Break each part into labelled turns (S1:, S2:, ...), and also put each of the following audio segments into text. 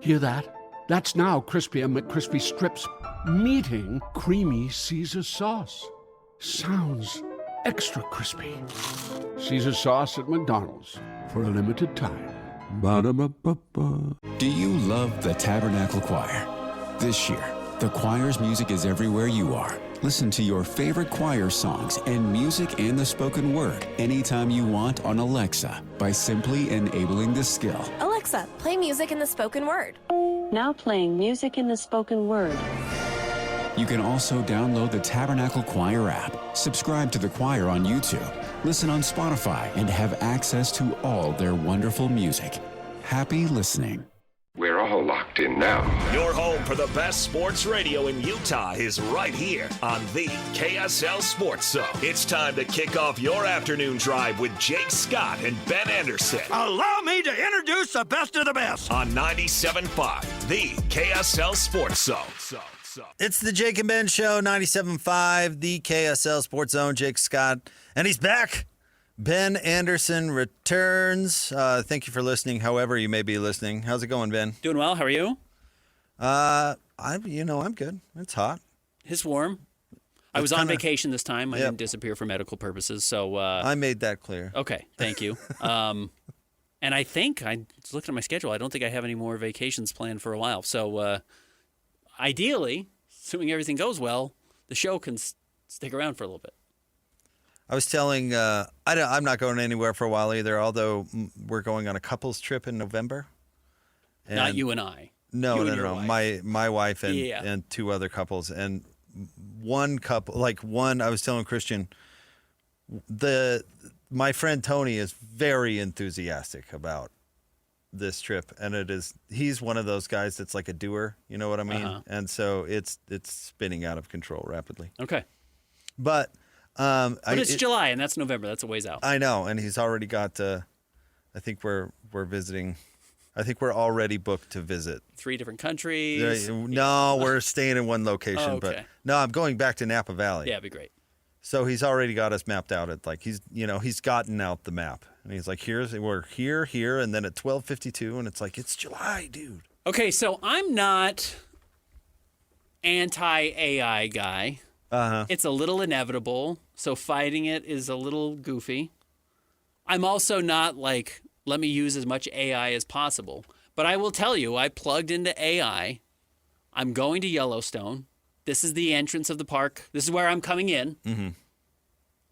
S1: Hear that? That's now Crispy and McCrispy strips meeting Creamy Caesar sauce. Sounds extra crispy. Caesar sauce at McDonald's for a limited time. Ba-da-ba-ba-ba.
S2: Do you love the Tabernacle Choir? This year, the choir's music is everywhere you are. Listen to your favorite choir songs and music and the spoken word anytime you want on Alexa by simply enabling the skill.
S3: Alexa, play music in the spoken word.
S4: Now playing music in the spoken word.
S2: You can also download the Tabernacle Choir app, subscribe to the choir on YouTube, listen on Spotify, and have access to all their wonderful music. Happy listening.
S5: We're all locked in now.
S6: Your home for the best sports radio in Utah is right here on the KSL Sports Zone. It's time to kick off your afternoon drive with Jake Scott and Ben Anderson.
S7: Allow me to introduce the best of the best.
S6: On 97.5, the KSL Sports Zone.
S8: It's the Jake and Ben Show, 97.5, the KSL Sports Zone. Jake Scott, and he's back. Ben Anderson returns. Thank you for listening, however you may be listening. How's it going, Ben?
S9: Doing well. How are you?
S8: I'm good. It's hot.
S9: It's warm. I was on vacation this time. I didn't disappear for medical purposes, so
S8: I made that clear.
S9: Okay, thank you. And I think I just looked at my schedule. I don't think I have any more vacations planned for a while. So ideally, assuming everything goes well, the show can stick around for a little bit.
S8: I was telling, I'm not going anywhere for a while either, although we're going on a couples trip in November.
S9: And not you and I.
S8: No.
S9: Wife.
S8: My wife and two other couples. And one couple, I was telling Christian, my friend Tony is very enthusiastic about this trip. And he's one of those guys that's like a doer, you know what I mean? Uh-huh. And so it's spinning out of control rapidly.
S9: Okay.
S8: But
S9: it's July, and that's November. That's a ways out.
S8: I know, and he's already got. I think we're visiting. I think we're already booked to visit
S9: 3 different countries.
S8: No, we're staying in one location.
S9: Oh, okay.
S8: But no, I'm going back to Napa Valley.
S9: Yeah, it'd be great.
S8: So he's already got us mapped out. At he's gotten out the map, and he's like, we're here, and then at 12:52, and it's like it's July, dude.
S9: Okay, so I'm not anti-AI guy.
S8: Uh-huh.
S9: It's a little inevitable, so fighting it is a little goofy. I'm also not like, let me use as much AI as possible. But I will tell you, I plugged into AI. I'm going to Yellowstone. This is the entrance of the park. This is where I'm coming in.
S8: Mm-hmm.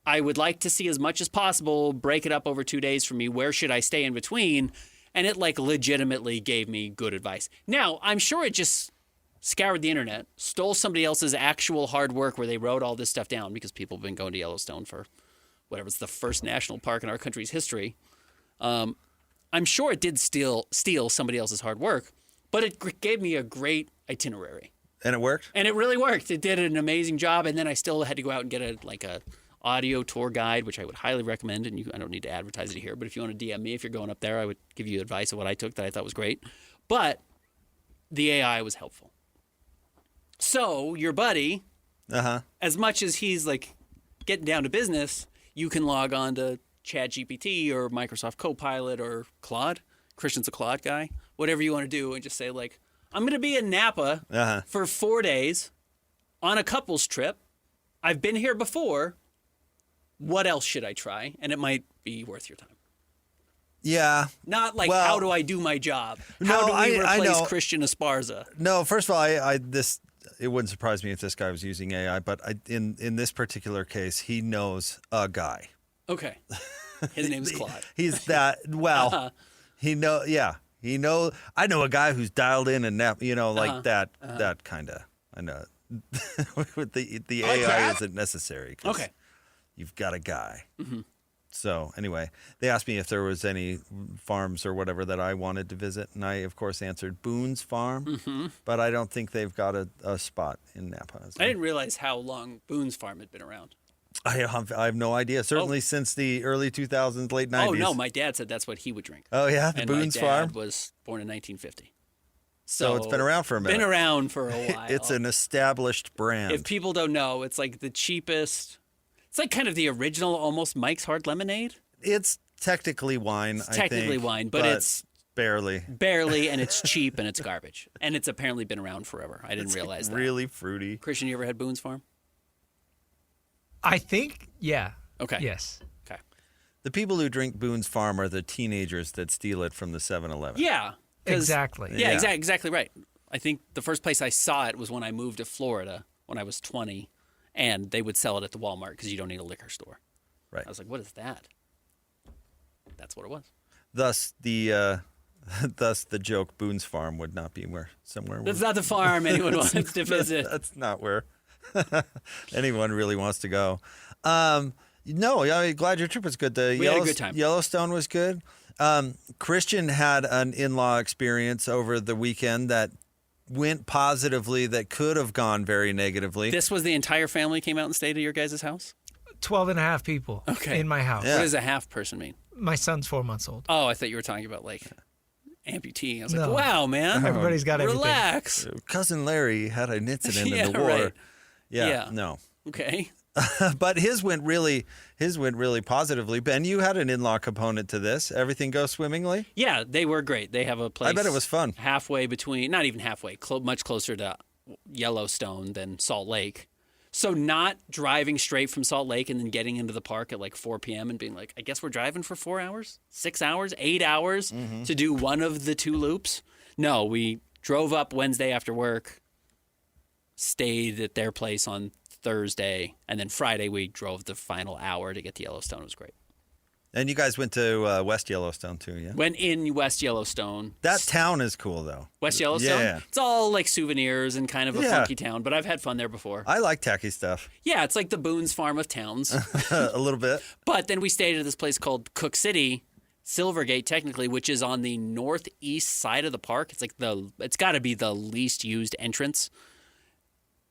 S9: I would like to see as much as possible, break it up over 2 days for me. Where should I stay in between? And it legitimately gave me good advice. Now, I'm sure it just scoured the internet, stole somebody else's actual hard work where they wrote all this stuff down, because people have been going to Yellowstone for whatever. It's the first national park in our country's history. I'm sure it did steal somebody else's hard work, but it gave me a great itinerary.
S8: And it worked?
S9: And it really worked. It did an amazing job, and then I still had to go out and get a audio tour guide, which I would highly recommend, and I don't need to advertise it here, but if you want to DM me if you're going up there, I would give you advice of what I took that I thought was great. But the AI was helpful. So your buddy, as much as he's getting down to business, you can log on to ChatGPT or Microsoft Copilot or Claude. Christian's a Claude guy. Whatever you want to do, and just say I'm going to be in Napa for 4 days on a couples trip. I've been here before. What else should I try? And it might be worth your time.
S8: Yeah.
S9: Not how do I do my job? How do we replace Christian Esparza?
S8: No, first of all, it wouldn't surprise me if this guy was using AI, but in this particular case, he knows a guy.
S9: Okay. His name's Claude.
S8: He's that, he knows, I know a guy who's dialed in and that kind of, I know. With the AI isn't necessary.
S9: Okay.
S8: You've got a guy.
S9: Mm-hmm.
S8: So anyway, they asked me if there was any farms or whatever that I wanted to visit, and I, of course, answered Boone's Farm,
S9: mm-hmm.
S8: but I don't think they've got a spot in Napa.
S9: I didn't realize how long Boone's Farm had been around.
S8: I have no idea. Certainly since the early 2000s, late 90s.
S9: Oh, no, my dad said that's what he would drink.
S8: Oh, yeah, the Boone's Farm?
S9: My dad was born in 1950.
S8: So it's been around for a minute.
S9: Been around for a while.
S8: It's an established brand.
S9: If people don't know, it's the cheapest. It's kind of the original, almost Mike's Hard Lemonade.
S8: It's technically wine,
S9: wine, but it's
S8: Barely.
S9: Barely, and it's cheap and it's garbage. And it's apparently been around forever. I didn't realize that.
S8: Really fruity.
S9: Christian, you ever had Boone's Farm?
S10: I think, yeah.
S9: Okay.
S10: Yes.
S9: Okay.
S8: The people who drink Boone's Farm are the teenagers that steal it from the 7-Eleven.
S9: Yeah.
S10: Exactly.
S9: Yeah, exactly right. I think the first place I saw it was when I moved to Florida when I was 20, and they would sell it at the Walmart because you don't need a liquor store.
S8: Right.
S9: I was like, what is that? That's what it was.
S8: Thus the joke Boone's Farm would not be somewhere.
S9: That's not the farm anyone wants to visit.
S8: That's not where anyone really wants to go. No, I'm glad your trip was good.
S9: We had a good time.
S8: Yellowstone was good. Christian had an in-law experience over the weekend that went positively that could have gone very negatively.
S9: This was the entire family came out and stayed at your guys' house?
S10: 12 and a half people in my house.
S8: Yeah.
S9: What does a half person mean?
S10: My son's 4 months old.
S9: Oh, I thought you were talking about like amputee. I was like,
S10: No.
S9: wow, man.
S10: Everybody's got everything.
S9: Relax.
S8: Cousin Larry had an incident in the war.
S9: Right.
S8: Yeah, no.
S9: Okay.
S8: But his went really positively. Ben, you had an in-law component to this. Everything goes swimmingly?
S9: Yeah, they were great. They have a place.
S8: I bet it was fun.
S9: Halfway between, not even halfway, much closer to Yellowstone than Salt Lake. So not driving straight from Salt Lake and then getting into the park at like 4 p.m. and being like, I guess we're driving for 4 hours, 6 hours, 8 hours to do one of the two loops. No, we drove up Wednesday after work, stayed at their place on Thursday, and then Friday we drove the final hour to get to Yellowstone. It was great.
S8: And you guys went to West Yellowstone too, yeah?
S9: Went in West Yellowstone.
S8: That town is cool, though.
S9: West Yellowstone?
S8: Yeah.
S9: It's all like souvenirs and kind of a
S8: Yeah.
S9: funky town, but I've had fun there before.
S8: I like tacky stuff.
S9: Yeah, it's like the Boone's Farm of towns.
S8: A little bit.
S9: But then we stayed at this place called Cook City, Silvergate technically, which is on the northeast side of the park. It's like it's got to be the least used entrance.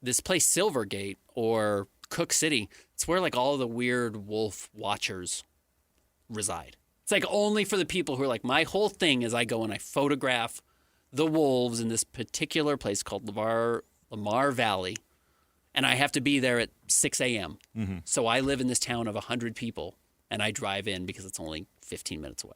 S9: This place Silvergate or Cook City, it's where like all the weird wolf watchers reside. It's like only for the people who are like, my whole thing is I go and I photograph the wolves in this particular place called Lamar Valley, and I have to be there at 6 a.m.
S8: Mm-hmm.
S9: So I live in this town of 100 people, and I drive in because it's only 15 minutes away.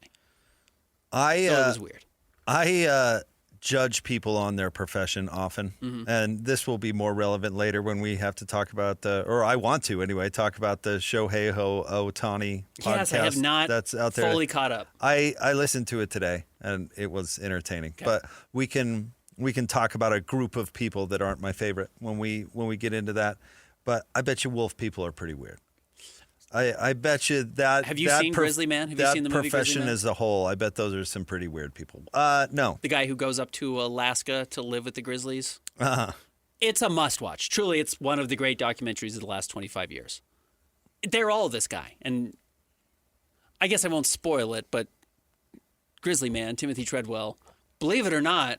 S9: So it was weird.
S8: I judge people on their profession often,
S9: Mm-hmm.
S8: and this will be more relevant later when we have to talk about or I want to anyway, talk about the Shohei Ohtani podcast.
S9: Yes, I have not
S8: that's out there.
S9: fully caught up.
S8: I listened to it today, and it was entertaining.
S9: Okay.
S8: But we can talk about a group of people that aren't my favorite when we get into that. But I bet you wolf people are pretty weird. I bet you that.
S9: Have you seen Grizzly Man? Have you seen the movie Grizzly
S8: profession
S9: Man?
S8: as a whole? I bet those are some pretty weird people. No.
S9: The guy who goes up to Alaska to live with the Grizzlies.
S8: Uh-huh.
S9: It's a must-watch. Truly, it's one of the great documentaries of the last 25 years. They're all this guy. And I guess I won't spoil it, but Grizzly Man, Timothy Treadwell, believe it or not,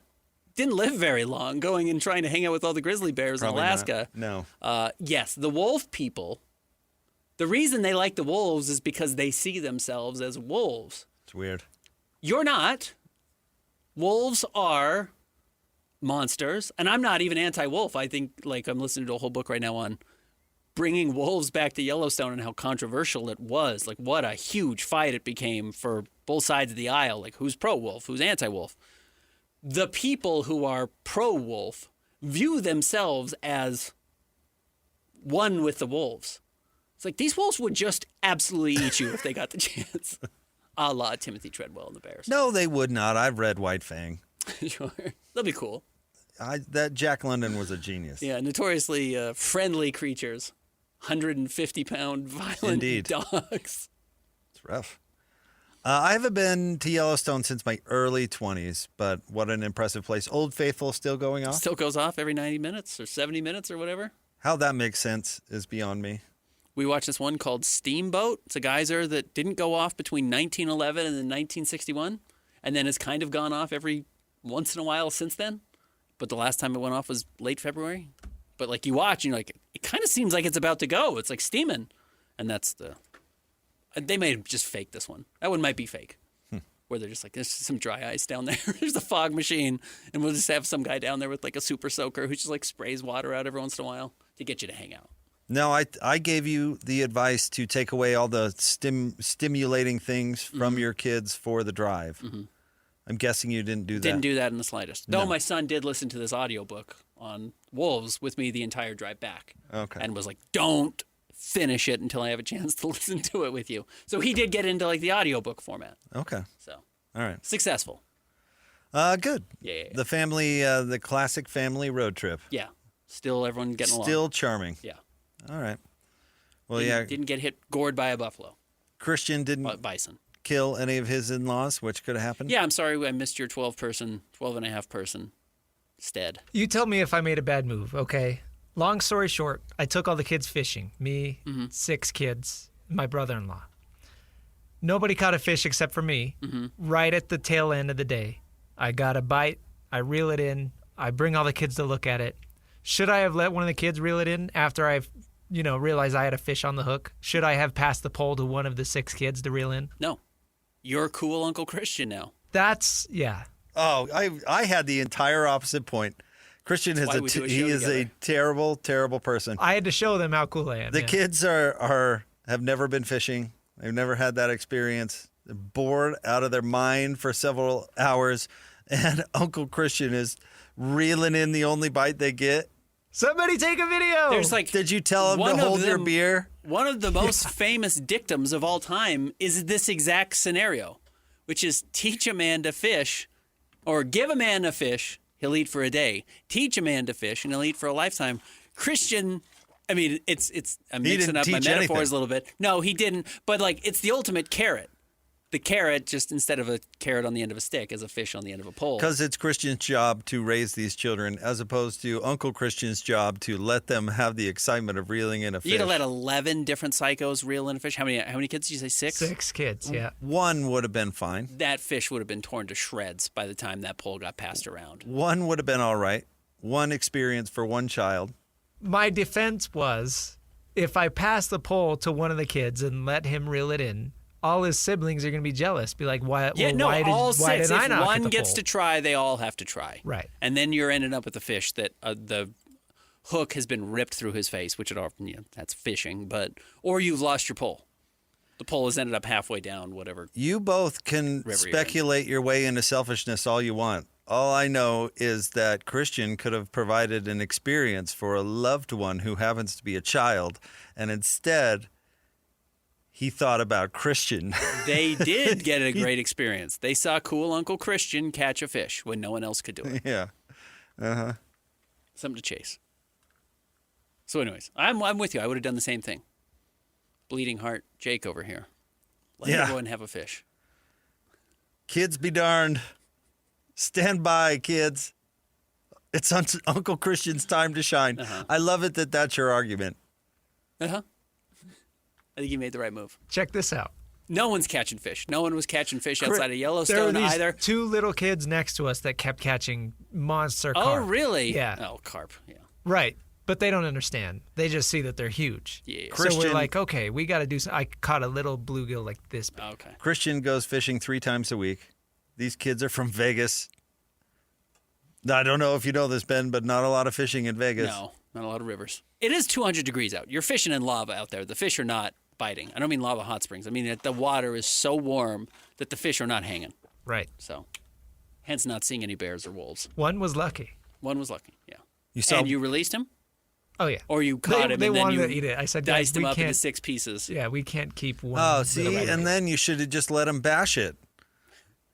S9: didn't live very long going and trying to hang out with all the grizzly bears
S8: Probably
S9: in Alaska.
S8: not. No.
S9: Yes, the wolf people, the reason they like the wolves is because they see themselves as wolves.
S8: It's weird.
S9: You're not. Wolves are monsters, and I'm not even anti-wolf. I think, like, I'm listening to a whole book right now on bringing wolves back to Yellowstone and how controversial it was. Like, what a huge fight it became for both sides of the aisle. Like, who's pro-wolf, who's anti-wolf? The people who are pro-wolf view themselves as one with the wolves. It's like, these wolves would just absolutely eat you if they got the chance. A la Timothy Treadwell and the Bears.
S8: No, they would not. I've read White Fang.
S9: Sure. That'd be cool.
S8: That Jack London was a genius.
S9: Yeah, notoriously friendly creatures. 150-pound violent
S8: Indeed.
S9: dogs.
S8: It's rough. I haven't been to Yellowstone since my early 20s, but what an impressive place. Old Faithful still going off?
S9: Still goes off every 90 minutes or 70 minutes or whatever.
S8: How that makes sense is beyond me.
S9: We watched this one called Steamboat. It's a geyser that didn't go off between 1911 and then 1961, and then has kind of gone off every once in a while since then. But the last time it went off was late February. But like you watch and you're like, it kind of seems like it's about to go. It's like steaming. And that's they may have just faked this one. That one might be fake. Where they're just like, there's some dry ice down there. There's a fog machine. And we'll just have some guy down there with like a super soaker who just like sprays water out every once in a while to get you to hang out.
S8: No, I gave you the advice to take away all the stimulating things from your kids for the drive. I'm guessing you didn't do that.
S9: Didn't do that in the slightest. Though
S8: No.
S9: my son did listen to this audiobook on wolves with me the entire drive back.
S8: Okay.
S9: And was like, don't finish it until I have a chance to listen to it with you. So he did get into like the audiobook format.
S8: Okay.
S9: So
S8: All right.
S9: successful.
S8: Good.
S9: Yeah.
S8: The family, the classic family road trip.
S9: Yeah. Still everyone getting along.
S8: Still charming.
S9: Yeah.
S8: All right. Well,
S9: Didn't get gored by a buffalo.
S8: Christian didn't
S9: Bison.
S8: kill any of his in-laws, which could have happened.
S9: Yeah, I'm sorry I missed your 12 and a half person stead.
S10: You tell me if I made a bad move, okay? Long story short, I took all the kids fishing. Me, 6 kids, my brother-in-law. Nobody caught a fish except for me. Right at the tail end of the day, I got a bite. I reel it in. I bring all the kids to look at it. Should I have let one of the kids reel it in after I've, realized I had a fish on the hook? Should I have passed the pole to one of the 6 kids to reel in?
S9: No. You're cool Uncle Christian now.
S10: That's, yeah.
S8: Oh, I had the entire opposite point. Christian is a terrible, terrible person.
S10: I had to show them how cool I am.
S8: The kids have never been fishing. They've never had that experience. They're bored out of their mind for several hours, and Uncle Christian is reeling in the only bite they get.
S10: Somebody take a video.
S9: There's like,
S8: did you tell him to hold your beer?
S9: One of the most famous dictums of all time is this exact scenario, which is teach a man to fish, or give a man a fish, he'll eat for a day. Teach a man to fish, and he'll eat for a lifetime. Christian, I mean, I'm mixing up my metaphors a little bit. No, he didn't. But like, it's the ultimate carrot. The carrot, just instead of a carrot on the end of a stick, is a fish on the end of a pole.
S8: Because it's Christian's job to raise these children, as opposed to Uncle Christian's job to let them have the excitement of reeling in a fish.
S9: You gotta let 11 different psychos reel in a fish. How many kids did you say? 6?
S10: 6 kids, yeah.
S8: One would have been fine.
S9: That fish would have been torn to shreds by the time that pole got passed around.
S8: One would have been all right. One experience for one child.
S10: My defense was, if I pass the pole to one of the kids and let him reel it in, all his siblings are going to be jealous. Be like, why?
S9: Yeah,
S10: well,
S9: no,
S10: why
S9: all
S10: did, why
S9: 6.
S10: did I
S9: If
S10: not
S9: one
S10: get the
S9: gets
S10: pole?
S9: to try, they all have to try.
S10: Right.
S9: And then you're ending up with a fish that the hook has been ripped through his face, which that's fishing. Or you've lost your pole. The pole has ended up halfway down, whatever.
S8: You both can speculate your way into selfishness all you want. All I know is that Christian could have provided an experience for a loved one who happens to be a child, and instead he thought about Christian.
S9: They did get a great experience. They saw cool Uncle Christian catch a fish when no one else could do it.
S8: Yeah. Uh-huh.
S9: Something to chase. So anyways, I'm with you. I would have done the same thing. Bleeding heart Jake over here. Let him go and have a fish.
S8: Kids be darned. Stand by, kids. It's Uncle Christian's time to shine. I love it that that's your argument.
S9: I think you made the right move.
S10: Check this out.
S9: No one's catching fish. No one was catching fish outside of Yellowstone
S10: there were these
S9: either.
S10: 2 little kids next to us that kept catching monster
S9: Oh,
S10: carp.
S9: really?
S10: Yeah.
S9: Oh, carp. Yeah.
S10: Right. But they don't understand. They just see that they're huge.
S9: Yeah.
S10: So we're like, okay, we got to do something. I caught a little bluegill like this big.
S9: Okay.
S8: Christian goes fishing 3 times a week. These kids are from Vegas. I don't know if you know this, Ben, but not a lot of fishing in Vegas.
S9: No, not a lot of rivers. It is 200 degrees out. You're fishing in lava out there. The fish are not biting. I don't mean lava hot springs. I mean that the water is so warm that the fish are not hanging.
S10: Right.
S9: So, hence not seeing any bears or wolves.
S10: One was lucky.
S9: One was lucky, yeah.
S8: And
S9: you released him?
S10: Oh, yeah.
S9: Or you caught him
S10: they
S9: and then
S10: wanted
S9: you
S10: to eat it. I said,
S9: diced him
S10: we
S9: up into
S10: can't-
S9: 6 pieces.
S10: Yeah, we can't keep one.
S8: Oh, see,
S10: little
S8: and then you should have just let him bash it.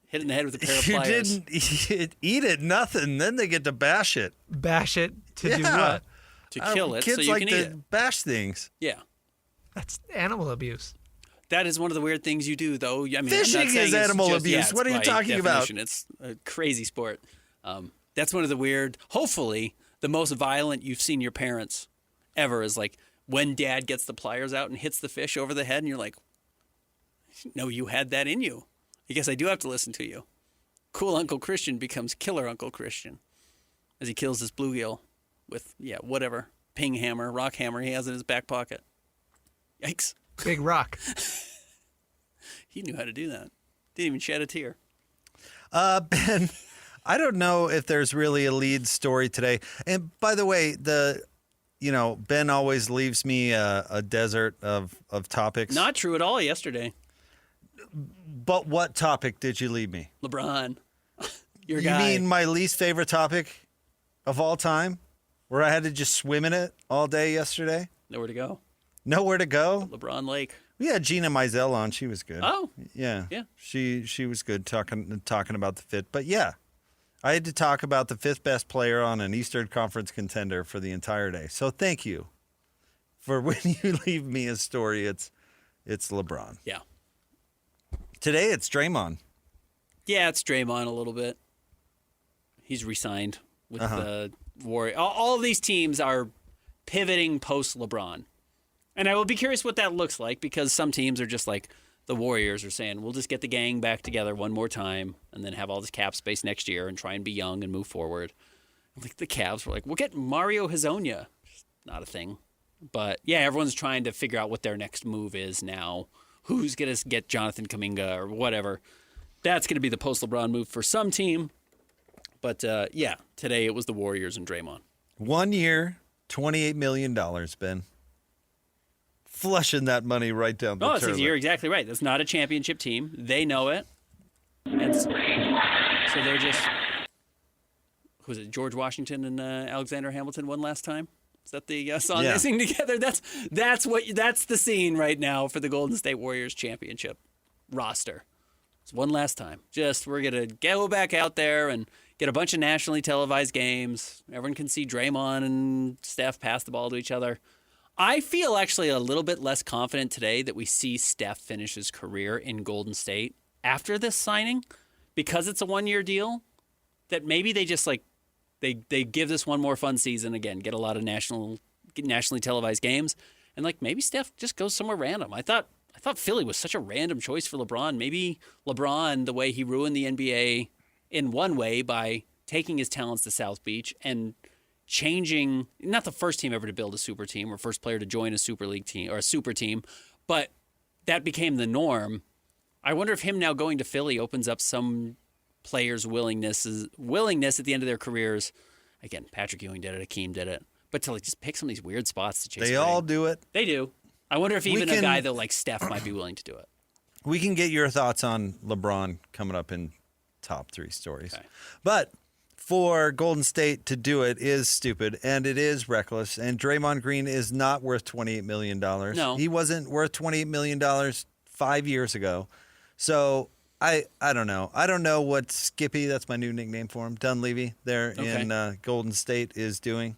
S9: Hit it in the head with a pair of
S8: You
S9: pliers.
S8: didn't eat it, nothing. Then they get to bash it.
S10: Bash it to do
S8: Yeah.
S10: what?
S9: To kill it
S8: Kids
S9: so you
S8: like
S9: can
S8: to
S9: eat it.
S8: bash things.
S9: Yeah.
S10: That's animal abuse.
S9: That is one of the weird things you do, though. I mean, I'm not
S8: Fishing
S9: saying
S8: is
S9: it's
S8: animal
S9: just-
S8: abuse.
S9: yeah, it's
S8: What are you
S9: by
S8: talking about?
S9: definition. It's a crazy sport. That's one of the weird, hopefully, the most violent you've seen your parents ever is like when dad gets the pliers out and hits the fish over the head and you're like, no, you had that in you. I guess I do have to listen to you. Cool Uncle Christian becomes killer Uncle Christian as he kills this bluegill with, whatever, ping hammer, rock hammer he has in his back pocket. Yikes.
S10: Big rock.
S9: He knew how to do that. Didn't even shed a tear.
S8: Ben, I don't know if there's really a lead story today. And by the way, Ben always leaves me a desert of topics.
S9: Not true at all yesterday.
S8: But what topic did you leave me?
S9: LeBron. Your
S8: You
S9: guy.
S8: mean my least favorite topic of all time, where I had to just swim in it all day yesterday?
S9: Nowhere to go.
S8: Nowhere to go.
S9: LeBron Lake.
S8: We had Gina Mizell on. She was good.
S9: Oh.
S8: Yeah.
S9: Yeah.
S8: She was good talking about the fit. But yeah, I had to talk about the fifth best player on an Eastern Conference contender for the entire day. So thank you for when you leave me a story. It's LeBron.
S9: Yeah.
S8: Today it's Draymond.
S9: Yeah, it's Draymond a little bit. He's re-signed with the Warriors. All of these teams are pivoting post-LeBron. And I will be curious what that looks like, because some teams are just like the Warriors are saying, we'll just get the gang back together one more time and then have all this cap space next year and try and be young and move forward. Like the Cavs were like, we'll get Mario Hezonja. Not a thing. But yeah, everyone's trying to figure out what their next move is now. Who's going to get Jonathan Kuminga or whatever. That's going to be the post-LeBron move for some team. But yeah, today it was the Warriors and Draymond.
S8: 1 year, $28 million, Ben. Flushing that money right down the toilet.
S9: You're exactly right. That's not a championship team. They know it. And so they're just... Who was it? George Washington and Alexander Hamilton won last time? Is that the song they sing together? That's the scene right now for the Golden State Warriors championship roster. It's one last time. We're going to go back out there and get a bunch of nationally televised games. Everyone can see Draymond and Steph pass the ball to each other. I feel actually a little bit less confident today that we see Steph finish his career in Golden State after this signing, because it's a 1-year deal, that maybe they just they give this one more fun season again, get a lot of nationally televised games, and maybe Steph just goes somewhere random. I thought Philly was such a random choice for LeBron. Maybe LeBron, the way he ruined the NBA in one way by taking his talents to South Beach and changing, not the first team ever to build a super team or first player to join a super league team or a super team, but that became the norm. I wonder if him now going to Philly opens up some players' willingness at the end of their careers. Again, Patrick Ewing did it, Akeem did it, but to just pick some of these weird spots to chase.
S8: They all do it.
S9: They do. I wonder if even a guy though like Steph might be willing to do it.
S8: We can get your thoughts on LeBron coming up in top 3 stories.
S9: Okay.
S8: But for Golden State to do it is stupid, and it is reckless, and Draymond Green is not worth $28 million.
S9: No.
S8: He wasn't worth $28 million 5 years ago. So I don't know. I don't know what Skippy, that's my new nickname for him, Dunleavy there in Golden State is doing,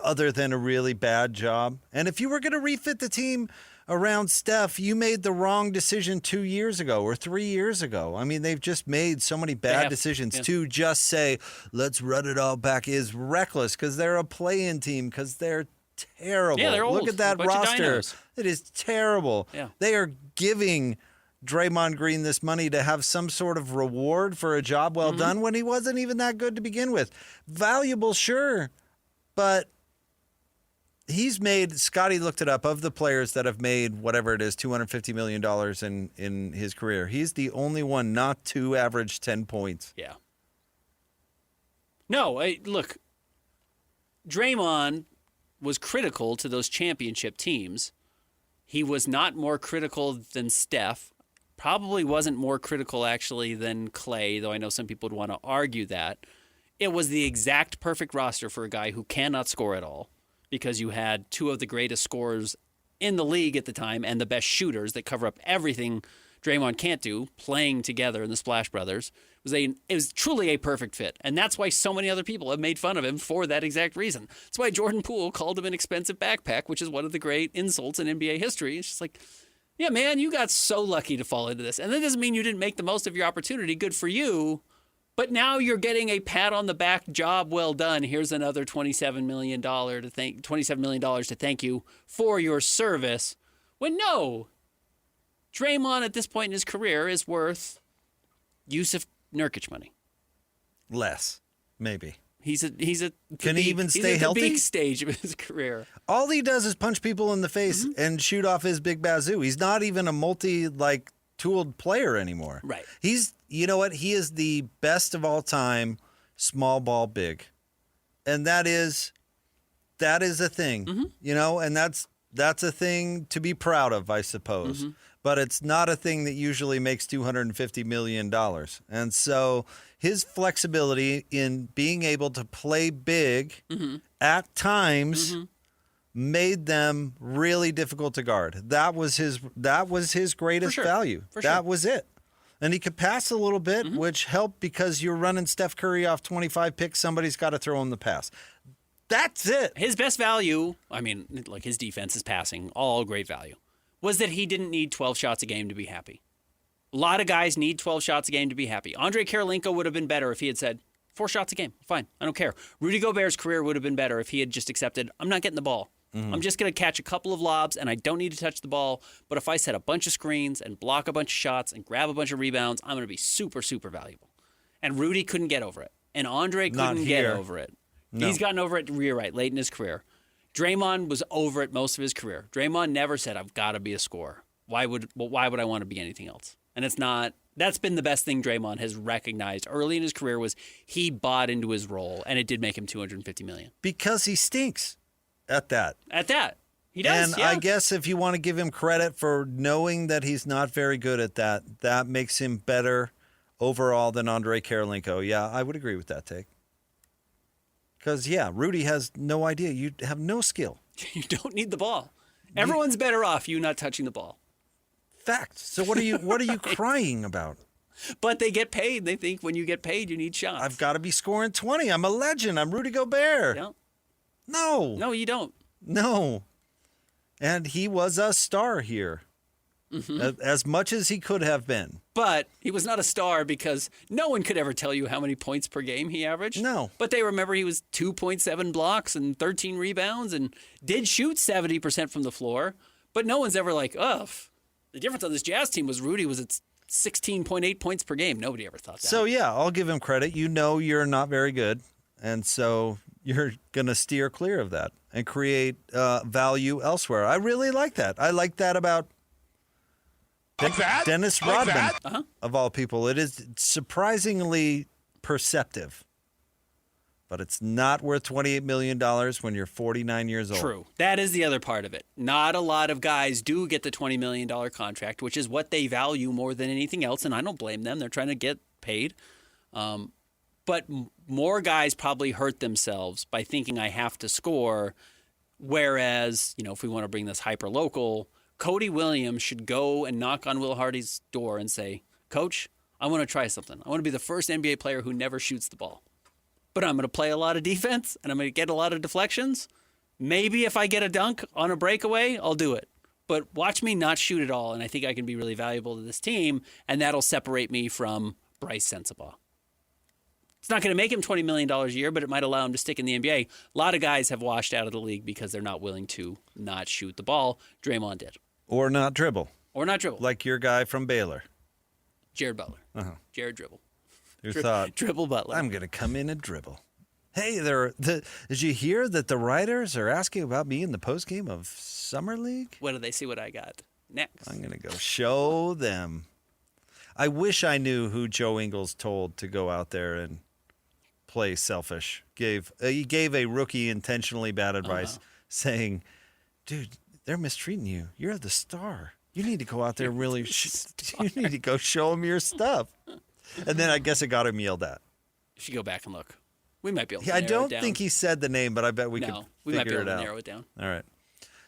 S8: other than a really bad job. And if you were going to refit the team around Steph, you made the wrong decision 2 years ago or 3 years ago. I mean, they've just made so many bad decisions. To just say, let's run it all back is reckless, because they're a play-in team, because they're terrible.
S9: Yeah, they're old.
S8: Look at that roster. It is terrible.
S9: Yeah.
S8: They are giving Draymond Green this money to have some sort of reward for a job well done when he wasn't even that good to begin with. Valuable, sure, but he's made, Scotty looked it up, of the players that have made whatever it is, $250 million in his career. He's the only one not to average 10 points.
S9: Yeah. No, look, Draymond was critical to those championship teams. He was not more critical than Steph. Probably wasn't more critical, actually, than Clay, though I know some people would want to argue that. It was the exact perfect roster for a guy who cannot score at all, because you had two of the greatest scorers in the league at the time and the best shooters that cover up everything Draymond can't do, playing together in the Splash Brothers. It was truly a perfect fit, and that's why so many other people have made fun of him for that exact reason. That's why Jordan Poole called him an expensive backpack, which is one of the great insults in NBA history. It's just like, yeah, man, you got so lucky to fall into this. And that doesn't mean you didn't make the most of your opportunity. Good for you. But now you're getting a pat on the back, job well done. Here's another $27 million to thank you for your service. When no, Draymond at this point in his career is worth Yusuf Nurkic money.
S8: Less, maybe.
S9: Can
S8: he even stay healthy?
S9: He's at the big stage of his career.
S8: All he does is punch people in the face and shoot off his big bazoo. He's not even a tooled player anymore.
S9: Right.
S8: You know what? He is the best of all time small ball big. And that is a thing, and that's a thing to be proud of, I suppose. but it's not a thing that usually makes $250 million. And so his flexibility in being able to play big at times made them really difficult to guard. That was his greatest value. That was it. And he could pass a little bit, which helped because you're running Steph Curry off 25 picks. Somebody's got to throw him the pass. That's it.
S9: His best value, I mean, like his defense, his passing, all great value, was that he didn't need 12 shots a game to be happy. A lot of guys need 12 shots a game to be happy. Andre Karolinko would have been better if he had said, 4 shots a game, fine, I don't care. Rudy Gobert's career would have been better if he had just accepted, I'm not getting the ball. I'm just going to catch a couple of lobs, and I don't need to touch the ball. But if I set a bunch of screens and block a bunch of shots and grab a bunch of rebounds, I'm going to be super, super valuable. And Rudy couldn't get over it. And Andre couldn't get over it. No. He's gotten over it, you're right, late in his career. Draymond was over it most of his career. Draymond never said, I've got to be a scorer. Why would I want to be anything else? And it's not. That's been the best thing Draymond has recognized early in his career was he bought into his role, and it did make him $250 million.
S8: Because he stinks. At that.
S9: He does,
S8: And I guess if you want to give him credit for knowing that he's not very good at that, that makes him better overall than Andre Karolinko. Yeah, I would agree with that take. Because, Rudy has no idea. You have no skill.
S9: You don't need the ball. Everyone's better off you not touching the ball.
S8: Fact. So what are you crying about?
S9: But they get paid. They think when you get paid, you need shots.
S8: I've got to be scoring 20. I'm a legend. I'm Rudy Gobert.
S9: Yeah.
S8: No,
S9: you don't.
S8: No. And he was a star here, as much as he could have been.
S9: But he was not a star because no one could ever tell you how many points per game he averaged.
S8: No.
S9: But they remember he was 2.7 blocks and 13 rebounds and did shoot 70% from the floor. But no one's ever like, the difference on this Jazz team was Rudy was at 16.8 points per game. Nobody ever thought that.
S8: So, I'll give him credit. You know you're not very good. And so you're going to steer clear of that and create value elsewhere. I really like that. I like that about Dennis Rodman, of all people. It is surprisingly perceptive. But it's not worth $28 million when you're 49 years old.
S9: True. That is the other part of it. Not a lot of guys do get the $20 million contract, which is what they value more than anything else, and I don't blame them. They're trying to get paid. But more guys probably hurt themselves by thinking I have to score, whereas, if we want to bring this hyper-local, Cody Williams should go and knock on Will Hardy's door and say, Coach, I want to try something. I want to be the first NBA player who never shoots the ball. But I'm going to play a lot of defense, and I'm going to get a lot of deflections. Maybe if I get a dunk on a breakaway, I'll do it. But watch me not shoot at all, and I think I can be really valuable to this team, and that'll separate me from Bryce Sensabaugh. It's not going to make him $20 million a year, but it might allow him to stick in the NBA. A lot of guys have washed out of the league because they're not willing to not shoot the ball. Draymond did.
S8: Or not dribble. Like your guy from Baylor.
S9: Jared Butler. Jared Dribble.
S8: Who thought,
S9: Dribble Butler.
S8: I'm going to come in and dribble. Hey, did you hear that the writers are asking about me in the postgame of Summer League?
S9: What do they see what I got? Next.
S8: I'm going to go show them. I wish I knew who Joe Ingles told to go out there and play selfish. He gave a rookie intentionally bad advice, saying, "Dude, they're mistreating you. You're the star. You need to go out there and really. You need to go show them your stuff." And then I guess it got him yelled at.
S9: You should go back and look. We might be able to.
S8: I don't think he said the name, but I bet we could
S9: we might be
S8: figure
S9: able
S8: it
S9: to
S8: out.
S9: narrow it down.
S8: All right.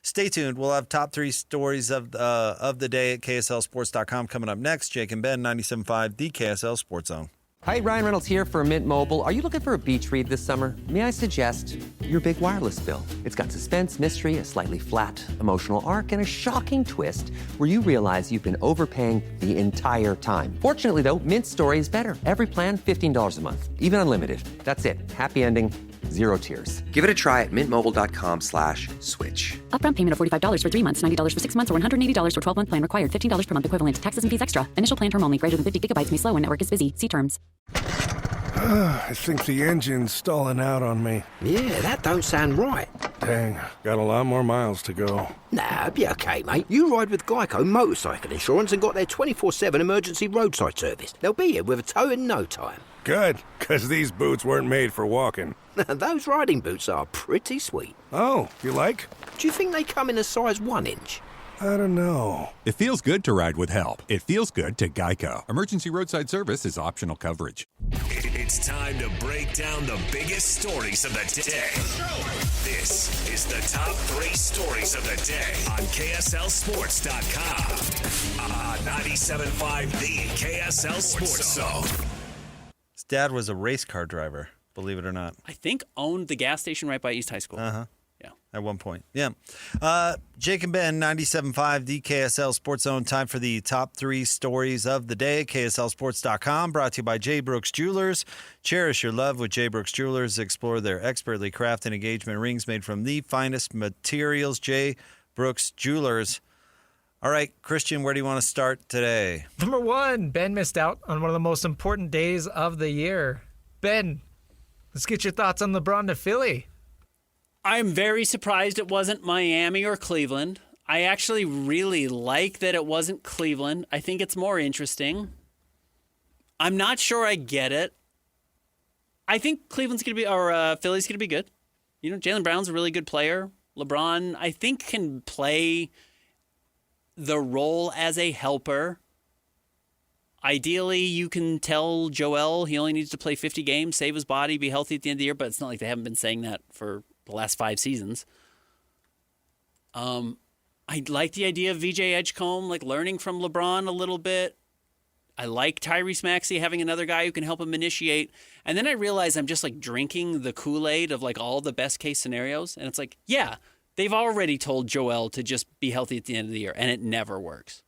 S8: Stay tuned. We'll have top 3 stories of the day at KSLSports.com coming up next. Jake and Ben, 97.5, the KSL Sports Zone.
S11: Hi, Ryan Reynolds here for Mint Mobile. Are you looking for a beach read this summer? May I suggest your big wireless bill? It's got suspense, mystery, a slightly flat, emotional arc, and a shocking twist where you realize you've been overpaying the entire time. Fortunately, though, Mint's story is better. Every plan, $15 a month. Even unlimited. That's it. Happy ending. 0 tears. Give it a try at mintmobile.com/switch.
S12: Upfront payment of $45 for 3 months, $90 for 6 months, or $180 for 12-month plan required. $15 per month equivalent. Taxes and fees extra. Initial plan term only. Greater than 50 gigabytes may slow when network is busy. See terms.
S13: I think the engine's stalling out on me.
S14: Yeah, that don't sound right.
S13: Dang, got a lot more miles to go.
S14: Nah, be okay, mate. You ride with Geico Motorcycle Insurance and got their 24/7 emergency roadside service. They'll be here with a tow in no time.
S13: Good, because these boots weren't made for walking.
S14: Those riding boots are pretty sweet.
S13: Oh, you like?
S14: Do you think they come in a size 1 inch?
S13: I don't know.
S15: It feels good to ride with help. It feels good to Geico. Emergency roadside service is optional coverage.
S6: It's time to break down the biggest stories of the day. This is the top 3 stories of the day on KSLSports.com. 97.5 The KSL Sports Zone.
S8: His dad was a race car driver, believe it or not.
S9: I think owned the gas station right by East High School.
S8: Uh-huh.
S9: Yeah.
S8: At one point. Yeah. Jake and Ben, 97.5, the KSL Sports Zone. Time for the top 3 stories of the day. KSLSports.com, brought to you by J. Brooks Jewelers. Cherish your love with J. Brooks Jewelers. Explore their expertly crafted engagement rings made from the finest materials. J. Brooks Jewelers. All right, Christian, where do you want to start today?
S10: Number 1, Ben missed out on one of the most important days of the year. Ben, let's get your thoughts on LeBron to Philly.
S9: I'm very surprised it wasn't Miami or Cleveland. I actually really like that it wasn't Cleveland. I think it's more interesting. I'm not sure I get it. I think Cleveland's going to be, or Philly's going to be good. You know, Jaylen Brown's a really good player. LeBron, I think, can play the role as a helper. Ideally, you can tell Joel he only needs to play 50 games, save his body, be healthy at the end of the year, but it's not like they haven't been saying that for the last 5 seasons. I like the idea of VJ Edgecombe, like learning from LeBron a little bit. I like Tyrese Maxey having another guy who can help him initiate. And then I realize I'm just like drinking the Kool-Aid of like all the best case scenarios. And it's like, yeah, they've already told Joel to just be healthy at the end of the year, and it never works.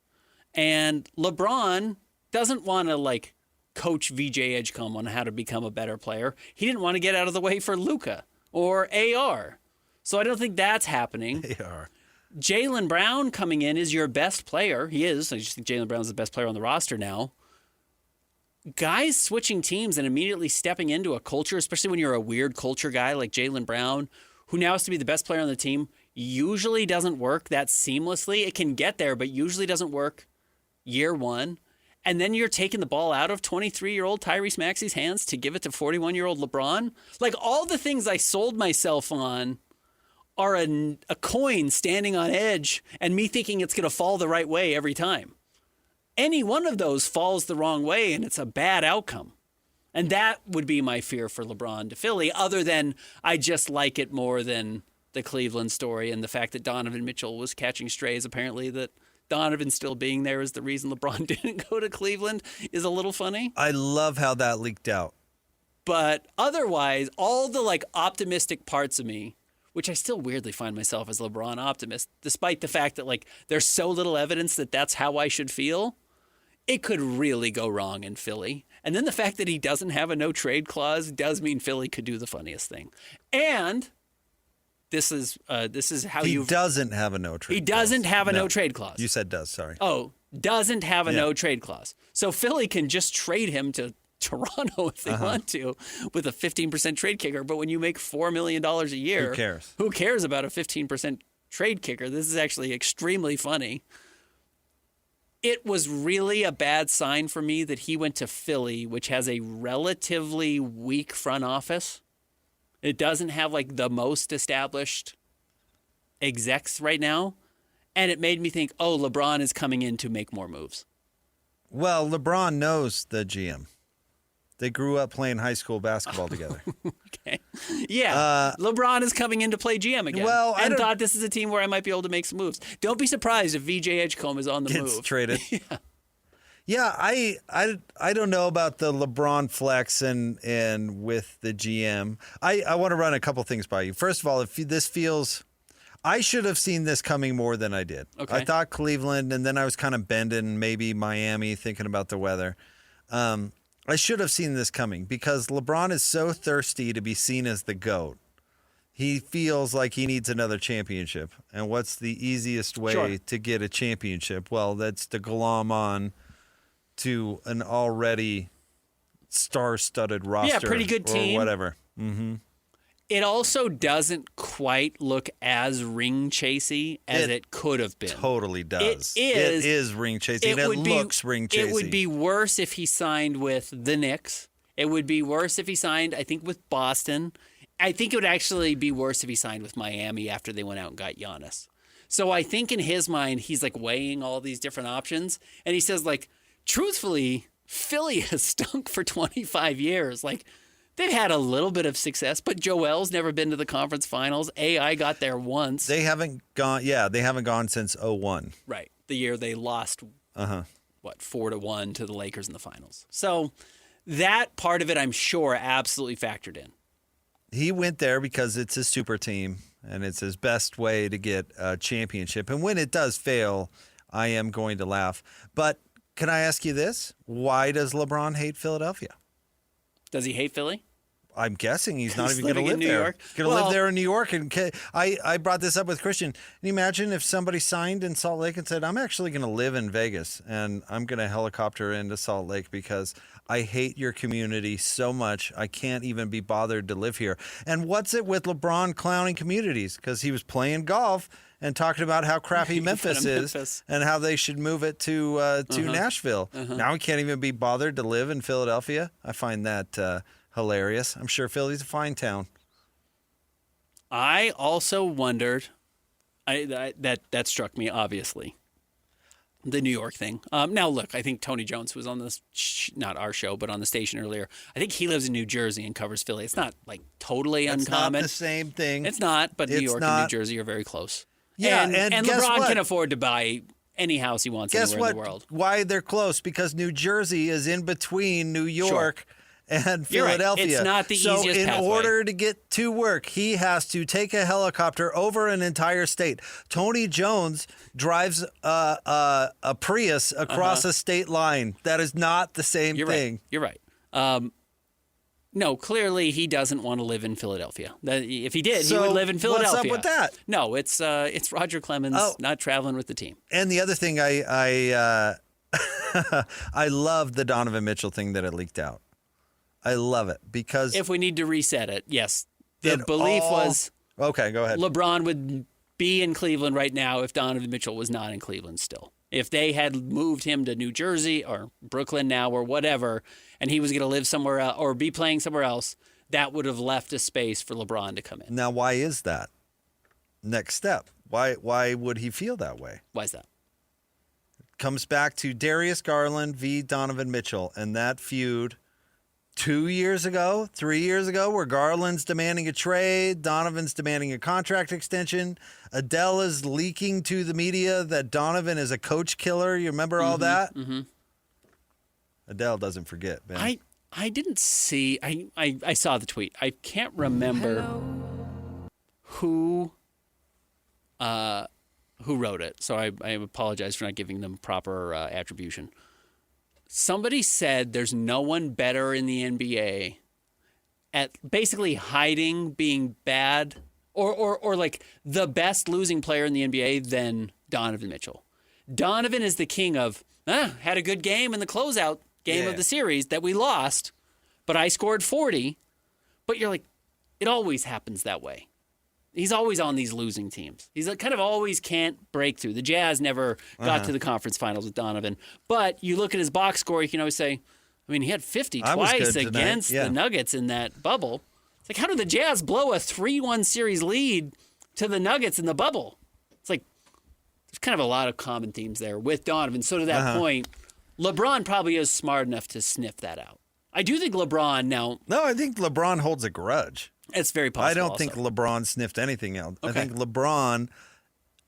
S9: And LeBron doesn't want to like coach VJ Edgecombe on how to become a better player. He didn't want to get out of the way for Luka or AR. So I don't think that's happening.
S8: AR.
S9: Jaylen Brown coming in is your best player. He is. I just think Jaylen Brown's the best player on the roster now. Guys switching teams and immediately stepping into a culture, especially when you're a weird culture guy like Jaylen Brown, who now has to be the best player on the team, usually doesn't work that seamlessly. It can get there, but usually doesn't work year one. And then you're taking the ball out of 23-year-old Tyrese Maxey's hands to give it to 41-year-old LeBron. Like, all the things I sold myself on are a coin standing on edge and me thinking it's going to fall the right way every time. Any one of those falls the wrong way, and it's a bad outcome. And that would be my fear for LeBron to Philly, other than I just like it more than the Cleveland story and the fact that Donovan Mitchell was catching strays. Apparently that Donovan still being there is the reason LeBron didn't go to Cleveland is a little funny.
S8: I love how that leaked out.
S9: But otherwise, all the like optimistic parts of me, which I still weirdly find myself as LeBron optimist, despite the fact that like there's so little evidence that that's how I should feel, it could really go wrong in Philly. And then the fact that he doesn't have a no trade clause does mean Philly could do the funniest thing. And this is how
S8: he doesn't have a no trade.
S9: He doesn't have a no trade clause.
S8: You said does. Sorry.
S9: Oh, doesn't have a no trade clause. So Philly can just trade him to Toronto if they want to with a 15% trade kicker. But when you make $4 million a year,
S8: who cares?
S9: Who cares about a 15% trade kicker? This is actually extremely funny. It was really a bad sign for me that he went to Philly, which has a relatively weak front office. It doesn't have like the most established execs right now. And it made me think, oh, LeBron is coming in to make more moves.
S8: Well, LeBron knows the GM. They grew up playing high school basketball together.
S9: Okay. Yeah. LeBron is coming in to play GM again.
S8: Well, I
S9: thought this is a team where I might be able to make some moves. Don't be surprised if VJ Edgecombe is on the move.
S8: Gets traded. Yeah, I don't know about the LeBron flex and with the GM. I want to run a couple things by you. First of all, if this feels, I should have seen this coming more than I did.
S9: Okay.
S8: I thought Cleveland, and then I was kind of bending maybe Miami, thinking about the weather. I should have seen this coming because LeBron is so thirsty to be seen as the GOAT. He feels like he needs another championship. And what's the easiest way to get a championship? Well, that's to glom on to an already star-studded roster.
S9: Yeah, pretty good team.
S8: Or whatever. Mm-hmm.
S9: It also doesn't quite look as ring-chasey as it could have been.
S8: Totally does.
S9: It
S8: is ring-chasey, and it looks ring-chasey.
S9: It would be worse if he signed with the Knicks. It would be worse if he signed, I think, with Boston. I think it would actually be worse if he signed with Miami after they went out and got Giannis. So I think in his mind, he's like weighing all these different options. And he says, like, truthfully, Philly has stunk for 25 years. Like, they've had a little bit of success, but Joel's never been to the conference finals. AI got there once.
S8: They haven't gone. Yeah, they haven't gone since 2001.
S9: Right. The year they lost, 4-1 to the Lakers in the finals. So that part of it, I'm sure, absolutely factored in.
S8: He went there because it's his super team, and it's his best way to get a championship. And when it does fail, I am going to laugh. But can I ask you this? Why does LeBron hate Philadelphia?
S9: Does he hate Philly?
S8: I'm guessing he's not even going to
S9: living
S8: live
S9: in New
S8: there.
S9: York?
S8: He's going to live there in New York. And I brought this up with Christian. Can you imagine if somebody signed in Salt Lake and said, I'm actually going to live in Vegas and I'm going to helicopter into Salt Lake because I hate your community so much. I can't even be bothered to live here. And what's it with LeBron clowning communities? Because he was playing golf and talking about how crappy Memphis is and how they should move it to Nashville. Now he can't even be bothered to live in Philadelphia. I find that hilarious. I'm sure Philly's a fine town.
S9: I also wondered, that struck me, obviously, the New York thing. Now, look, I think Tony Jones was on this, not our show, but on the station earlier. I think he lives in New Jersey and covers Philly. It's not like totally uncommon.
S8: It's not the same thing.
S9: It's not, but New York and New Jersey are very close.
S8: Yeah,
S9: and LeBron can afford to buy any house he wants anywhere in the world.
S8: Why they're close? Because New Jersey is in between New York and Philadelphia.
S9: Right. It's not the easiest
S8: So in
S9: pathway.
S8: order to get to work, he has to take a helicopter over an entire state. Tony Jones drives a Prius across a state line. That is not the same thing.
S9: You're right. No, clearly he doesn't want to live in Philadelphia. If he did, he would live in Philadelphia.
S8: What's up with that?
S9: No, it's Roger Clemens not traveling with the team.
S8: And the other thing, I love the Donovan Mitchell thing that it leaked out. I love it because
S9: if we need to reset it, yes. The belief was
S8: okay. Go ahead.
S9: LeBron would be in Cleveland right now if Donovan Mitchell was not in Cleveland still. If they had moved him to New Jersey or Brooklyn now or whatever, and he was going to live somewhere else or be playing somewhere else, that would have left a space for LeBron to come in.
S8: Now, why is that? Next step. Why would he feel that way?
S9: Why is that?
S8: Comes back to Darius Garland v. Donovan Mitchell and that feud 3 years ago, where Garland's demanding a trade, Donovan's demanding a contract extension. Adele is leaking to the media that Donovan is a coach killer. You remember all that? Mm-hmm. Adele doesn't forget, man.
S9: I didn't see. I saw the tweet. I can't remember who wrote it, so I apologize for not giving them proper attribution. Somebody said there's no one better in the NBA at basically hiding being bad or like the best losing player in the NBA than Donovan Mitchell. Donovan is the king of, had a good game in the closeout game of the series that we lost, but I scored 40. But you're like, it always happens that way. He's always on these losing teams. He's kind of always can't break through. The Jazz never got to the conference finals with Donovan. But you look at his box score, you can always say, I mean, he had 50 twice against the Nuggets in that bubble. It's like, how did the Jazz blow a 3-1 series lead to the Nuggets in the bubble? It's like, there's kind of a lot of common themes there with Donovan. So to that point, LeBron probably is smart enough to sniff that out. I do think LeBron now...
S8: No, I think LeBron holds a grudge.
S9: It's very possible.
S8: I don't think LeBron sniffed anything else.
S9: Okay.
S8: I think LeBron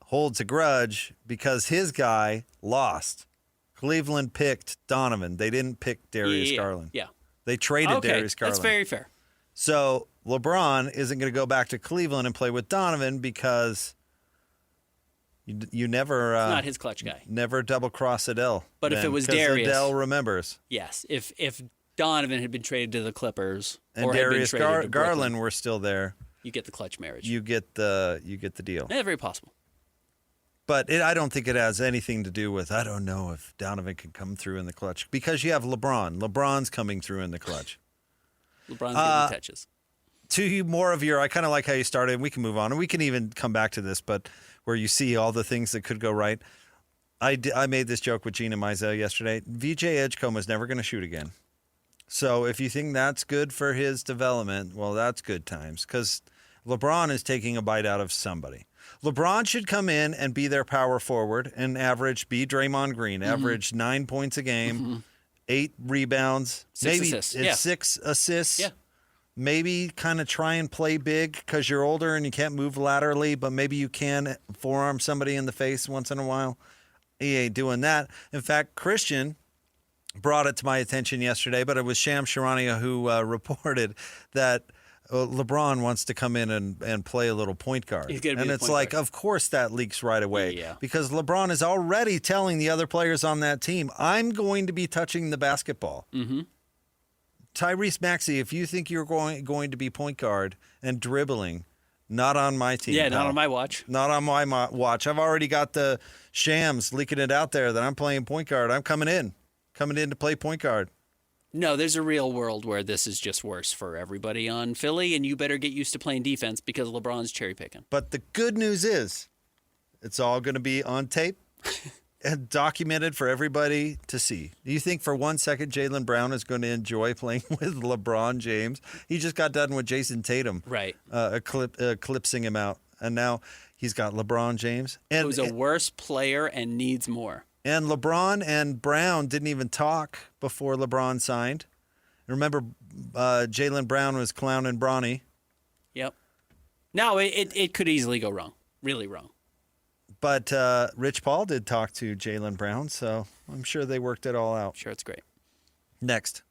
S8: holds a grudge because his guy lost. Cleveland picked Donovan. They didn't pick Darius Garland.
S9: Yeah.
S8: They traded Darius Garland.
S9: That's very fair.
S8: So LeBron isn't going to go back to Cleveland and play with Donovan because you never...
S9: It's not his clutch guy.
S8: Never double-cross Adele.
S9: But if it was Darius...
S8: Adele remembers.
S9: Yes. If Donovan had been traded to the Clippers
S8: and
S9: or
S8: Darius
S9: had been traded to Brooklyn,
S8: Garland were still there,
S9: you get the clutch marriage.
S8: You get the deal.
S9: Yeah, very possible.
S8: But I don't think it has anything to do with, I don't know if Donovan can come through in the clutch. Because you have LeBron. LeBron's coming through in the clutch.
S9: LeBron's getting touches.
S8: To more of your, I kind of like how you started, and we can move on, and we can even come back to this, but where you see all the things that could go right. I made this joke with Gina Mizell yesterday. VJ Edgecombe is never going to shoot again. So if you think that's good for his development, well, that's good times because LeBron is taking a bite out of somebody. LeBron should come in and be their power forward and be Draymond Green, average 9 points a game, 8 rebounds,
S9: 6 assists.
S8: 6 assists.
S9: Yeah.
S8: Maybe kind of try and play big because you're older and you can't move laterally, but maybe you can forearm somebody in the face once in a while. He ain't doing that. In fact, Christian brought it to my attention yesterday, but it was Sham Charania who reported that LeBron wants to come in and play a little point guard.
S9: He's gonna be
S8: and
S9: the
S8: it's
S9: point
S8: like,
S9: guard.
S8: of course that leaks right away.
S9: Yeah.
S8: Because LeBron is already telling the other players on that team, I'm going to be touching the basketball.
S9: Mm-hmm.
S8: Tyrese Maxey, if you think you're going to be point guard and dribbling, not on my team.
S9: Yeah,
S8: pal.
S9: not on my watch.
S8: Not on my watch. I've already got the Shams leaking it out there that I'm playing point guard. I'm coming in to play point guard.
S9: No, there's a real world where this is just worse for everybody on Philly, and you better get used to playing defense because LeBron's cherry picking.
S8: But the good news is it's all going to be on tape and documented for everybody to see. Do you think for 1 second Jaylen Brown is going to enjoy playing with LeBron James? He just got done with Jayson Tatum,
S9: right?
S8: Eclipsing him out, and now he's got LeBron James, and
S9: who's a worse player and needs more.
S8: And LeBron and Brown didn't even talk before LeBron signed. Remember, Jaylen Brown was clowning Bronny.
S9: Yep. No, it could easily go wrong, really wrong.
S8: But Rich Paul did talk to Jaylen Brown, so I'm sure they worked it all out.
S9: Sure, it's great.
S8: Next.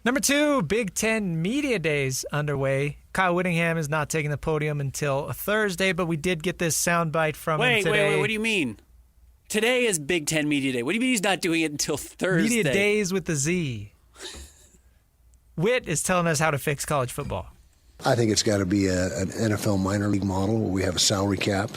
S10: Number 2, Big Ten Media Days underway. Kyle Whittingham is not taking the podium until Thursday, but we did get this soundbite from him today.
S9: Wait, what do you mean? Today is Big Ten Media Day. What do you mean he's not doing it until Thursday?
S10: Media Days with the Z. Whit is telling us how to fix college football.
S16: I think it's got to be an NFL minor league model where we have a salary cap.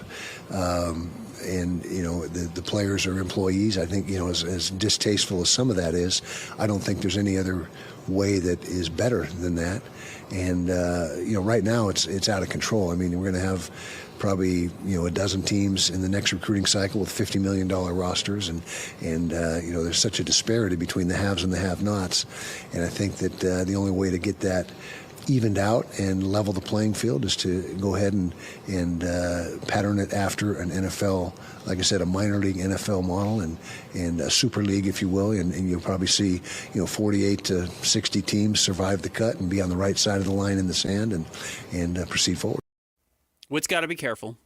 S16: And, the players are employees. I think, as distasteful as some of that is, I don't think there's any other way that is better than that. And, right now it's out of control. I mean, we're going to have probably, a dozen teams in the next recruiting cycle with $50 million rosters. And there's such a disparity between the haves and the have-nots. And I think that the only way to get that evened out and level the playing field is to go ahead and pattern it after an NFL, like I said, a minor league NFL model and a super league, if you will, and you'll probably see 48 to 60 teams survive the cut and be on the right side of the line in the sand and proceed forward.
S9: Whit's got to be careful.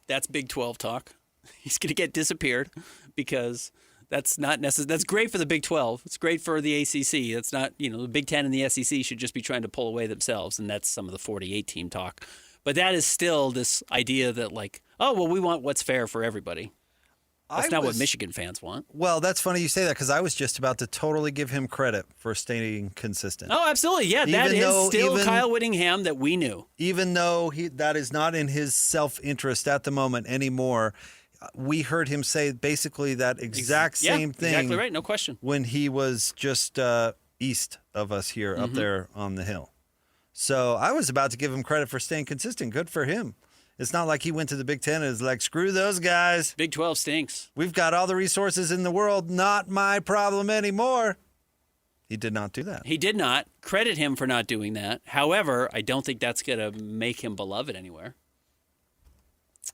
S9: That's Big 12 talk. He's going to get disappeared because that's not necessary. That's great for the Big 12. It's great for the ACC. That's not, the Big 10 and the SEC should just be trying to pull away themselves, and that's some of the 48 team talk. But that is still this idea that we want what's fair for everybody. That's not what Michigan fans want.
S8: Well, that's funny you say that because I was just about to totally give him credit for staying consistent.
S9: Oh, absolutely. Yeah, that is still Kyle Whittingham that we knew.
S8: Even though that is not in his self-interest at the moment anymore, we heard him say basically that exact same thing.
S9: Exactly right, no question.
S8: When he was just east of us here, up there on the hill. So I was about to give him credit for staying consistent. Good for him. It's not like he went to the Big Ten and is like, screw those guys.
S9: Big 12 stinks.
S8: We've got all the resources in the world. Not my problem anymore. He did not do that.
S9: He did not. Credit him for not doing that. However, I don't think that's going to make him beloved anywhere.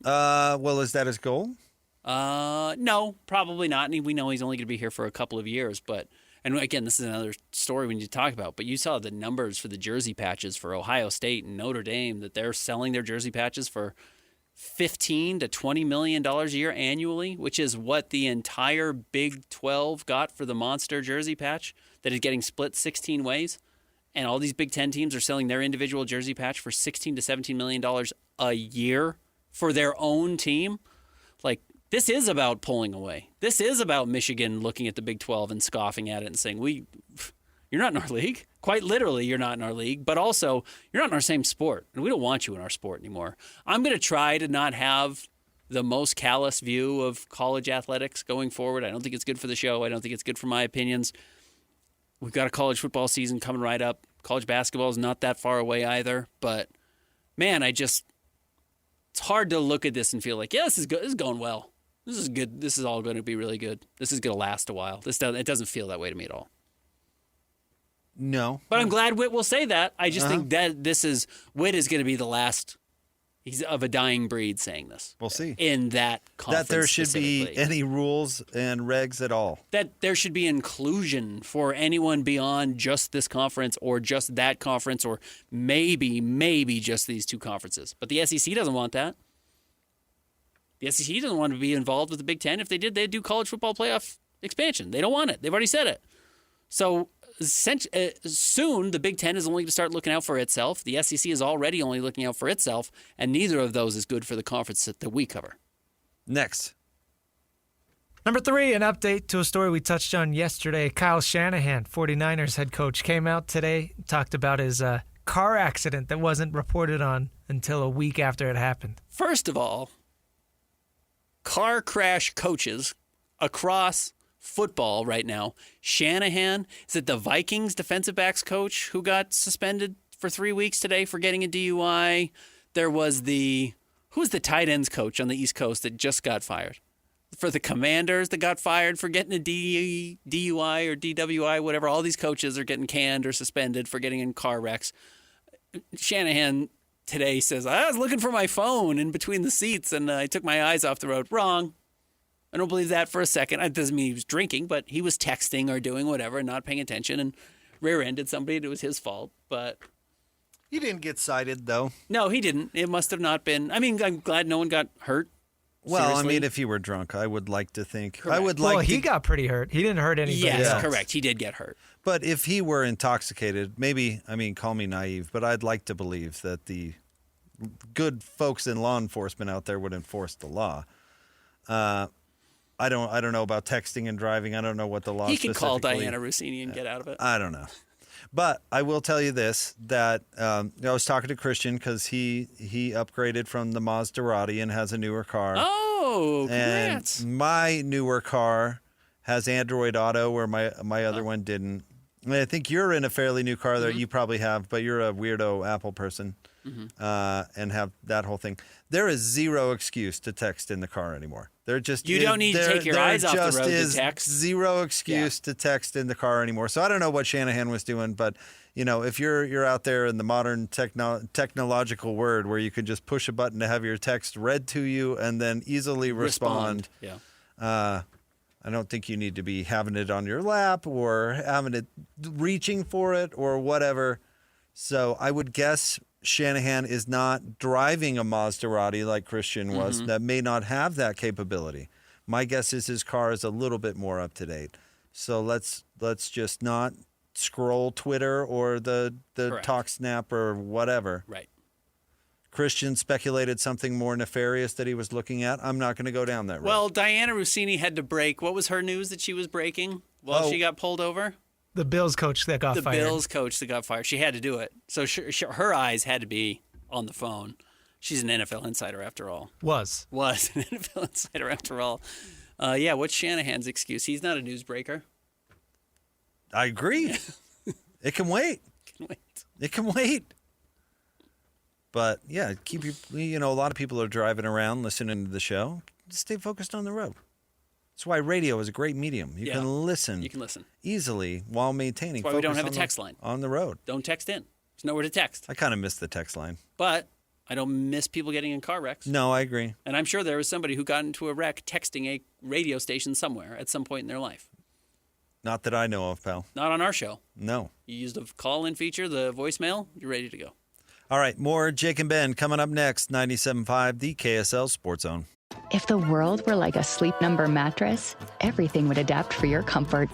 S8: Well, is that his goal?
S9: No, probably not. And we know he's only going to be here for a couple of years. And again, this is another story we need to talk about. But you saw the numbers for the jersey patches for Ohio State and Notre Dame, that they're selling their jersey patches for $15 to $20 million a year annually, which is what the entire Big 12 got for the monster jersey patch that is getting split 16 ways. And all these Big 10 teams are selling their individual jersey patch for $16 to $17 million a year for their own team. This is about pulling away. This is about Michigan looking at the Big 12 and scoffing at it and saying, you're not in our league. Quite literally, you're not in our league. But also, you're not in our same sport. And we don't want you in our sport anymore. I'm going to try to not have the most callous view of college athletics going forward. I don't think it's good for the show. I don't think it's good for my opinions. We've got a college football season coming right up. College basketball is not that far away either. But, man, it's hard to look at this and feel like, yeah, this is good. This is going well. This is good. This is all going to be really good. This is going to last a while. It doesn't feel that way to me at all.
S8: No.
S9: But I'm glad Whit will say that. I just think that Whit is going to be the last He's of a dying breed saying this.
S8: We'll see.
S9: In that conference
S8: That there should be any rules and regs at all.
S9: That there should be inclusion for anyone beyond just this conference or just that conference or maybe just these two conferences. But the SEC doesn't want that. The SEC doesn't want to be involved with the Big Ten. If they did, they'd do college football playoff expansion. They don't want it. They've already said it. So soon, the Big Ten is only going to start looking out for itself. The SEC is already only looking out for itself, and neither of those is good for the conference that we cover.
S8: Next.
S10: Number 3, an update to a story we touched on yesterday. Kyle Shanahan, 49ers head coach, came out today, talked about his car accident that wasn't reported on until a week after it happened.
S9: First of all, car crash coaches across football right now. Shanahan, is it the Vikings defensive backs coach who got suspended for 3 weeks today for getting a DUI? There was who's the tight ends coach on the East Coast that just got fired? For the Commanders that got fired for getting a DUI or DWI, whatever. All these coaches are getting canned or suspended for getting in car wrecks. Shanahan today says, I was looking for my phone in between the seats and I took my eyes off the road. Wrong. I don't believe that for a second. It doesn't mean he was drinking, but he was texting or doing whatever and not paying attention and rear-ended somebody. It was his fault, but...
S8: He didn't get cited, though.
S9: No, he didn't. It must have not been... I mean, I'm glad no one got hurt.
S8: Well,
S9: Seriously.
S8: I mean, if he were drunk, I would like to think...
S9: Correct.
S10: He got pretty hurt. He didn't hurt anybody else.
S9: Correct. He did get hurt.
S8: But if he were intoxicated, maybe, call me naive, but I'd like to believe that the good folks in law enforcement out there would enforce the law. I don't know about texting and driving. I don't know what the law.
S9: He could call Diana Rossini and get out of it.
S8: I don't know, but I will tell you this: that I was talking to Christian because he upgraded from the Maserati and has a newer car.
S9: Oh, congrats!
S8: And my newer car has Android Auto, where my other one didn't. I think you're in a fairly new car that you probably have, but you're a weirdo Apple person. And have that whole thing. There is zero excuse to text in the car anymore. There just
S9: you don't need to take your eyes off the road to text.
S8: Zero excuse to text in the car anymore. So I don't know what Shanahan was doing, but if you're out there in the modern technological world where you can just push a button to have your text read to you and then easily respond.
S9: Yeah.
S8: I don't think you need to be having it on your lap or having it reaching for it or whatever. So I would guess Shanahan is not driving a Maserati like Christian was that may not have that capability. My guess is his car is a little bit more up to date. So let's just not scroll Twitter or the Talk Snap or whatever.
S9: Right.
S8: Christian speculated something more nefarious that he was looking at. I'm not going to go down that road.
S9: Well, Diana Rossini had to break. What was her news that she was breaking while she got pulled over?
S10: The Bills coach that got fired.
S9: The Bills coach that got fired. She had to do it. So her eyes had to be on the phone. She's an NFL insider after all.
S10: Was
S9: an NFL insider after all. What's Shanahan's excuse? He's not a newsbreaker.
S8: I agree. It can wait. It can wait. But yeah, keep a lot of people are driving around listening to the show. Stay focused on the road. That's why radio is a great medium. You can listen.
S9: You can listen
S8: easily while maintaining.
S9: That's why we don't have a text line
S8: on the road.
S9: Don't text in. There's nowhere to text.
S8: I kind of miss the text line,
S9: but I don't miss people getting in car wrecks.
S8: No, I agree.
S9: And I'm sure there was somebody who got into a wreck texting a radio station somewhere at some point in their life.
S8: Not that I know of, pal.
S9: Not on our show.
S8: No.
S9: You used the call-in feature, the voicemail. You're ready to go.
S8: All right, more Jake and Ben coming up next. 97.5, the KSL Sports Zone.
S17: If the world were like a Sleep Number mattress, everything would adapt for your comfort.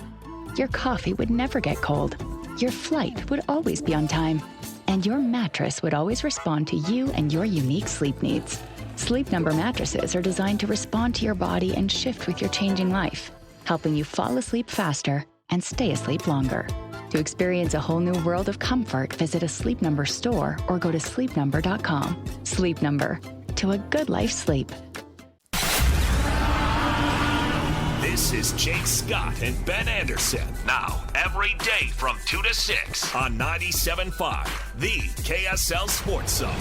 S17: Your coffee would never get cold. Your flight would always be on time. And your mattress would always respond to you and your unique sleep needs. Sleep Number mattresses are designed to respond to your body and shift with your changing life, helping you fall asleep faster and stay asleep longer. To experience a whole new world of comfort, visit a Sleep Number store or go to sleepnumber.com. Sleep Number, to a good life sleep.
S6: This is Jake Scott and Ben Anderson. Now, every day from 2 to 6 on 97.5, the KSL Sports Zone.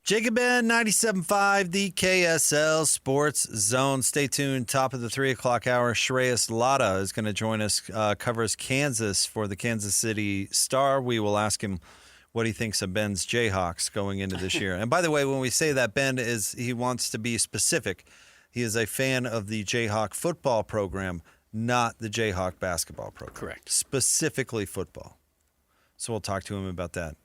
S8: Jacob Ben, 97.5, the KSL Sports Zone. Stay tuned. Top of the 3 o'clock hour, Shreyas Laddha is going to join us, covers Kansas for the Kansas City Star. We will ask him what he thinks of Ben's Jayhawks going into this year. And by the way, when we say that, Ben he wants to be specific. He is a fan of the Jayhawk football program, not the Jayhawk basketball program.
S9: Correct.
S8: Specifically football. So we'll talk to him about that.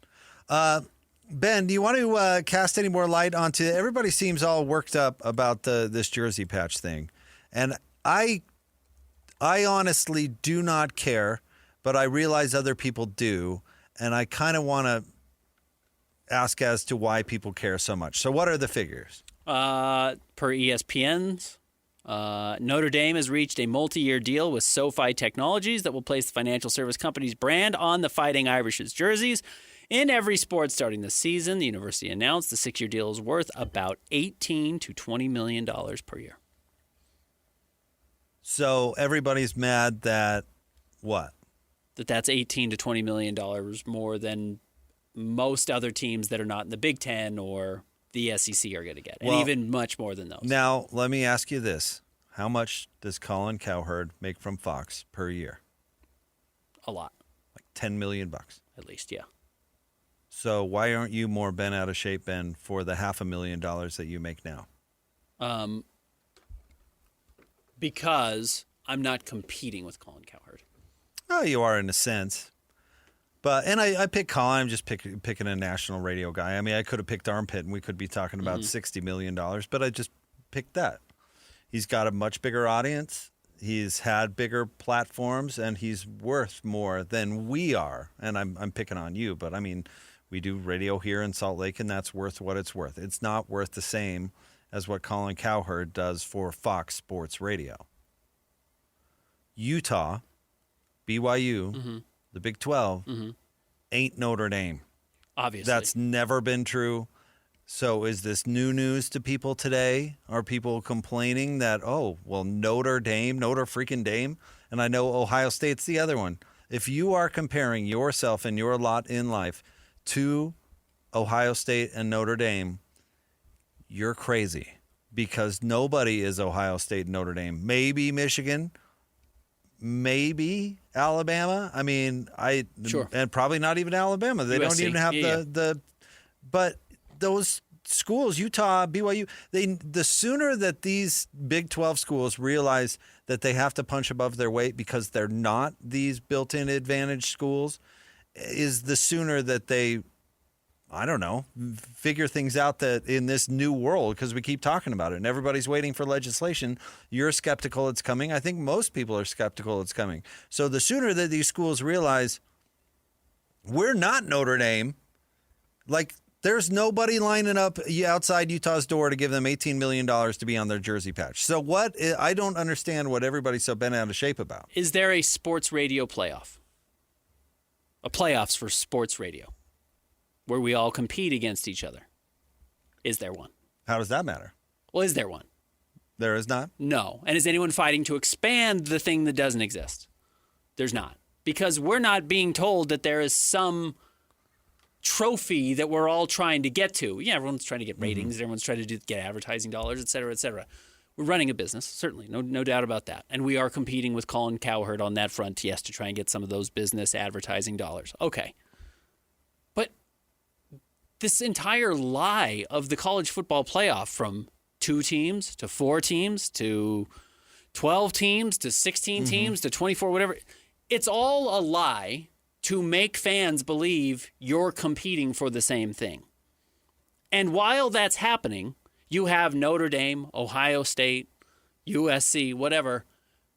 S8: Ben, do you want to cast any more light onto everybody seems all worked up about this jersey patch thing. And I honestly do not care, but I realize other people do. And I kind of want to ask as to why people care so much. So what are the figures?
S9: Per ESPN's, Notre Dame has reached a multi-year deal with SoFi Technologies that will place the financial service company's brand on the Fighting Irish's jerseys in every sport starting this season. The university announced the 6-year deal is worth about $18 to $20 million per year.
S8: So everybody's mad that what?
S9: That's $18 to $20 million more than most other teams that are not in the Big Ten or the SEC are going to get, and even much more than those.
S8: Now, let me ask you this. How much does Colin Cowherd make from Fox per year?
S9: A lot.
S8: Like $10 million.
S9: At least, yeah.
S8: So why aren't you more bent out of shape, Ben, for the $500,000 that you make now?
S9: Because I'm not competing with Colin Cowherd.
S8: Oh, you are in a sense. But I pick Colin. I'm just picking a national radio guy. I mean, I could have picked Armpit, and we could be talking about $60 million, but I just picked that. He's got a much bigger audience. He's had bigger platforms, and he's worth more than we are. And I'm picking on you, but I mean, we do radio here in Salt Lake, and that's worth what it's worth. It's not worth the same as what Colin Cowherd does for Fox Sports Radio. Utah, BYU, the Big 12, ain't Notre Dame.
S9: Obviously.
S8: That's never been true. So is this new news to people today? Are people complaining that, Notre freaking Dame? And I know Ohio State's the other one. If you are comparing yourself and your lot in life to Ohio State and Notre Dame, you're crazy, because nobody is Ohio State and Notre Dame. Maybe Michigan, maybe Alabama. I mean,
S9: sure.
S8: And probably not even Alabama. They don't even have but those schools, Utah, BYU, the sooner that these Big 12 schools realize that they have to punch above their weight because they're not these built-in advantage schools, is the sooner that they, I don't know, figure things out that in this new world, because we keep talking about it and everybody's waiting for legislation. You're skeptical it's coming. I think most people are skeptical it's coming. So the sooner that these schools realize we're not Notre Dame, like there's nobody lining up outside Utah's door to give them $18 million to be on their jersey patch. So I don't understand what everybody's so bent out of shape about.
S9: Is there a sports radio playoff? A playoffs for sports radio, where we all compete against each other? Is there one?
S8: How does that matter?
S9: Well, is there one?
S8: There is not?
S9: No. And is anyone fighting to expand the thing that doesn't exist? There's not. Because we're not being told that there is some trophy that we're all trying to get to. Yeah, everyone's trying to get ratings. Everyone's trying to get advertising dollars, et cetera, et cetera. We're running a business, certainly. No doubt about that. And we are competing with Colin Cowherd on that front, yes, to try and get some of those business advertising dollars. Okay. But this entire lie of the college football playoff, from 2 teams to 4 teams to 12 teams to 16 teams to 24, whatever, it's all a lie to make fans believe you're competing for the same thing. And while that's happening, you have Notre Dame, Ohio State, USC, whatever,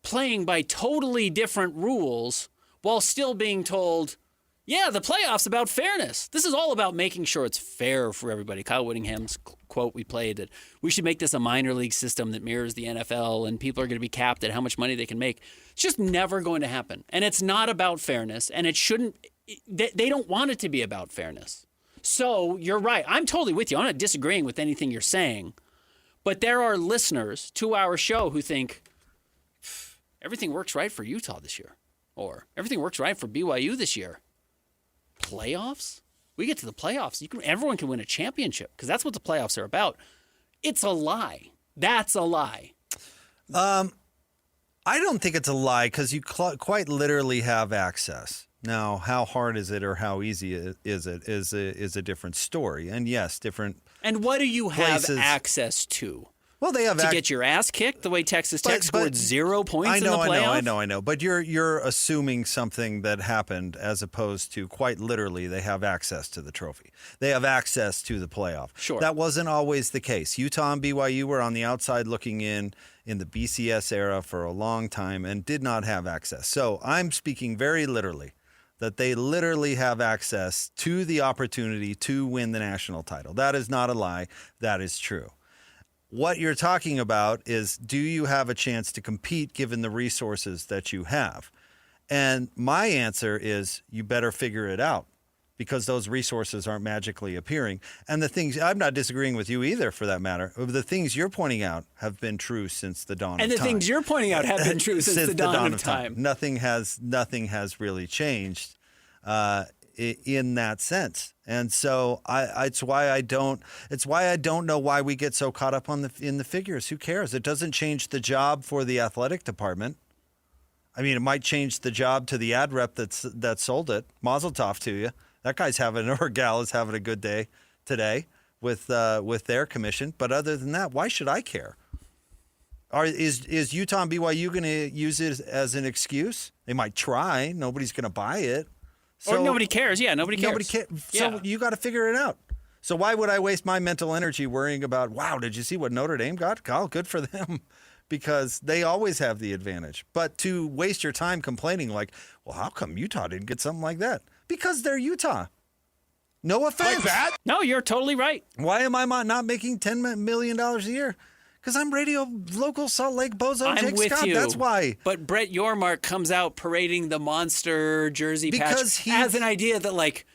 S9: playing by totally different rules while still being told, yeah, the playoff's about fairness. This is all about making sure it's fair for everybody. Kyle Whittingham's quote we played, that we should make this a minor league system that mirrors the NFL and people are going to be capped at how much money they can make. It's just never going to happen. And it's not about fairness, and it shouldn't. They don't want it to be about fairness. So you're right. I'm totally with you. I'm not disagreeing with anything you're saying. But there are listeners to our show who think everything works right for Utah this year, or everything works right for BYU this year. Playoffs? we get to the playoffs, everyone can win a championship because that's what the playoffs are about. It's a lie. That's a lie.
S8: I don't think it's a lie because you quite literally have access. Now, how hard is it or how easy is it is a different story. And yes, different.
S9: And what do you
S8: places
S9: have access to?
S8: Well, they have
S9: to get your ass kicked the way Texas Tech scored 0 points in the playoff?
S8: I know. But you're assuming something that happened as opposed to quite literally they have access to the trophy. They have access to the playoff.
S9: Sure.
S8: That wasn't always the case. Utah and BYU were on the outside looking in the BCS era for a long time and did not have access. So I'm speaking very literally that they literally have access to the opportunity to win the national title. That is not a lie. That is true. What you're talking about is, do you have a chance to compete given the resources that you have? And my answer is, you better figure it out because those resources aren't magically appearing. And the things, I'm not disagreeing with you either for that matter. The things you're pointing out have been true since the dawn of time.
S9: And the things you're pointing out have been true since the dawn of time.
S8: Nothing has really changed in that sense. And so it's why I don't know why we get so caught up in the figures. Who cares? It doesn't change the job for the athletic department. I mean, it might change the job to the ad rep that sold it. Mazel tov to you. That guy's or gal is having a good day today with their commission. But other than that, why should I care? Is Utah and BYU going to use it as an excuse? They might try. Nobody's going to buy it.
S9: Or nobody cares. Yeah, nobody cares.
S8: Nobody cares. So you got to figure it out. So why would I waste my mental energy worrying about, wow, did you see what Notre Dame got? Oh, good for them. Because they always have the advantage. But to waste your time complaining like, well, how come Utah didn't get something like that? Because they're Utah. No offense.
S9: Like that? No, you're totally right.
S8: Why am I not making $10 million a year? Because I'm radio local Salt Lake Bozo Jake
S9: with
S8: Scott.
S9: you.
S8: That's why.
S9: But Brett Yormark comes out parading the monster jersey patch as an idea that, like,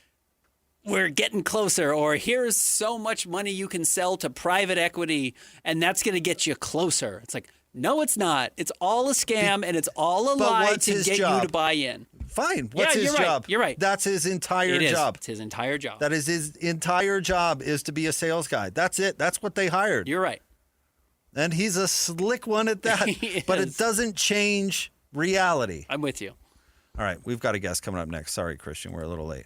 S9: we're getting closer, or here's so much money you can sell to private equity, and that's going to get you closer. It's like, no, it's not. It's all a scam, and it's all a lie to get you to buy in.
S8: Fine. What's his job?
S9: You're right.
S8: That's his entire job.
S9: It's his entire job.
S8: That is his entire job, is to be a sales guy. That's it. That's what they hired.
S9: You're right.
S8: And he's a slick one at that. But it doesn't change reality.
S9: I'm with you.
S8: All right. We've got a guest coming up next. Sorry, Christian. We're a little late.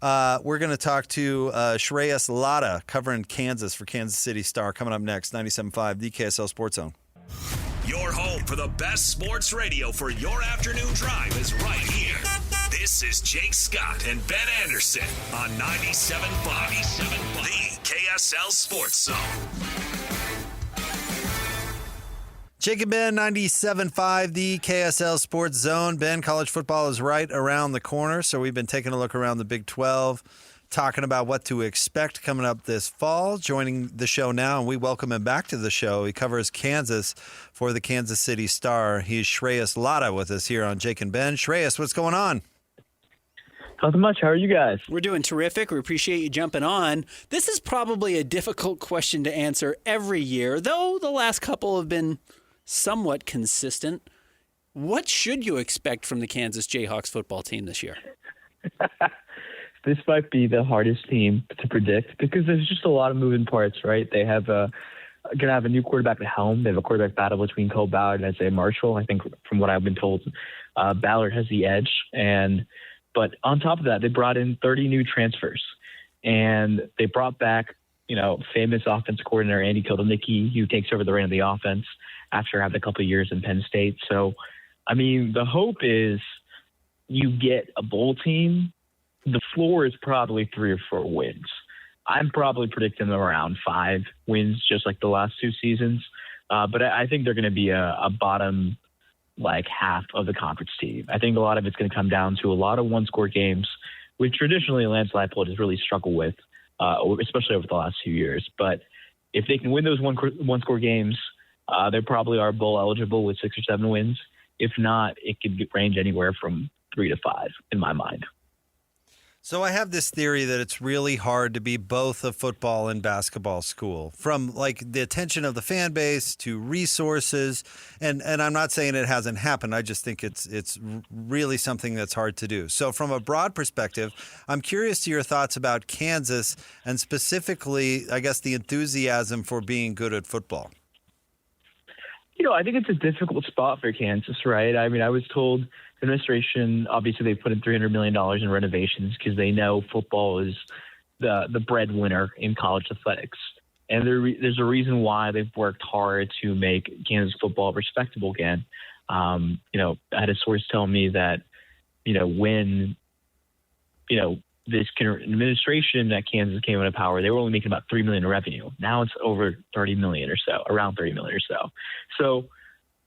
S8: We're going to talk to Shreyas Laddha covering Kansas for Kansas City Star. Coming up next, 97.5, the KSL Sports Zone.
S6: Your home for the best sports radio for your afternoon drive is right here. This is Jake Scott and Ben Anderson on 97.5, the KSL Sports Zone.
S8: Jake and Ben, 97.5, the KSL Sports Zone. Ben, college football is right around the corner, so we've been taking a look around the Big 12, talking about what to expect coming up this fall. Joining the show now, and we welcome him back to the show. He covers Kansas for the Kansas City Star. He's Shreyas Laddha with us here on Jake and Ben. Shreyas, what's going on?
S18: Nothing much. How are you guys?
S9: We're doing terrific. We appreciate you jumping on. This is probably a difficult question to answer every year, though the last couple have been somewhat consistent. What should you expect from the Kansas Jayhawks football team this year?
S18: This might be the hardest team to predict because there's just a lot of moving parts, right? They have going to have a new quarterback at the helm. They have a quarterback battle between Cole Ballard and Isaiah Marshall. I think from what I've been told, Ballard has the edge. But on top of that, they brought in 30 new transfers, and they brought back, famous offense coordinator Andy Kotelnicki, who takes over the reign of the offense after having a couple of years in Penn State. So, I mean, the hope is you get a bowl team. The floor is probably 3 or 4 wins. I'm probably predicting them around 5 wins, just like the last 2 seasons. But I think they're going to be a bottom, half of the conference team. I think a lot of it's going to come down to a lot of one-score games, which traditionally Lance Leipold has really struggled with, especially over the last few years. But if they can win those one-score games, they probably are bowl eligible with 6 or 7 wins. If not, it could range anywhere from 3 to 5 in my mind.
S8: So I have this theory that it's really hard to be both a football and basketball school, from like the attention of the fan base to resources. And I'm not saying it hasn't happened. I just think it's really something that's hard to do. So from a broad perspective, I'm curious to your thoughts about Kansas and specifically, I guess, the enthusiasm for being good at football.
S18: I think it's a difficult spot for Kansas, right? I mean, I was told the administration, obviously they put in $300 million in renovations because they know football is the breadwinner in college athletics. And there's a reason why they've worked hard to make Kansas football respectable again. I had a source tell me that, when, this administration at Kansas came into power, they were only making about $3 million in revenue. Now it's over $30 million or so, around $30 million or so. So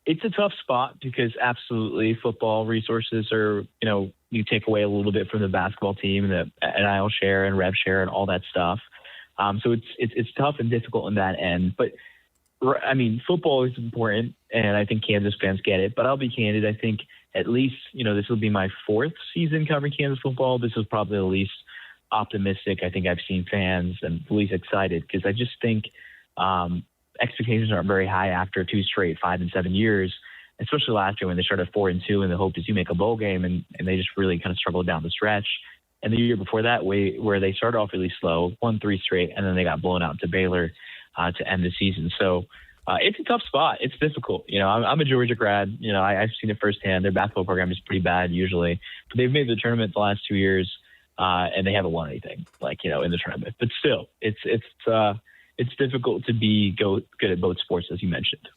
S18: it's a tough spot because absolutely football resources are, you take away a little bit from the basketball team, the NIL share and rev share and all that stuff. So it's tough and difficult in that end. But I mean, football is important, and I think Kansas fans get it. But I'll be candid. I think at least, this will be my fourth season covering Kansas football. This is probably the least optimistic I think I've seen fans and the least excited, because I just think expectations aren't very high after 2 straight 5 and 7 years, especially last year when they started 4-2, and the hope is you make a bowl game, and they just really kind of struggled down the stretch. And the year before that, where they started off really slow, won 3 straight, and then they got blown out to Baylor to end the season. So it's a tough spot. It's difficult. I'm a Georgia grad. I've seen it firsthand. Their basketball program is pretty bad usually, but they've made the tournament the last 2 years, and they haven't won anything in the tournament. But still, it's difficult to be good at both sports, as you mentioned.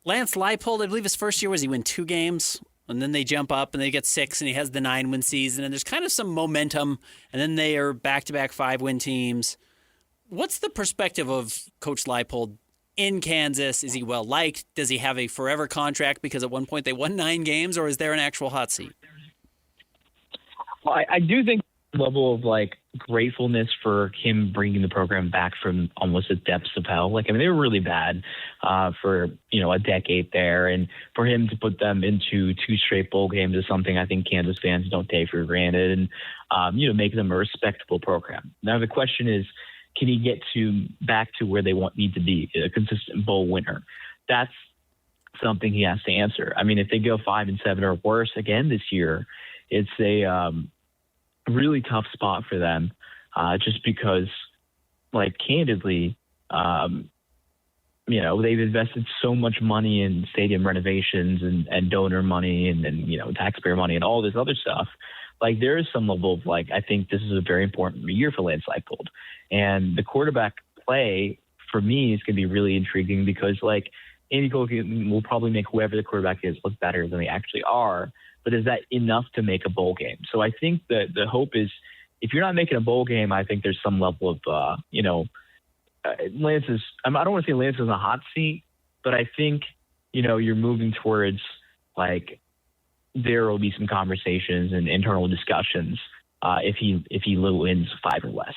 S9: Lance Leipold, I believe his first year was he win 2 games, and then they jump up and they get 6, and he has the 9-win season, and there's kind of some momentum, and then they are back-to-back 5-win teams. What's the perspective of Coach Leipold in Kansas? Is he well-liked? Does he have a forever contract because at one point they won 9 games, or is there an actual hot seat?
S18: Well, I do think the level of gratefulness for him bringing the program back from almost the depths of hell. They were really bad for a decade there, and for him to put them into 2 straight bowl games is something I think Kansas fans don't take for granted, and make them a respectable program. Now the question is, can he get back to where they need to be, a consistent bowl winner? That's something he has to answer. I mean, if they go 5-7 or worse again this year, it's a really tough spot for them, just because, candidly, they've invested so much money in stadium renovations and donor money and taxpayer money and all this other stuff. There is some level of I think this is a very important year for Lance Leipold, and the quarterback play for me is going to be really intriguing because Andy Colgan will probably make whoever the quarterback is look better than they actually are. But is that enough to make a bowl game? So I think that the hope is, if you're not making a bowl game, I think there's some level of, Lance is, I don't want to say Lance is in a hot seat, but I think, you're moving towards, there will be some conversations and internal discussions if he wins 5 or less.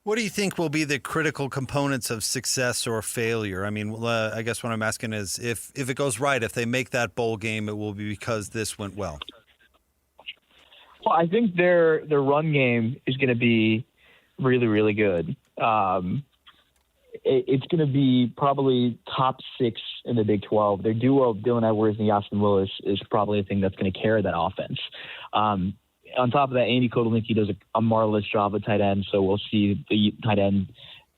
S8: What do you think will be the critical components of success or failure? I mean, I guess what I'm asking is if it goes right, if they make that bowl game, it will be because this went well.
S18: Well, I think their run game is going to be really, really good. It's going to be probably top 6 in the Big 12. Their duo of Dylan Edwards and Yasmin Willis is probably the thing that's going to carry that offense. On top of that, Andy Kotelnicki does a marvelous job at tight end, so we'll see the tight end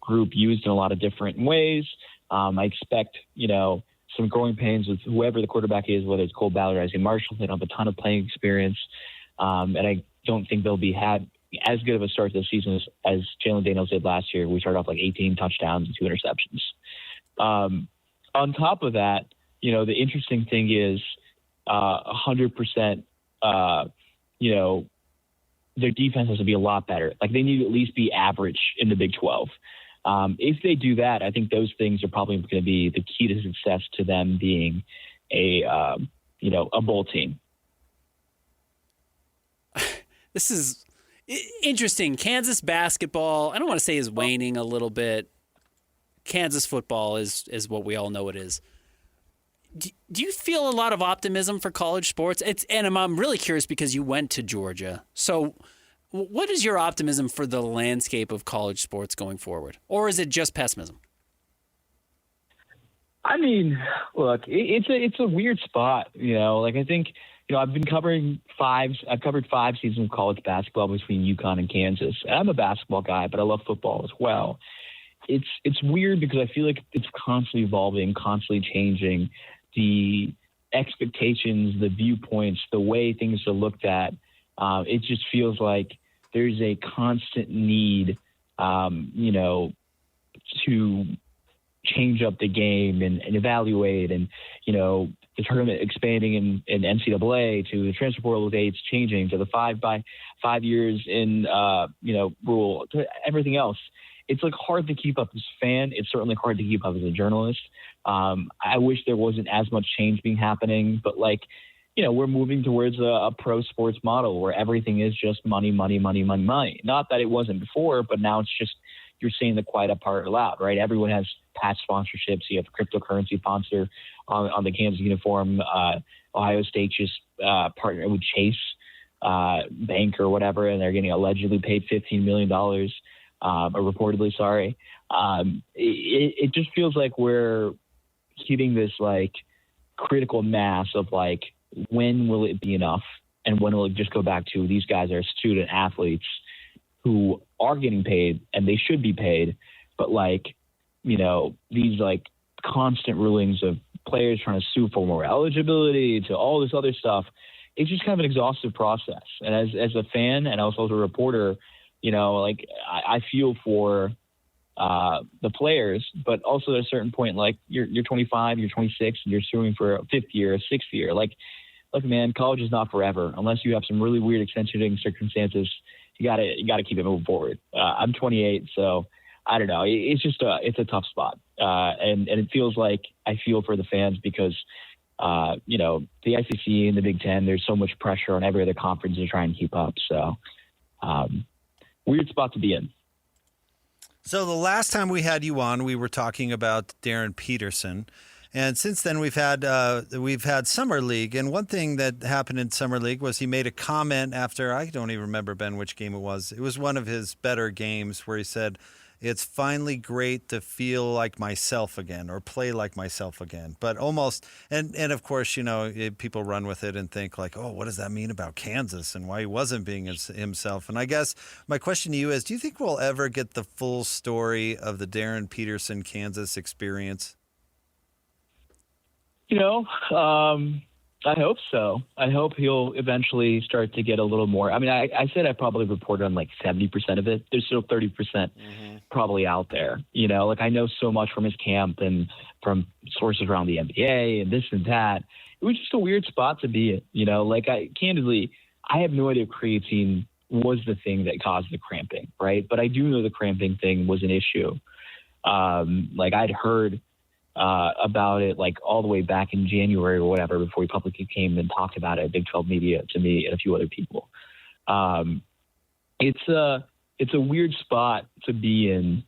S18: group used in a lot of different ways. I expect, some growing pains with whoever the quarterback is, whether it's Cole Ballard or Isaiah Marshall. They don't have a ton of playing experience, and I don't think they'll be as good of a start to the season as Jaylen Daniels did last year. We started off 18 touchdowns and 2 interceptions. On top of that, the interesting thing is 100%, their defense has to be a lot better. They need to at least be average in the Big 12. If they do that, I think those things are probably going to be the key to success to them being a bowl team.
S9: This is interesting. Kansas basketball, I don't want to say is waning a little bit. Kansas football is what we all know it is. Do you feel a lot of optimism for college sports? I'm really curious because you went to Georgia. So what is your optimism for the landscape of college sports going forward? Or is it just pessimism?
S18: I mean, look, it's a weird spot, Like I think, I've covered 5 seasons of college basketball between UConn and Kansas. And I'm a basketball guy, but I love football as well. It's weird because I feel like it's constantly evolving, constantly changing. The expectations, the viewpoints, the way things are looked at, it just feels like there's a constant need, to change up the game and evaluate and, the tournament expanding in NCAA to the transfer portal dates changing to the 5 years in, rule to everything else. It's like hard to keep up as a fan. It's certainly hard to keep up as a journalist. I wish there wasn't as much change being happening, but we're moving towards a pro sports model where everything is just money, money, money, money, money. Not that it wasn't before, but now it's just, you're saying the quiet part aloud, right? Everyone has patch sponsorships. You have a cryptocurrency sponsor on the Kansas uniform. Ohio State just partnered with Chase Bank or whatever, and they're getting allegedly paid $15 million, or reportedly, sorry. It just feels like we're hitting this critical mass of when will it be enough, and when will it just go back to these guys are student athletes who are getting paid and they should be paid, but these constant rulings of players trying to sue for more eligibility to all this other stuff. It's just kind of an exhaustive process. And as a fan and also as a reporter, I feel for the players, but also at a certain point, you're 25, you're 26, and you're suing for a 5th year, a 6th year. Look, man, college is not forever unless you have some really weird accentuating circumstances. You gotta keep it moving forward. I'm 28, so I don't know. It's just it's a tough spot, and it feels like I feel for the fans because the SEC and the Big Ten, there's so much pressure on every other conference to try and keep up. So weird spot to be in.
S8: So the last time we had you on, we were talking about Darren Peterson. And since then, we've had Summer League. And one thing that happened in Summer League was he made a comment after, I don't even remember, Ben, which game it was. It was one of his better games where he said, "It's finally great to feel like myself again or play like myself again." But almost, and of course, people run with it and think oh, what does that mean about Kansas and why he wasn't being himself? And I guess my question to you is, do you think we'll ever get the full story of the Darren Peterson Kansas experience?
S18: I hope so. I hope he'll eventually start to get a little more. I mean, I said I probably reported on 70% of it. There's still 30% probably out there. I know so much from his camp and from sources around the NBA and this and that. It was just a weird spot to be in. Candidly, I have no idea if creatine was the thing that caused the cramping, right? But I do know the cramping thing was an issue. I'd heard about it all the way back in January or whatever before he publicly came and talked about it at Big 12 Media to me and a few other people. It's a weird spot to be in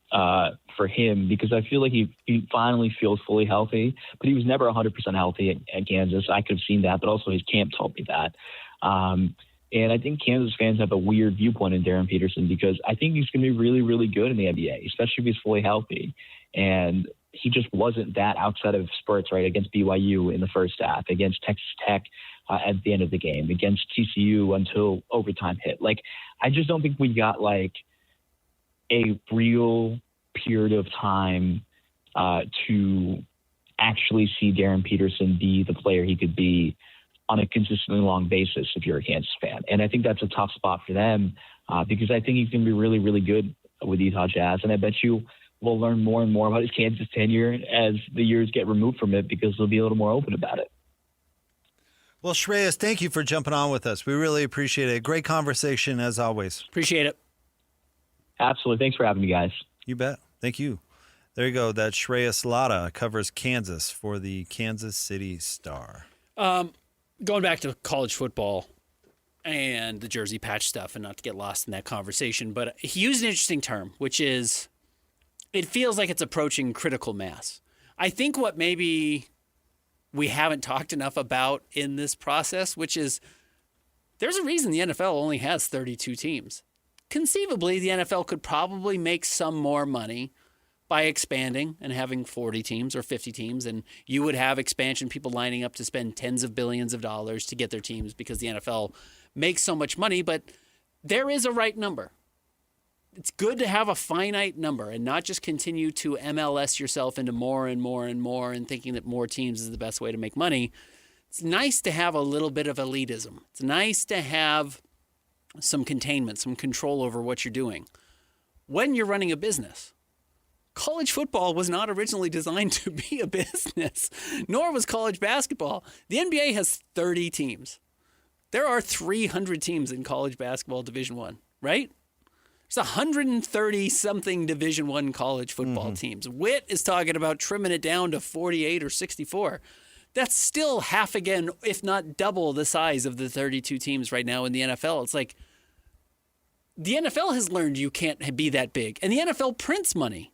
S18: for him because I feel like he finally feels fully healthy, but he was never 100% healthy at Kansas. I could have seen that, but also his camp told me that. And I think Kansas fans have a weird viewpoint in Darren Peterson because I think he's going to be really, really good in the NBA, especially if he's fully healthy. And he just wasn't that outside of spurts, right? Against BYU in the first half, against Texas Tech at the end of the game, against TCU until overtime hit. I just don't think we got a real period of time to actually see Darren Peterson be the player he could be on a consistently long basis if you're a Kansas fan. And I think that's a tough spot for them because I think he's going to be really, really good with Utah Jazz. And I bet you we'll learn more and more about his Kansas tenure as the years get removed from it because they'll be a little more open about it.
S8: Well, Shreyas, thank you for jumping on with us. We really appreciate it. Great conversation as always.
S9: Appreciate it.
S18: Absolutely. Thanks for having me, guys.
S8: You bet. Thank you. There you go. That's Shreyas Laddha, covers Kansas for the Kansas City Star.
S9: Going back to college football and the jersey patch stuff, and not to get lost in that conversation, but he used an interesting term, which is it feels like it's approaching critical mass. I think what maybe we haven't talked enough about in this process, which is there's a reason the NFL only has 32 teams. Conceivably, the NFL could probably make some more money by expanding and having 40 teams or 50 teams, and you would have expansion people lining up to spend tens of billions of dollars to get their teams because the NFL makes so much money, but there is a right number. It's good to have a finite number and not just continue to MLS yourself into more and more and more and thinking that more teams is the best way to make money. It's nice to have a little bit of elitism. It's nice to have some containment, some control over what you're doing. When you're running a business, college football was not originally designed to be a business, nor was college basketball. The NBA has 30 teams. There are 300 teams in college basketball Division I, right? There's 130-something Division I college football teams. Witt is talking about trimming it down to 48 or 64. That's still half again, if not double, the size of the 32 teams right now in the NFL. It's like the NFL has learned you can't be that big, and the NFL prints money.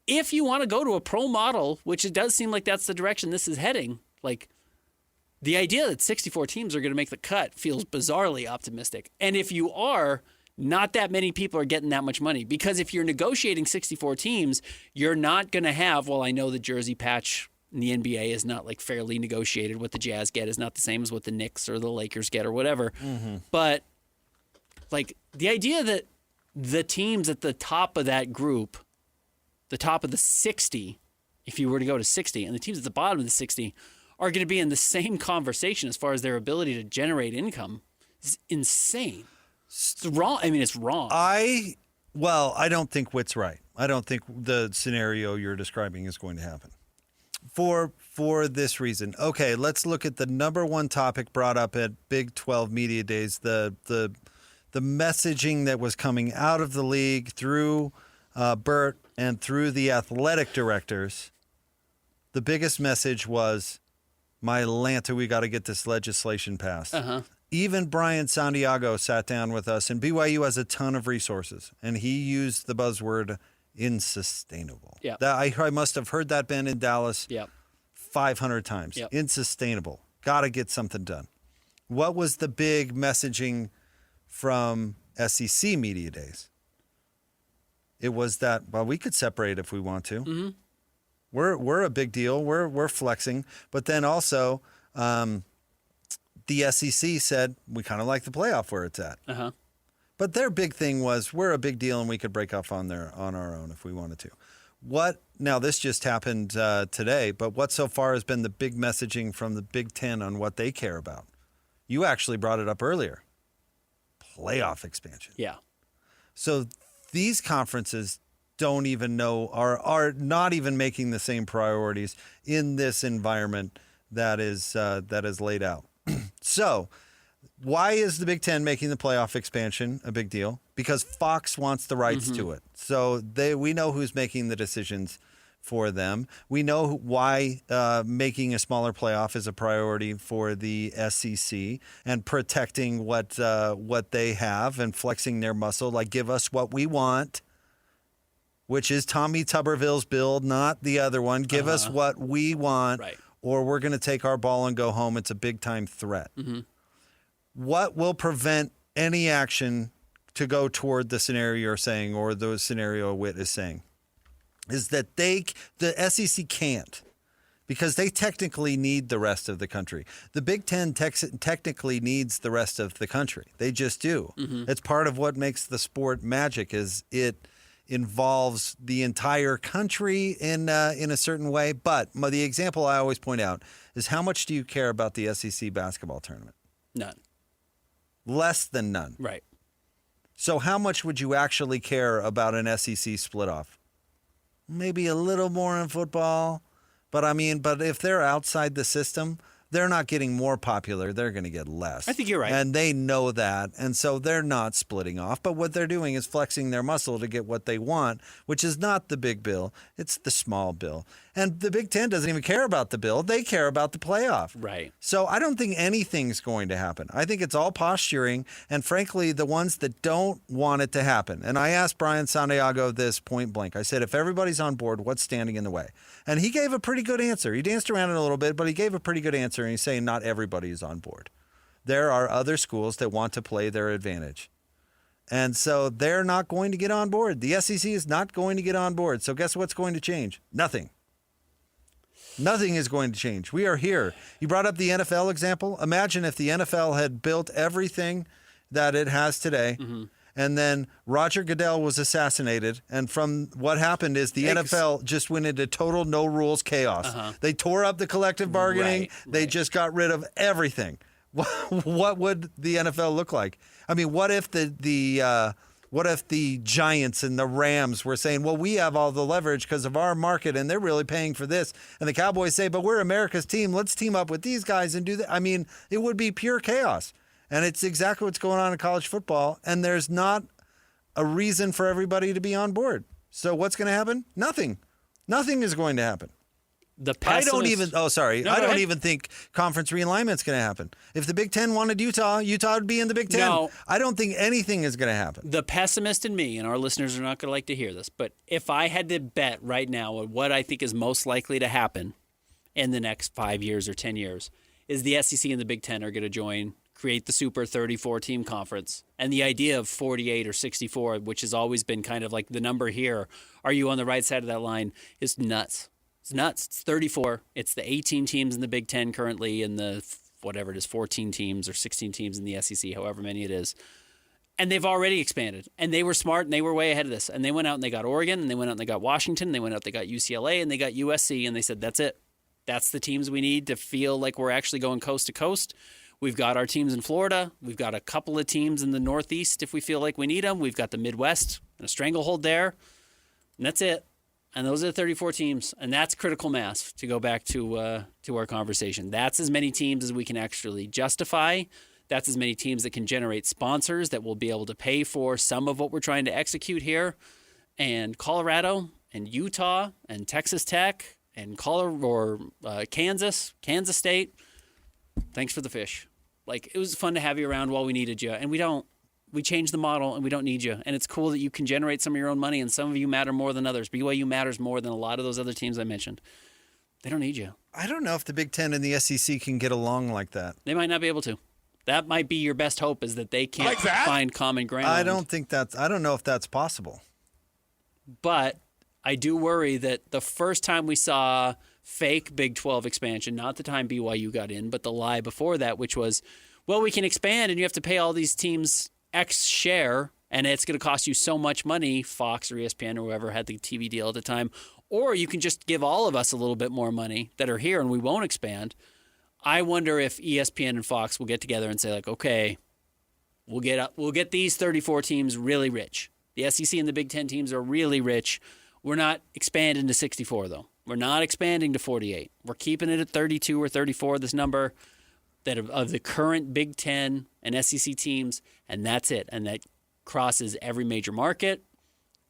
S9: If you want to go to a pro model, which it does seem like that's the direction this is heading, like the idea that 64 teams are going to make the cut feels bizarrely optimistic. And if you are, not that many people are getting that much money, because if you're negotiating 64 teams, you're not going to have, well, I know the jersey patch in the NBA is not like fairly negotiated. What the Jazz get is not the same as what the Knicks or the Lakers get or whatever. But like the idea that the teams at the top of that group, the top of the 60, if you were to go to 60, and the teams at the bottom of the 60 are going to be in the same conversation as far as their ability to generate income is insane. It's wrong. I mean, it's wrong.
S8: I don't think Witt's right. I don't think the scenario you're describing is going to happen. For this reason. Okay, let's look at the number one topic brought up at Big 12 Media Days, the messaging that was coming out of the league through Bert and through the athletic directors. The biggest message was, my Lanta, we got to get this legislation passed. Even Brian Santiago sat down with us, and BYU has a ton of resources, and he used the buzzword insustainable.
S9: Yeah.
S8: I must have heard that, Ben, in Dallas 500 times.
S9: Yep.
S8: Insustainable. Got to get something done. What was the big messaging from SEC Media Days? It was that, well, we could separate if we want to. We're a big deal. We're flexing. But then also, the SEC said, we kind of like the playoff where it's at. But their big thing was, we're a big deal and we could break off on our own if we wanted to. Now, this just happened today, but what so far has been the big messaging from the Big Ten on what they care about? You actually brought it up earlier. Playoff expansion.
S9: Yeah.
S8: So these conferences don't even know, are not even making the same priorities in this environment that is laid out. So why is the Big Ten making the playoff expansion a big deal? Because Fox wants the rights to it. So we know who's making the decisions for them. We know why making a smaller playoff is a priority for the SEC and protecting what they have and flexing their muscle. Like, give us what we want, which is Tommy Tuberville's build, not the other one. Give us what we want, or we're going to take our ball and go home. It's a big-time threat. What will prevent any action to go toward the scenario you're saying, or the scenario Witt is saying, is that the SEC can't, because they technically need the rest of the country. The Big Ten technically needs the rest of the country. They just do. It's part of what makes the sport magic, is it involves the entire country in a certain way. But the example I always point out is, how much do you care about the SEC basketball tournament?
S9: None.
S8: Less than none.
S9: Right.
S8: So how much would you actually care about an SEC split off? Maybe a little more in football. But if they're outside the system, they're not getting more popular. They're going to get less.
S9: I think you're right.
S8: And they know that. And so they're not splitting off. But what they're doing is flexing their muscle to get what they want, which is not the big bill. It's the small bill. And the Big Ten doesn't even care about the bill. They care about the playoff.
S9: Right.
S8: So I don't think anything's going to happen. I think it's all posturing. And frankly, the ones that don't want it to happen. And I asked Brian Santiago this point blank. I said, if everybody's on board, what's standing in the way? And he gave a pretty good answer. He danced around it a little bit, but he gave a pretty good answer. And he's saying not everybody is on board. There are other schools that want to play their advantage. And so they're not going to get on board. The SEC is not going to get on board. So guess what's going to change? Nothing. Nothing is going to change. We are here. You brought up the NFL example. Imagine if the NFL had built everything that it has today, and then Roger Goodell was assassinated. And from what happened is the NFL just went into total no rules chaos. They tore up the collective bargaining. They just got rid of everything. What would the NFL look like? I mean, what if what if the Giants and the Rams were saying, well, we have all the leverage because of our market and they're really paying for this. And the Cowboys say, but we're America's team. Let's team up with these guys and do that. I mean, it would be pure chaos. And it's exactly what's going on in college football. And there's not a reason for everybody to be on board. So what's going to happen? Nothing. Nothing is going to happen. I don't even think conference realignment's going to happen. If the Big Ten wanted Utah would be in the Big Ten.
S9: No.
S8: I don't think anything is going to happen.
S9: The pessimist in me, and our listeners are not going to like to hear this, but if I had to bet right now on what I think is most likely to happen in the next 5 years or 10 years, is the SEC and the Big Ten are going to create the Super 34-team conference. And the idea of 48 or 64, which has always been kind of like the number here, are you on the right side of that line, is nuts. It's nuts. It's 34. It's the 18 teams in the Big Ten currently and the, whatever it is, 14 teams or 16 teams in the SEC, however many it is. And they've already expanded. And they were smart and they were way ahead of this. And they went out and they got Oregon and they went out and they got Washington. And they went out and they got UCLA and they got USC. And they said, that's it. That's the teams we need to feel like we're actually going coast to coast. We've got our teams in Florida. We've got a couple of teams in the Northeast if we feel like we need them. We've got the Midwest and a stranglehold there. And that's it. And those are the 34 teams, and that's critical mass, to go back to our conversation. That's as many teams as we can actually justify. That's as many teams that can generate sponsors that will be able to pay for some of what we're trying to execute here. And Colorado and Utah and Texas Tech and Kansas State, thanks for the fish. Like, it was fun to have you around while we needed you, and we don't. We changed the model, and we don't need you. And it's cool that you can generate some of your own money, and some of you matter more than others. BYU matters more than a lot of those other teams I mentioned. They don't need you.
S8: I don't know if the Big Ten and the SEC can get along like that.
S9: They might not be able to. That might be your best hope, is that they can't find common ground.
S8: I don't know if that's possible.
S9: But I do worry that the first time we saw fake Big 12 expansion, not the time BYU got in, but the lie before that, which was, well, we can expand and you have to pay all these teams X share, and it's going to cost you so much money, Fox or ESPN or whoever had the TV deal at the time, or you can just give all of us a little bit more money that are here and we won't expand. I wonder if ESPN and Fox will get together and say, like, okay, we'll get these 34 teams really rich. The SEC and the Big Ten teams are really rich. We're not expanding to 64, though. We're not expanding to 48. We're keeping it at 32 or 34, this number that of the current Big Ten and SEC teams, and that's it. And that crosses every major market.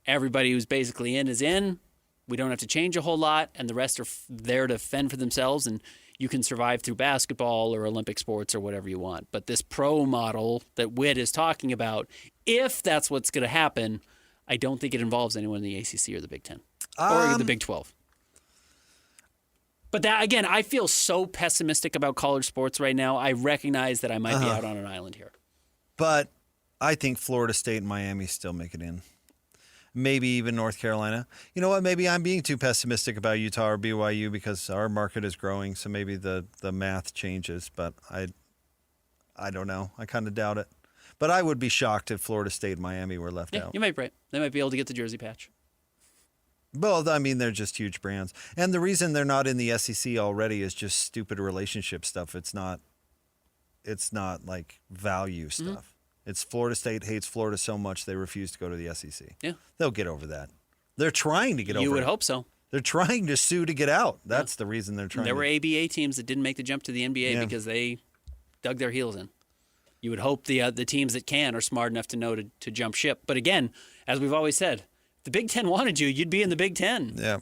S9: Everybody who's basically in is in. We don't have to change a whole lot, and the rest are there to fend for themselves, and you can survive through basketball or Olympic sports or whatever you want. But this pro model that Whit is talking about, if that's what's going to happen, I don't think it involves anyone in the ACC or the Big Ten or the Big 12. But that, again, I feel so pessimistic about college sports right now. I recognize that I might be out on an island here.
S8: But I think Florida State and Miami still make it in. Maybe even North Carolina. You know what? Maybe I'm being too pessimistic about Utah or BYU because our market is growing, so maybe the math changes. But I don't know. I kind of doubt it. But I would be shocked if Florida State and Miami were left out.
S9: You might be right. They might be able to get the jersey patch.
S8: Well, I mean, they're just huge brands. And the reason they're not in the SEC already is just stupid relationship stuff. It's not like value stuff. Mm-hmm. It's Florida State hates Florida so much they refuse to go to the SEC.
S9: Yeah.
S8: They'll get over that. They're trying to get over it.
S9: You would hope so.
S8: They're trying to sue to get out. That's the reason they're trying.
S9: There were ABA teams that didn't make the jump to the NBA because they dug their heels in. You would hope the teams that can are smart enough to know to jump ship. But again, as we've always said, if the Big Ten wanted you, you'd be in the Big Ten.
S8: Yeah.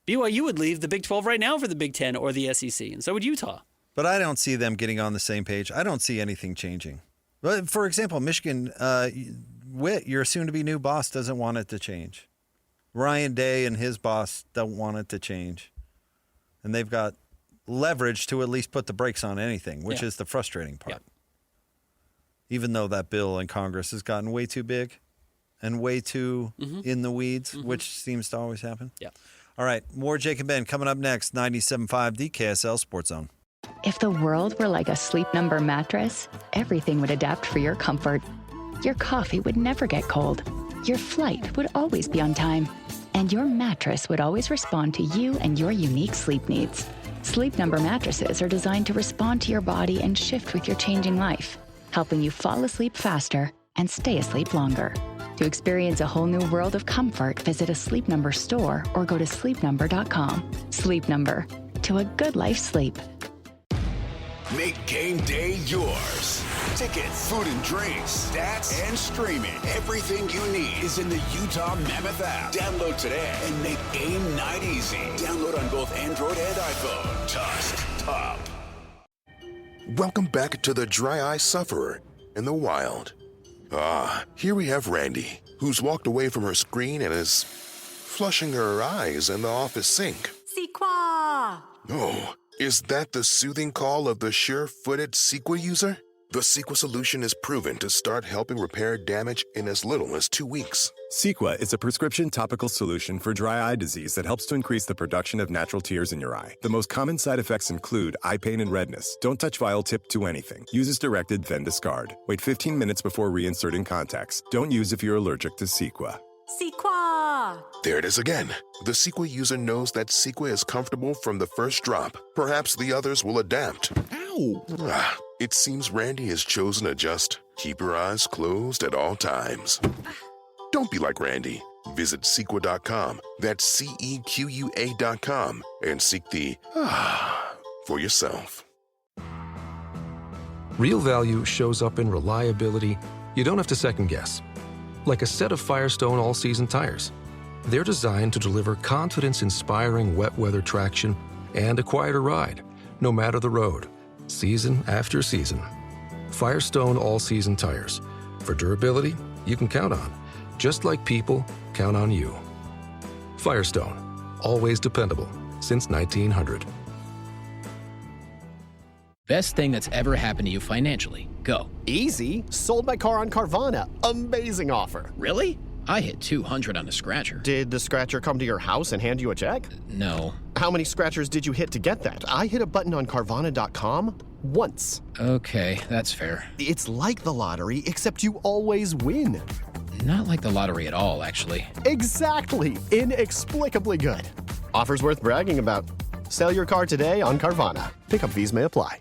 S9: BYU would leave the Big 12 right now for the Big Ten or the SEC, and so would Utah.
S8: But I don't see them getting on the same page. I don't see anything changing. But for example, Michigan, Witt, your soon-to-be new boss, doesn't want it to change. Ryan Day and his boss don't want it to change. And they've got leverage to at least put the brakes on anything, which is the frustrating part. Even though that bill in Congress has gotten way too big and way too in the weeds, which seems to always happen.
S9: Yeah.
S8: All right, more Jake and Ben coming up next, 97.5, the KSL Sports Zone.
S17: If the world were like a Sleep Number mattress, everything would adapt for your comfort. Your coffee would never get cold. Your flight would always be on time. And your mattress would always respond to you and your unique sleep needs. Sleep Number mattresses are designed to respond to your body and shift with your changing life, helping you fall asleep faster and stay asleep longer. To experience a whole new world of comfort, visit a Sleep Number store or go to sleepnumber.com. Sleep Number, to a good life sleep.
S19: Make game day yours. Tickets, food and drinks, stats, and streaming. Everything you need is in the Utah Mammoth app. Download today and make game night easy. Download on both Android and iPhone. Just top.
S20: Welcome back to the Dry Eye Sufferer in the wild. Here we have Randy, who's walked away from her screen and is flushing her eyes in the office sink.
S21: Sequa!
S20: Oh, is that the soothing call of the sure-footed Sequa user? The Sequa solution is proven to start helping repair damage in as little as 2 weeks.
S22: Sequa is a prescription topical solution for dry eye disease that helps to increase the production of natural tears in your eye. The most common side effects include eye pain and redness. Don't touch vial tip to anything. Use as directed, then discard. Wait 15 minutes before reinserting contacts. Don't use if you're allergic to Sequa.
S21: Sequa!
S20: There it is again. The Sequa user knows that Sequa is comfortable from the first drop. Perhaps the others will adapt. Ow! It seems Randy has chosen to just keep her eyes closed at all times. Don't be like Randy. Visit Sequa.com, that's CEQUA.com, and seek the for yourself.
S23: Real value shows up in reliability you don't have to second guess. Like a set of Firestone all-season tires. They're designed to deliver confidence-inspiring wet weather traction and a quieter ride, no matter the road, season after season. Firestone all-season tires. For durability you can count on, just like people count on you. Firestone, always dependable since 1900.
S24: Best thing that's ever happened to you financially. Go.
S25: Easy. Sold my car on Carvana. Amazing offer.
S24: Really? I hit 200 on the scratcher.
S25: Did the scratcher come to your house and hand you a check?
S24: No.
S25: How many scratchers did you hit to get that? I hit a button on Carvana.com once.
S24: Okay, that's fair.
S25: It's like the lottery, except you always win.
S24: Not like the lottery at all, actually.
S25: Exactly. Inexplicably good. Offers worth bragging about. Sell your car today on Carvana. Pickup fees may apply.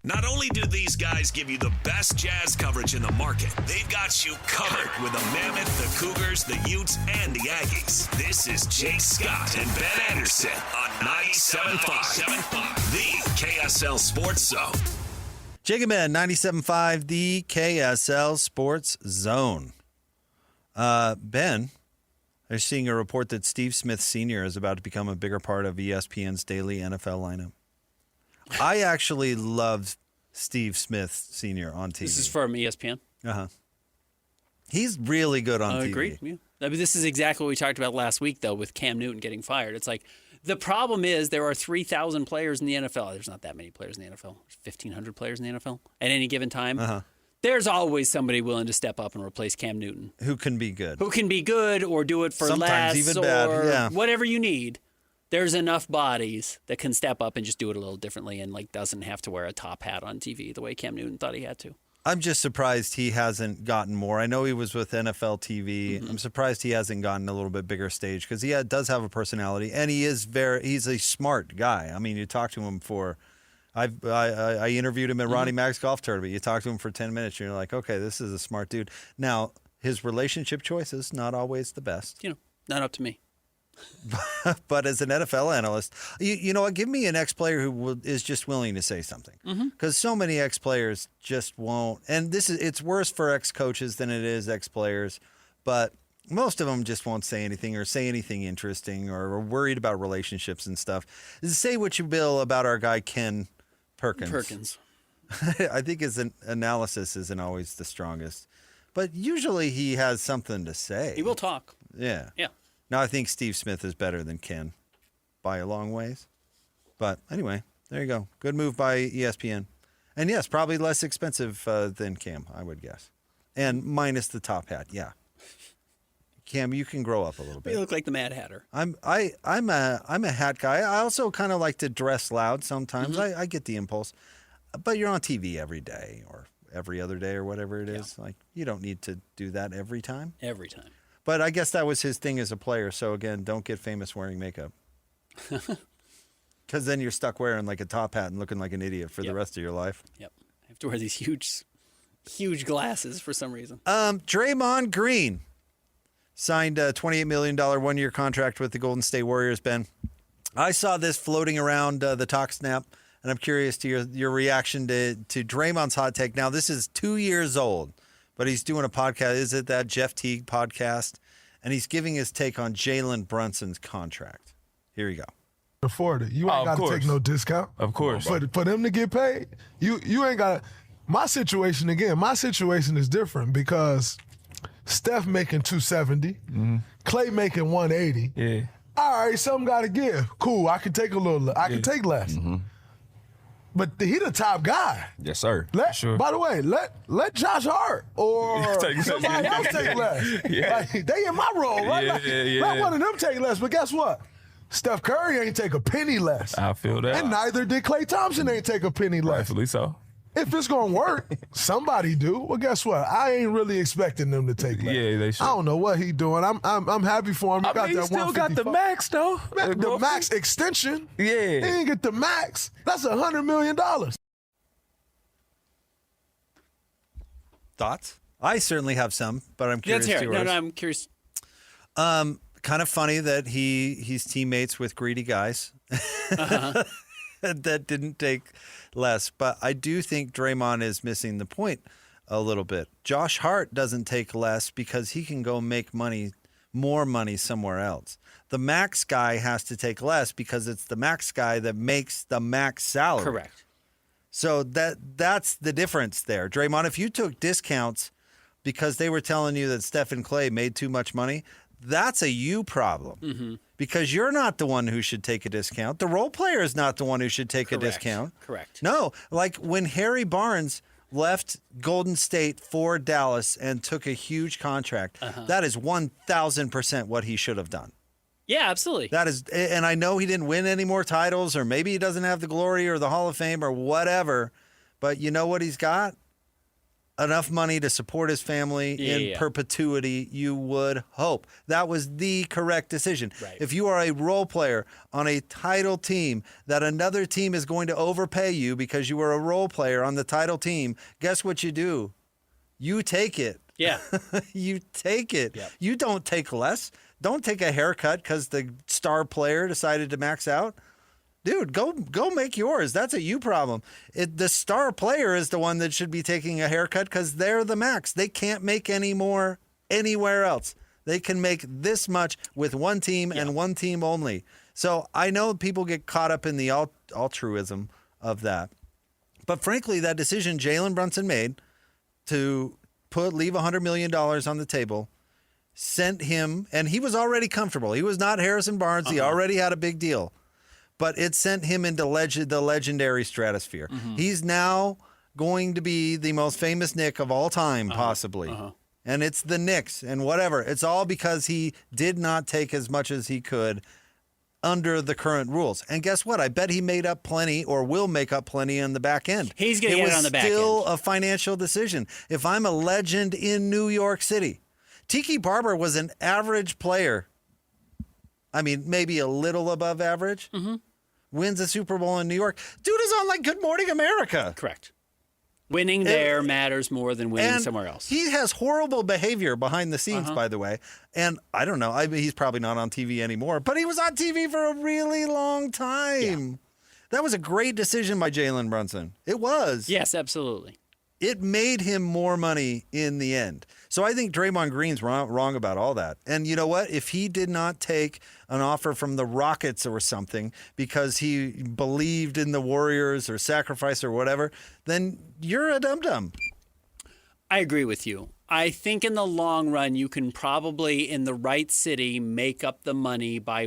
S6: Not only do these guys give you the best Jazz coverage in the market, they've got you covered with the Mammoth, the Cougars, the Utes, and the Aggies. This is Jake Scott and Ben Anderson on 97.5, the KSL Sports Zone.
S8: Jake and Ben, 97.5, the KSL Sports Zone. Ben, they're seeing a report that Steve Smith Sr. is about to become a bigger part of ESPN's daily NFL lineup. I actually love Steve Smith Sr. on TV.
S9: This is from ESPN.
S8: He's really good on TV.
S9: I agree. Yeah. I mean, this is exactly what we talked about last week, though, with Cam Newton getting fired. It's like the problem is there are 3,000 players in the NFL. There's not that many players in the NFL. There's 1,500 players in the NFL at any given time. There's always somebody willing to step up and replace Cam Newton.
S8: Who can be good.
S9: Who can be good or do it for
S8: Sometimes
S9: less
S8: even
S9: or
S8: bad.
S9: whatever you need. There's enough bodies that can step up and just do it a little differently and doesn't have to wear a top hat on TV the way Cam Newton thought he had to.
S8: I'm just surprised he hasn't gotten more. I know he was with NFL TV. I'm surprised he hasn't gotten a little bit bigger stage because he does have a personality and he's a smart guy. I mean, you talk to him I interviewed him at Ronnie Mack's golf tournament. You talk to him for 10 minutes and you're like, okay, this is a smart dude. Now, his relationship choices, not always the best.
S9: Not up to me.
S8: But as an NFL analyst, you know what? Give me an ex-player who is just willing to say something. Because so many ex-players just won't. And it's worse for ex-coaches than it is ex-players. But most of them just won't say anything or say anything interesting or are worried about relationships and stuff. Say what you will about our guy Ken Perkins. I think his analysis isn't always the strongest. But usually he has something to say.
S9: He will talk.
S8: Yeah.
S9: Yeah.
S8: Now, I think Steve Smith is better than Ken by a long ways. But anyway, there you go. Good move by ESPN. And yes, probably less expensive than Cam, I would guess. And minus the top hat, yeah. Cam, you can grow up a little bit.
S9: You look like the Mad Hatter.
S8: I'm a hat guy. I also kind of like to dress loud sometimes. I get the impulse. But you're on TV every day or every other day or whatever it is. Like, you don't need to do that every time.
S9: Every time.
S8: But I guess that was his thing as a player. So, again, don't get famous wearing makeup. Because then you're stuck wearing like a top hat and looking like an idiot for the rest of your life.
S9: Yep. I have to wear these huge glasses for some reason.
S8: Draymond Green signed a $28 million one-year contract with the Golden State Warriors, Ben. I saw this floating around the talk snap, and I'm curious to your reaction to Draymond's hot take. Now, this is 2 years old. But he's doing a podcast. Is it that Jeff Teague podcast? And he's giving his take on Jalen Brunson's contract. Here you go.
S1: Afford it. You ain't got to take no discount.
S2: Of course.
S1: For them to get paid, you ain't got to. My situation is different because Steph making $270, Klay making $180.
S2: Yeah.
S1: All right, something got to give. Cool, I can take a little. I can take less. But he the top guy.
S2: Yes, sir.
S1: By the way, let Josh Hart or somebody else take less. Like, they in my role, right? Let one of them take less. But guess what? Steph Curry ain't take a penny less.
S2: I feel that.
S1: And neither did Klay Thompson ain't take a penny less.
S2: Rightfully so.
S1: If it's going to work, somebody do. Well, guess what? I ain't really expecting them to take less.
S2: Yeah, they should.
S1: I don't know what he doing. I'm happy for him.
S2: He still got the max, though.
S1: The max extension.
S2: Yeah.
S1: He ain't get the max. That's $100 million.
S8: Thoughts? I certainly have some, but I'm curious to yours.
S9: No, I'm curious.
S8: Kind of funny that he's teammates with greedy guys that didn't take less. But I do think Draymond is missing the point a little bit. Josh Hart doesn't take less because he can go make more money somewhere else. The max guy has to take less because it's the max guy that makes the max salary.
S9: Correct.
S8: So that's the difference there. Draymond, if you took discounts because they were telling you that Steph and Klay made too much money, that's a you problem. Because you're not the one who should take a discount. The role player is not the one who should take a discount.
S9: Correct.
S8: No, like when Harry Barnes left Golden State for Dallas and took a huge contract, that is 1,000% what he should have done.
S9: Yeah, absolutely.
S8: That is, and I know he didn't win any more titles, or maybe he doesn't have the glory or the Hall of Fame or whatever, but you know what he's got? Enough money to support his family in perpetuity, you would hope. That was the correct decision.
S9: Right.
S8: If you are a role player on a title team that another team is going to overpay you because you were a role player on the title team, guess what you do? You take it.
S9: Yeah.
S8: You take it.
S9: Yep.
S8: You don't take less. Don't take a haircut because the star player decided to max out. Dude, go make yours. That's a you problem. The star player is the one that should be taking a haircut because they're the max. They can't make any more anywhere else. They can make this much with one team and one team only. So I know people get caught up in the altruism of that. But frankly, that decision Jalen Brunson made to leave $100 million on the table sent him, and he was already comfortable. He was not Harrison Barnes. He already had a big deal. But it sent him into the legendary stratosphere. He's now going to be the most famous Knick of all time, possibly. And it's the Knicks and whatever. It's all because he did not take as much as he could under the current rules. And guess what? I bet he made up plenty or will make up plenty in the back end.
S9: He's going to get it on the back end.
S8: It was still a financial decision. If I'm a legend in New York City, Tiki Barber was an average player. I mean, maybe a little above average. Wins a Super Bowl in New York. Dude is on like Good Morning America.
S9: Correct. Winning there matters more than winning somewhere else.
S8: He has horrible behavior behind the scenes, by the way. And I don't know. He's probably not on TV anymore, but he was on TV for a really long time. Yeah. That was a great decision by Jalen Brunson. It was.
S9: Yes, absolutely.
S8: It made him more money in the end. So I think Draymond Green's wrong about all that. And you know what? If he did not take an offer from the Rockets or something because he believed in the Warriors or sacrifice or whatever, then you're a dum-dum.
S9: I agree with you. I think in the long run, you can probably, in the right city, make up the money by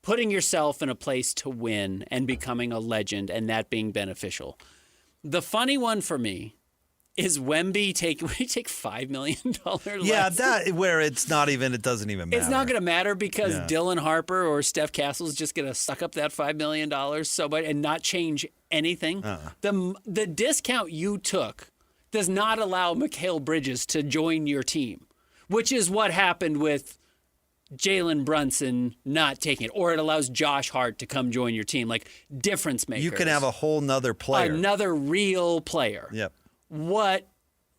S9: putting yourself in a place to win and becoming a legend and that being beneficial. The funny one for me is Wemby take $5 million less?
S8: Yeah, that where it's not even, it doesn't even matter.
S9: It's not going to matter because Dylan Harper or Steph Castle's just going to suck up that $5 million so much and not change anything. The discount you took does not allow Mikal Bridges to join your team, which is what happened with Jalen Brunson not taking it, or it allows Josh Hart to come join your team, like difference makers.
S8: You can have a whole nother player.
S9: Another real player.
S8: Yep.
S9: What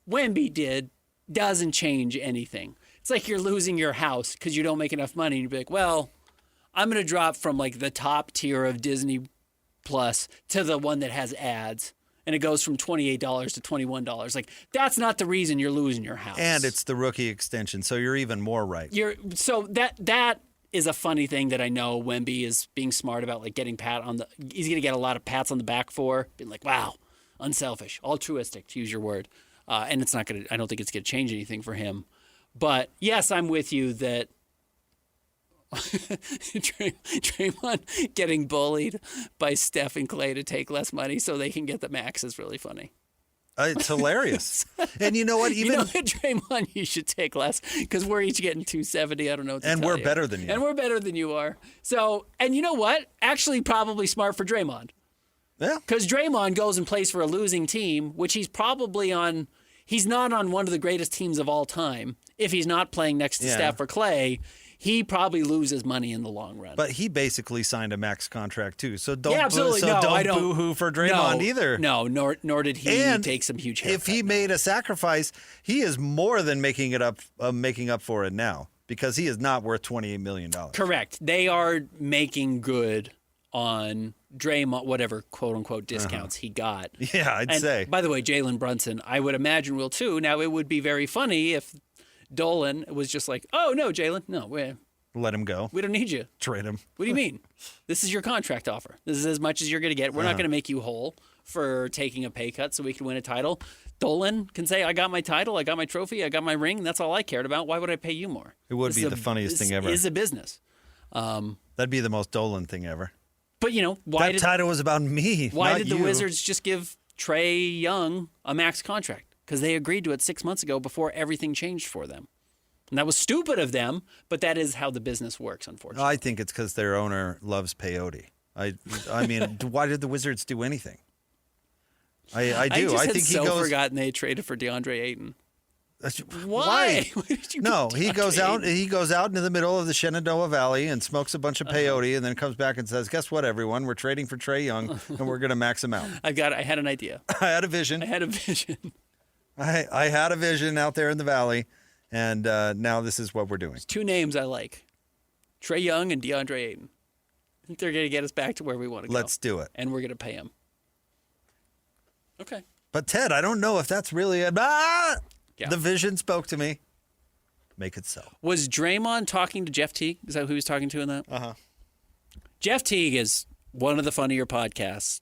S9: Wemby did doesn't change anything. It's like you're losing your house because you don't make enough money. And you'd be like, well, I'm going to drop from like the top tier of Disney Plus to the one that has ads. And it goes from $28 to $21. Like, that's not the reason you're losing your house.
S8: And it's the rookie extension, so you're even more right.
S9: So that is a funny thing that I know Wemby is being smart about, like getting he's going to get a lot of pats on the back for, being like, wow, unselfish, altruistic, to use your word. And it's not going to, I don't think it's going to change anything for him. But yes, I'm with you that Draymond getting bullied by Steph and Clay to take less money so they can get the max is really funny.
S8: It's hilarious. And you know what? Even
S9: Draymond, you should take less because we're each getting $270. I don't know what to
S8: and
S9: tell
S8: we're
S9: you.
S8: better than you.
S9: And we're better than you are. So, and you know what? Actually, probably smart for Draymond.
S8: Yeah.
S9: Because Draymond goes and plays for a losing team, which he's probably on. He's not on one of the greatest teams of all time. If he's not playing next to Steph or Clay, he probably loses money in the long run.
S8: But he basically signed a max contract too, so don't
S9: absolutely.
S8: don't boo-hoo for Draymond either.
S9: No, nor did he take some huge haircut.
S8: If he made a sacrifice, he is more than making up for it now because he is not worth $28 million.
S9: Correct. They are making good on Draymond, whatever quote-unquote discounts he got.
S8: Yeah, I'd say.
S9: By the way, Jalen Brunson, I would imagine will too. Now, it would be very funny if Dolan was just like, oh, no, Jalen, no,
S8: let him go.
S9: We don't need you.
S8: Trade him.
S9: What do you mean? This is your contract offer. This is as much as you're going to get. We're not going to make you whole for taking a pay cut so we can win a title. Dolan can say, I got my title, I got my trophy, I got my ring. That's all I cared about. Why would I pay you more?
S8: It would be the funniest thing ever.
S9: It is a business.
S8: That'd be the most Dolan thing ever.
S9: But, you know,
S8: that title was about me.
S9: Why did the
S8: you.
S9: Wizards just give Trae Young a max contract? Because they agreed to it 6 months ago before everything changed for them. And that was stupid of them, but that is how the business works, unfortunately.
S8: I think it's because their owner loves peyote. I mean, why did the Wizards do anything? I do.
S9: I
S8: think
S9: he goes. Forgotten they traded for DeAndre Ayton. Why?
S8: No, he goes out. He goes out into the middle of the Shenandoah Valley and smokes a bunch of peyote, and then comes back and says, "Guess what, everyone? We're trading for Trae Young, and we're going to max him out."
S9: I had an idea.
S8: I had a vision.
S9: I had
S8: a vision out there in the valley, and now this is what we're doing.
S9: There's two names I like: Trae Young and DeAndre Ayton. I think they're going to get us back to where we want to go.
S8: Let's do it,
S9: and we're going to pay him. Okay.
S8: But Ted, I don't know if that's really The vision spoke to me. Make it so.
S9: Was Draymond talking to Jeff Teague? Is that who he was talking to in that?
S8: Uh-huh.
S9: Jeff Teague is one of the funnier podcasters,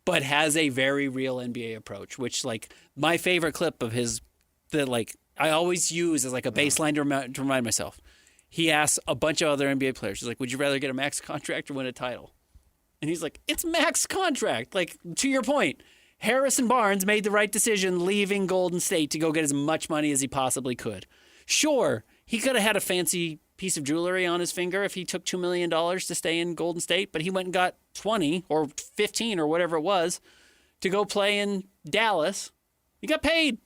S9: but has a very real NBA approach, which, like, my favorite clip of his that, like, I always use as, like, a baseline to remind myself. He asks a bunch of other NBA players, he's like, would you rather get a max contract or win a title? And he's like, it's max contract. Like, to your point, Harrison Barnes made the right decision leaving Golden State to go get as much money as he possibly could. Sure, he could have had a fancy piece of jewelry on his finger if he took $2 million to stay in Golden State, but he went and got 20 or 15 or whatever it was to go play in Dallas. He got paid.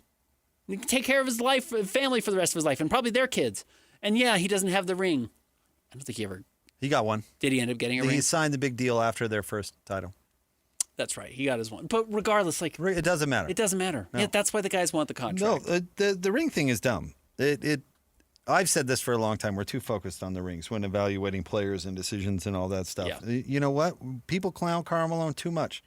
S9: He can take care of his life, family for the rest of his life, and probably their kids. And yeah, he doesn't have the ring. I don't think he ever...
S8: He got one.
S9: Did he end up getting a ring?
S8: He signed the big deal after their first title.
S9: That's right. He got his one. But regardless, like
S8: it doesn't matter.
S9: It doesn't matter.
S8: No.
S9: Yeah, that's why the guys want the contract.
S8: No, the ring thing is dumb. I've said this for a long time. We're too focused on the rings when evaluating players and decisions and all that stuff.
S9: Yeah.
S8: You know what? People clown Karl Malone too much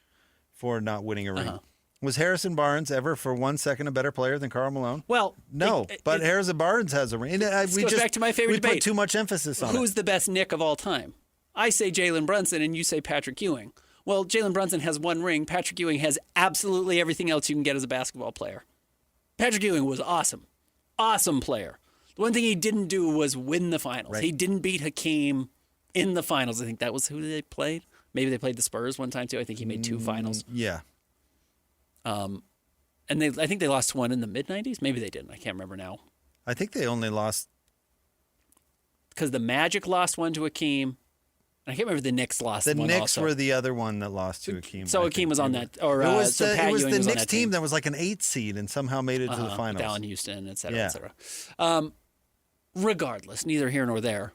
S8: for not winning a ring. Was Harrison Barnes ever for 1 second a better player than Karl Malone?
S9: Well,
S8: no, but Harrison Barnes has a ring.
S9: This goes back to my favorite debate.
S8: We put too much emphasis on
S9: Who's the best Knick of all time? I say Jalen Brunson, and you say Patrick Ewing. Well, Jalen Brunson has 1 ring. Patrick Ewing has absolutely everything else you can get as a basketball player. Patrick Ewing was awesome. Awesome player. The one thing he didn't do was win the finals.
S8: Right.
S9: He didn't beat Hakeem in the finals. I think that was who they played. Maybe they played the Spurs one time, too. I think he made 2 finals.
S8: Yeah.
S9: And I think they lost 1 in the mid-'90s. Maybe they didn't. I can't remember now.
S8: I think they only lost.
S9: Because the Magic lost 1 to Hakeem. I can't remember if the Knicks lost one also.
S8: The Knicks were the other one that lost to Hakeem.
S9: So Hakeem was on that. Or,
S8: it was
S9: so Pat
S8: it was
S9: Ewing
S8: the
S9: was on
S8: Knicks
S9: that
S8: team that was like an 8 seed and somehow made it to the finals.
S9: Allen Houston, et cetera,
S8: Yeah.
S9: et cetera. Regardless, neither here nor there.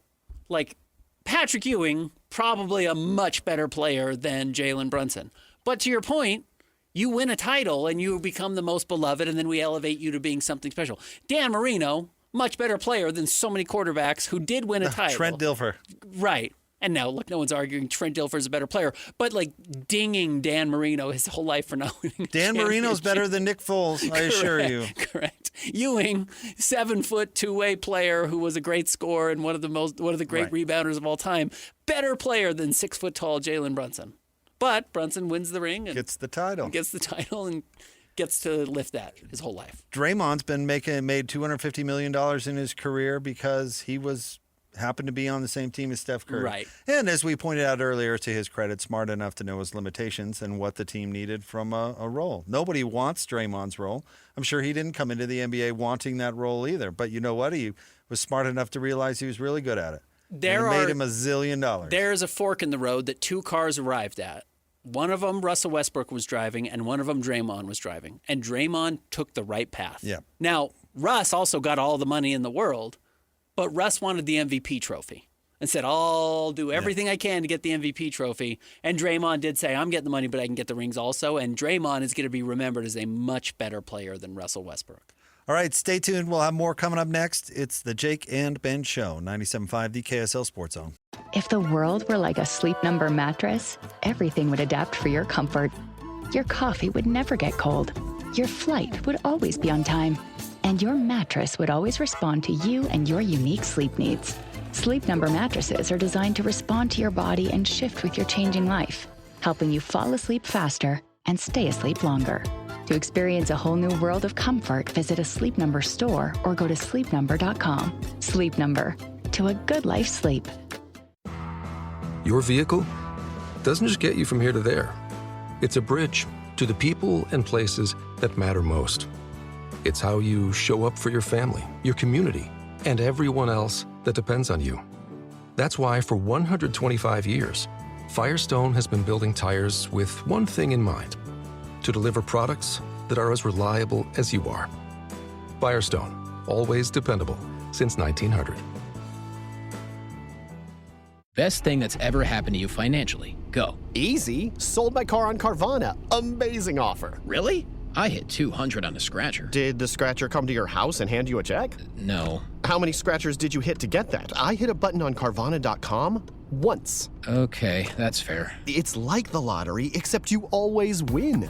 S9: Like, Patrick Ewing, probably a much better player than Jalen Brunson. But to your point, you win a title and you become the most beloved, and then we elevate you to being something special. Dan Marino, much better player than so many quarterbacks who did win a title.
S8: Trent Dilfer.
S9: Right. And now, look, no one's arguing Trent Dilfer's a better player, but like dinging Dan Marino his whole life for not winning.
S8: Dan Marino's better than Nick Foles, I assure you.
S9: Correct. Ewing, 7-foot, 2-way player who was a great scorer and one of the great rebounders of all time. Better player than 6-foot tall Jalen Brunson. But Brunson wins the ring and
S8: gets the title.
S9: And gets to lift that his whole life.
S8: Draymond's been made $250 million in his career because he happened to be on the same team as Steph Curry.
S9: Right.
S8: And as we pointed out earlier, to his credit, smart enough to know his limitations and what the team needed from a role. Nobody wants Draymond's role. I'm sure he didn't come into the NBA wanting that role either. But you know what? He was smart enough to realize he was really good at it. It made him $1 zillion.
S9: There's a fork in the road that 2 cars arrived at. One of them, Russell Westbrook was driving, and one of them, Draymond was driving. And Draymond took the right path.
S8: Yeah.
S9: Now, Russ also got all the money in the world, but Russ wanted the MVP trophy and said, I'll do everything I can to get the MVP trophy. And Draymond did say, I'm getting the money, but I can get the rings also. And Draymond is going to be remembered as a much better player than Russell Westbrook.
S8: All right, stay tuned. We'll have more coming up next. It's the Jake and Ben Show, 97.5, the KSL Sports Zone.
S17: If the world were like a Sleep Number mattress, everything would adapt for your comfort. Your coffee would never get cold. Your flight would always be on time. And your mattress would always respond to you and your unique sleep needs. Sleep Number mattresses are designed to respond to your body and shift with your changing life, helping you fall asleep faster and stay asleep longer. To experience a whole new world of comfort, visit a Sleep Number store or go to sleepnumber.com. Sleep Number, to a good life sleep.
S23: Your vehicle doesn't just get you from here to there. It's a bridge to the people and places that matter most. It's how you show up for your family, your community, and everyone else that depends on you. That's why for 125 years, Firestone has been building tires with one thing in mind: to deliver products that are as reliable as you are. Firestone, always dependable since 1900.
S24: Best thing that's ever happened to you financially. Go.
S25: Easy. Sold my car on Carvana. Amazing offer.
S24: Really? I hit 200 on a scratcher.
S25: Did the scratcher come to your house and hand you a check?
S24: No.
S25: How many scratchers did you hit to get that? I hit a button on Carvana.com once.
S24: Okay, that's fair.
S25: It's like the lottery, except you always win.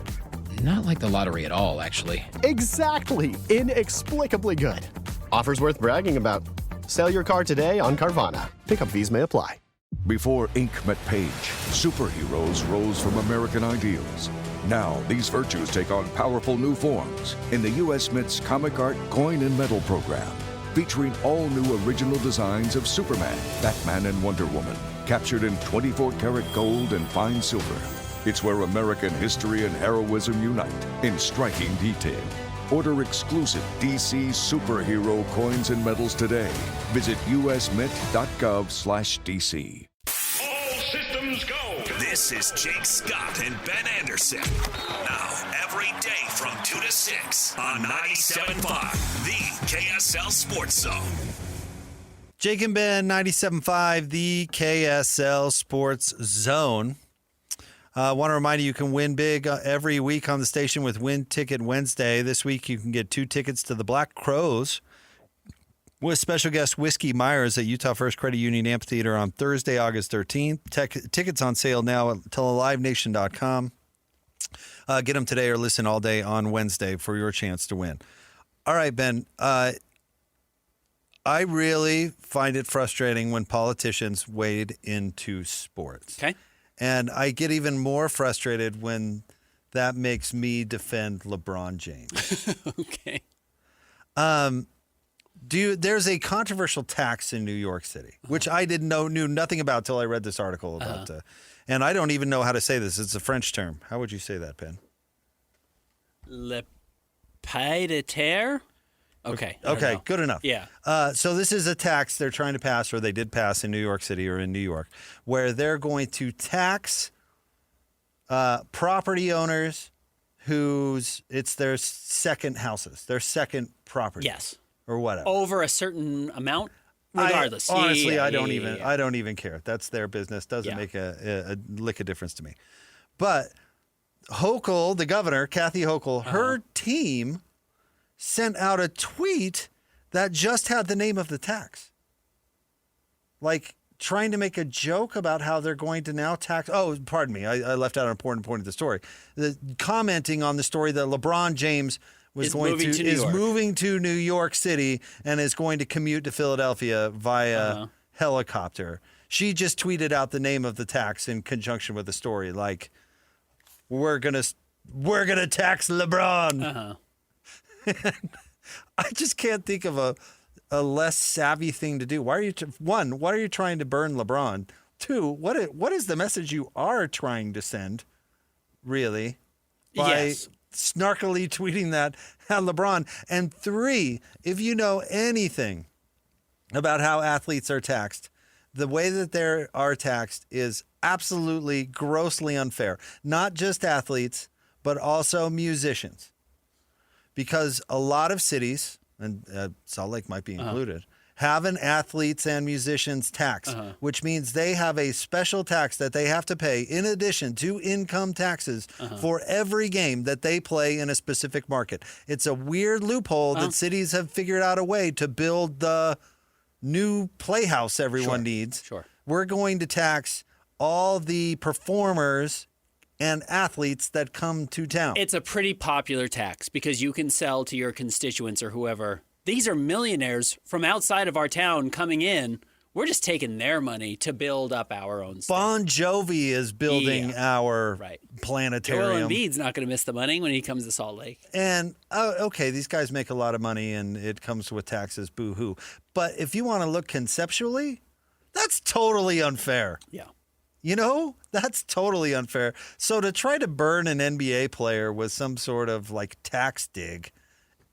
S24: Not like the lottery at all, actually.
S25: Exactly. Inexplicably good. Offers worth bragging about. Sell your car today on Carvana. Pickup fees may apply.
S3: Before ink met page, superheroes rose from American ideals. Now, these virtues take on powerful new forms in the U.S. Mint's Comic Art Coin and Medal program, featuring all new original designs of Superman, Batman, and Wonder Woman, captured in 24-karat gold and fine silver. It's where American history and heroism unite in striking detail. Order exclusive DC superhero coins and medals today. Visit usmint.gov/DC.
S6: All systems go. This is Jake Scott and Ben Anderson. Now, every day from 2 to 6 on 97.5, the KSL Sports Zone.
S8: Jake and Ben, 97.5, the KSL Sports Zone. I want to remind you can win big every week on the station with Win Ticket Wednesday. This week you can get 2 tickets to the Black Crows with special guest Whiskey Myers at Utah First Credit Union Amphitheater on Thursday, August 13th. Tickets on sale now at telelivenation.com. Get them today or listen all day on Wednesday for your chance to win. All right, Ben. I really find it frustrating when politicians wade into sports.
S9: Okay.
S8: And I get even more frustrated when that makes me defend LeBron James.
S9: Okay.
S8: There's a controversial tax in New York City, which I knew nothing about till I read this article about. And I don't even know how to say this. It's a French term. How would you say that, Ben?
S9: Le pied de terre? Okay.
S8: Okay, good enough.
S9: Yeah.
S8: So this is a tax they're trying to pass, or they did pass in New York City or in New York, where they're going to tax property owners it's their second houses, their second property.
S9: Yes.
S8: Or whatever.
S9: Over a certain amount, regardless.
S8: Honestly, I don't even care. That's their business. Doesn't make a lick of difference to me. But Hochul, the governor, Kathy Hochul, her team sent out a tweet that just had the name of the tax. Like trying to make a joke about how they're going to now tax. Oh, pardon me. I left out an important point of the story. Commenting on the story that LeBron James is moving to New York City and is going to commute to Philadelphia via helicopter. She just tweeted out the name of the tax in conjunction with the story. Like, we're gonna tax LeBron. I just can't think of a less savvy thing to do. Why are you why are you trying to burn LeBron? 2, what is the message you are trying to send? Really? By snarkily tweeting that at LeBron. And 3, if you know anything about how athletes are taxed, the way that they are taxed is absolutely grossly unfair. Not just athletes, but also musicians. Because a lot of cities, and Salt Lake might be included, have an athletes and musicians tax, which means they have a special tax that they have to pay in addition to income taxes for every game that they play in a specific market. It's a weird loophole that cities have figured out a way to build the new playhouse everyone needs.
S9: Sure.
S8: We're going to tax all the performers and athletes that come to town.
S9: It's a pretty popular tax because you can sell to your constituents or whoever. These are millionaires from outside of our town coming in. We're just taking their money to build up our own stuff.
S8: Bon Jovi is building our planetarium.
S9: Joel Embiid's not going to miss the money when he comes to Salt Lake.
S8: And, okay, these guys make a lot of money and it comes with taxes, boo-hoo. But if you want to look conceptually, that's totally unfair.
S9: Yeah.
S8: You know, that's totally unfair. So to try to burn an NBA player with some sort of like tax dig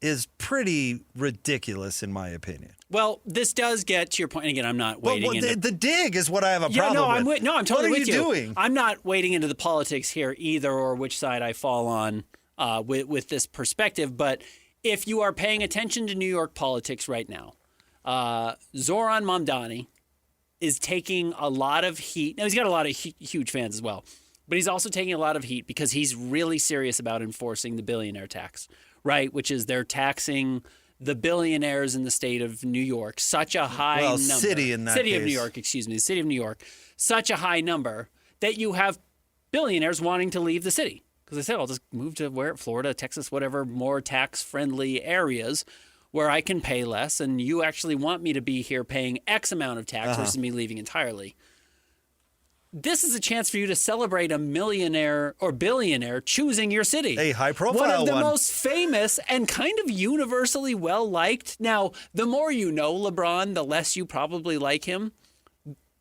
S8: is pretty ridiculous in my opinion.
S9: Well, this does get to your point. And again, I'm not wading into
S8: the dig is what I have a problem with.
S9: I'm totally with you.
S8: What are you doing?
S9: I'm not wading into the politics here either, or which side I fall on with this perspective. But if you are paying attention to New York politics right now, Zoran Mamdani is taking a lot of heat. Now, he's got a lot of huge fans as well, but he's also taking a lot of heat because he's really serious about enforcing the billionaire tax, right? Which is they're taxing the billionaires in the state of New York, such a high number.
S8: City in that
S9: City
S8: case.
S9: of New York, excuse me, the city of New York, such a high number that you have billionaires wanting to leave the city. Because they said, I'll just move to Florida, Texas, whatever, more tax-friendly areas where I can pay less, and you actually want me to be here paying X amount of tax versus me leaving entirely. This is a chance for you to celebrate a millionaire or billionaire choosing your city.
S8: A high-profile
S9: one. One of the most famous and kind of universally well-liked. Now, the more you know LeBron, the less you probably like him.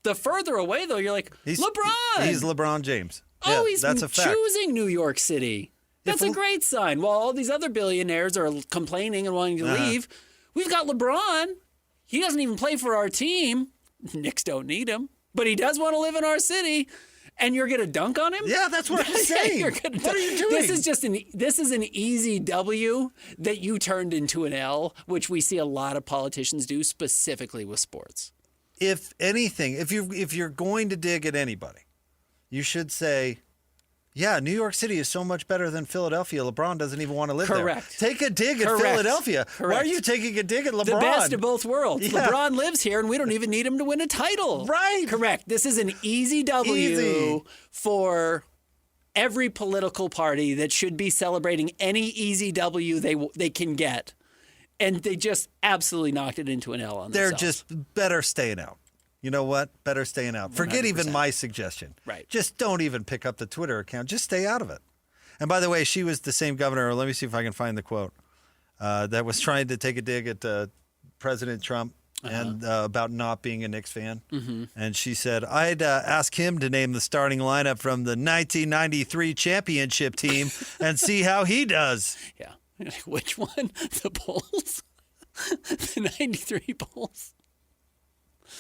S9: The further away, though, you're like, LeBron!
S8: He's LeBron James.
S9: Oh, he's
S8: that's a fact.
S9: choosing New York City. That's a great sign. While all these other billionaires are complaining and wanting to leave, we've got LeBron. He doesn't even play for our team. Knicks don't need him, but he does want to live in our city. And you're going to dunk on him?
S8: Yeah, that's what I'm saying. What are you doing?
S9: This is an easy W that you turned into an L, which we see a lot of politicians do, specifically with sports.
S8: If anything, if you're going to dig at anybody, you should say, Yeah, New York City is so much better than Philadelphia. LeBron doesn't even want to live
S9: Correct.
S8: there. Take a dig at Philadelphia. Why are you taking a dig at LeBron?
S9: The best of both worlds.
S8: Yeah.
S9: LeBron lives here, and we don't even need him to win a title.
S8: Right.
S9: Correct. This is an easy W for every political party that should be celebrating any easy W they can get. And they just absolutely knocked it into an L on
S8: They're
S9: themselves.
S8: just better staying out. You know what? Better staying out. Forget
S9: 100%.
S8: even my suggestion.
S9: Right.
S8: Just don't even pick up the Twitter account. Just stay out of it. And by the way, she was the same governor. Let me see if I can find the quote that was trying to take a dig at President Trump and about not being a Knicks fan.
S9: Mhm.
S8: And she said, I'd ask him to name the starting lineup from the 1993 championship team and see how he does.
S9: Yeah. Which one? The Bulls? The 93 Bulls?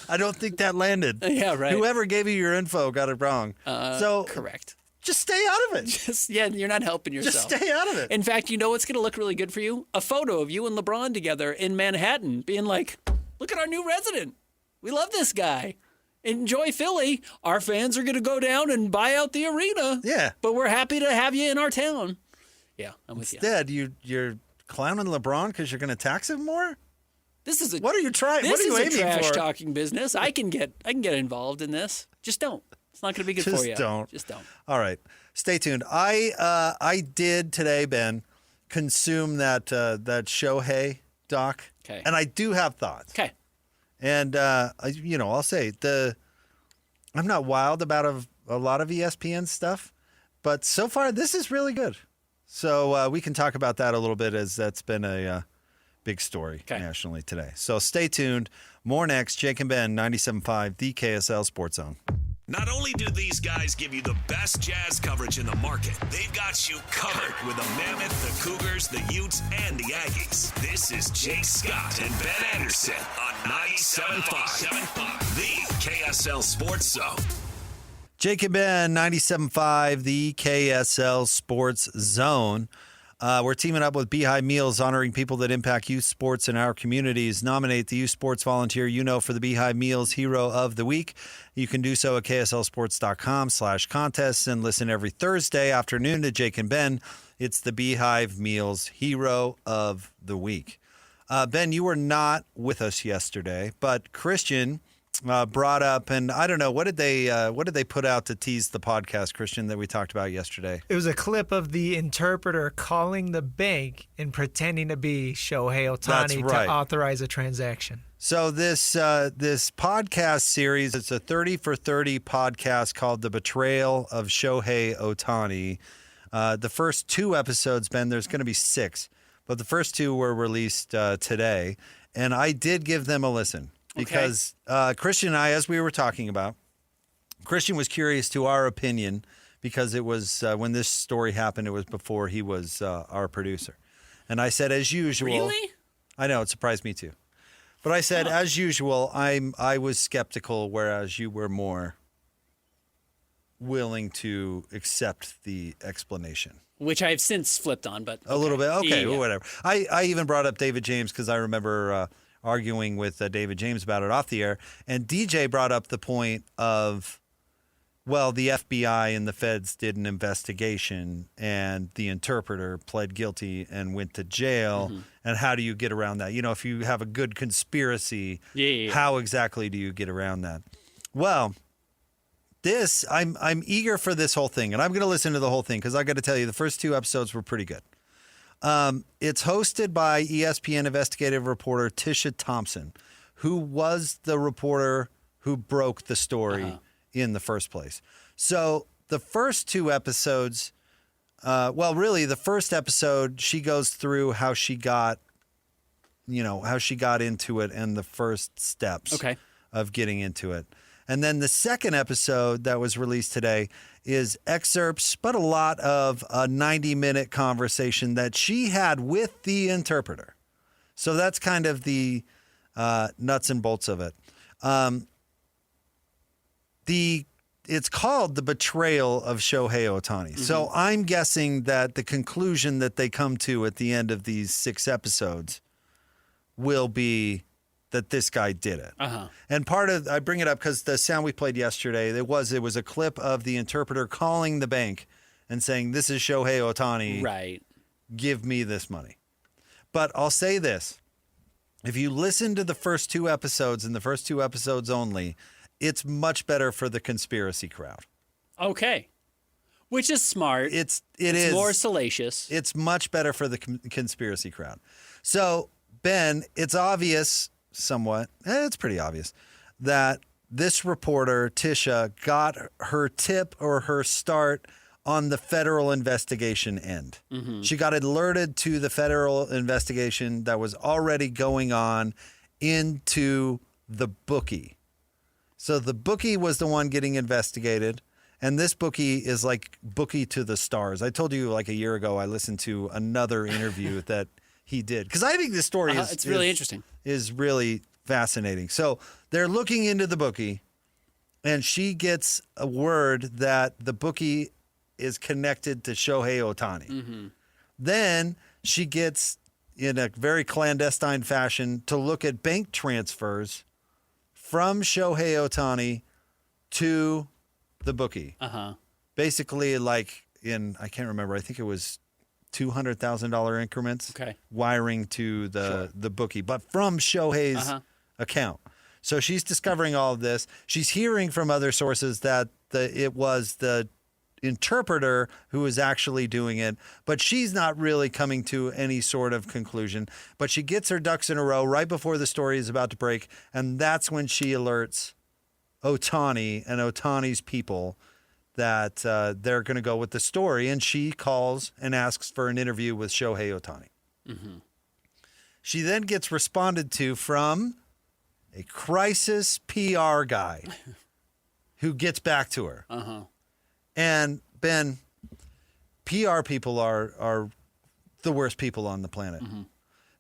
S8: I don't think that landed.
S9: Yeah, right.
S8: Whoever gave you your info got it wrong.
S9: Correct.
S8: Just stay out of it.
S9: You're not helping yourself.
S8: Just stay out of it.
S9: In fact, you know what's going to look really good for you? A photo of you and LeBron together in Manhattan being like, look at our new resident. We love this guy. Enjoy Philly. Our fans are going to go down and buy out the arena.
S8: Yeah.
S9: But we're happy to have you in our town. Yeah, I'm with you.
S8: Instead, you're clowning LeBron because you're going to tax him more?
S9: What
S8: are you trying?
S9: This
S8: What are you
S9: is a
S8: aiming
S9: trash
S8: for?
S9: talking business. I can get involved in this. Just don't. It's not going to be good for you.
S8: Just
S9: don't.
S8: All right. Stay tuned. I did today, Ben, consume that Shohei doc.
S9: Okay.
S8: And I do have thoughts.
S9: Okay.
S8: And I'll say I'm not wild about a lot of ESPN stuff, but so far this is really good. So we can talk about that a little bit, as that's been a big story nationally today. So stay tuned. More next. Jake and Ben, 97.5, the KSL Sports Zone.
S6: Not only do these guys give you the best Jazz coverage in the market, they've got you covered with the Mammoth, the Cougars, the Utes, and the Aggies. This is Jake Scott and Ben Anderson on 97.5, the KSL Sports Zone.
S8: Jake and Ben, 97.5, the KSL Sports Zone. We're teaming up with Beehive Meals, honoring people that impact youth sports in our communities. Nominate the youth sports volunteer for the Beehive Meals Hero of the Week. You can do so at kslsports.com/contests and listen every Thursday afternoon to Jake and Ben. It's the Beehive Meals Hero of the Week. Ben, you were not with us yesterday, but Christian brought up, and I don't know, what did they put out to tease the podcast, Christian, that we talked about yesterday?
S10: It was a clip of the interpreter calling the bank and pretending to be Shohei Ohtani to authorize a transaction.
S8: So this podcast series, it's a 30 for 30 podcast called The Betrayal of Shohei Ohtani. The first 2 episodes, Ben, there's going to be 6, but the first 2 were released today, and I did give them a listen. Because Christian and I, as we were talking about, Christian was curious to our opinion because it was when this story happened, it was before he was our producer. And I said, as usual.
S9: Really?
S8: I know, it surprised me too. But I said, as usual, I was skeptical, whereas you were more willing to accept the explanation.
S9: Which I've since flipped on, but
S8: A little bit. Okay,
S9: Yeah.
S8: whatever. I even brought up David James because I remember arguing with David James about it off the air. And DJ brought up the point of, well, the FBI and the feds did an investigation and the interpreter pled guilty and went to jail.
S9: Mm-hmm.
S8: And how do you get around that? You know, if you have a good conspiracy,
S9: Yeah.
S8: how exactly do you get around that? Well, I'm eager for this whole thing. And I'm going to listen to the whole thing because I got to tell you, the first 2 episodes were pretty good. It's hosted by ESPN investigative reporter Tisha Thompson, who was the reporter who broke the story in the first place. So the first 2 episodes, really the first episode, she goes through how she got into it and the first steps of getting into it. And then the second episode that was released today is excerpts, but a lot of a 90-minute conversation that she had with the interpreter. So that's kind of the nuts and bolts of it. It's called The Betrayal of Shohei Ohtani. Mm-hmm. So I'm guessing that the conclusion that they come to at the end of these 6 episodes will be that this guy did it. And I bring it up because the sound we played yesterday, it was a clip of the interpreter calling the bank and saying, this is Shohei Ohtani.
S9: Right.
S8: Give me this money. But I'll say this. If you listen to the first 2 episodes and the first 2 episodes only, it's much better for the conspiracy crowd.
S9: Okay. Which is smart.
S8: It
S9: it's
S8: is
S9: more salacious.
S8: It's much better for the conspiracy crowd. So, Ben, it's obvious somewhat, it's pretty obvious, that this reporter, Tisha, got her tip or her start on the federal investigation end.
S9: Mm-hmm.
S8: She got alerted to the federal investigation that was already going on into the bookie. So the bookie was the one getting investigated. And this bookie is like bookie to the stars. I told you like a year ago, I listened to another interview that he did. Because I think this story
S9: it's really interesting.
S8: Is really fascinating. So they're looking into the bookie, and she gets a word that the bookie is connected to Shohei Ohtani.
S9: Mm-hmm.
S8: Then she gets, in a very clandestine fashion, to look at bank transfers from Shohei Ohtani to the bookie.
S9: Uh-huh.
S8: Basically, like I can't remember, I think it was $200,000 increments wiring to the bookie, but from Shohei's account. So she's discovering all of this. She's hearing from other sources that it was the interpreter who was actually doing it, but she's not really coming to any sort of conclusion. But she gets her ducks in a row right before the story is about to break, and that's when she alerts Ohtani and Ohtani's people that they're going to go with the story, and she calls and asks for an interview with Shohei Ohtani.
S9: Mm-hmm.
S8: She then gets responded to from a crisis PR guy who gets back to her.
S9: Uh-huh.
S8: And Ben, PR people are the worst people on the planet.
S9: Mm-hmm.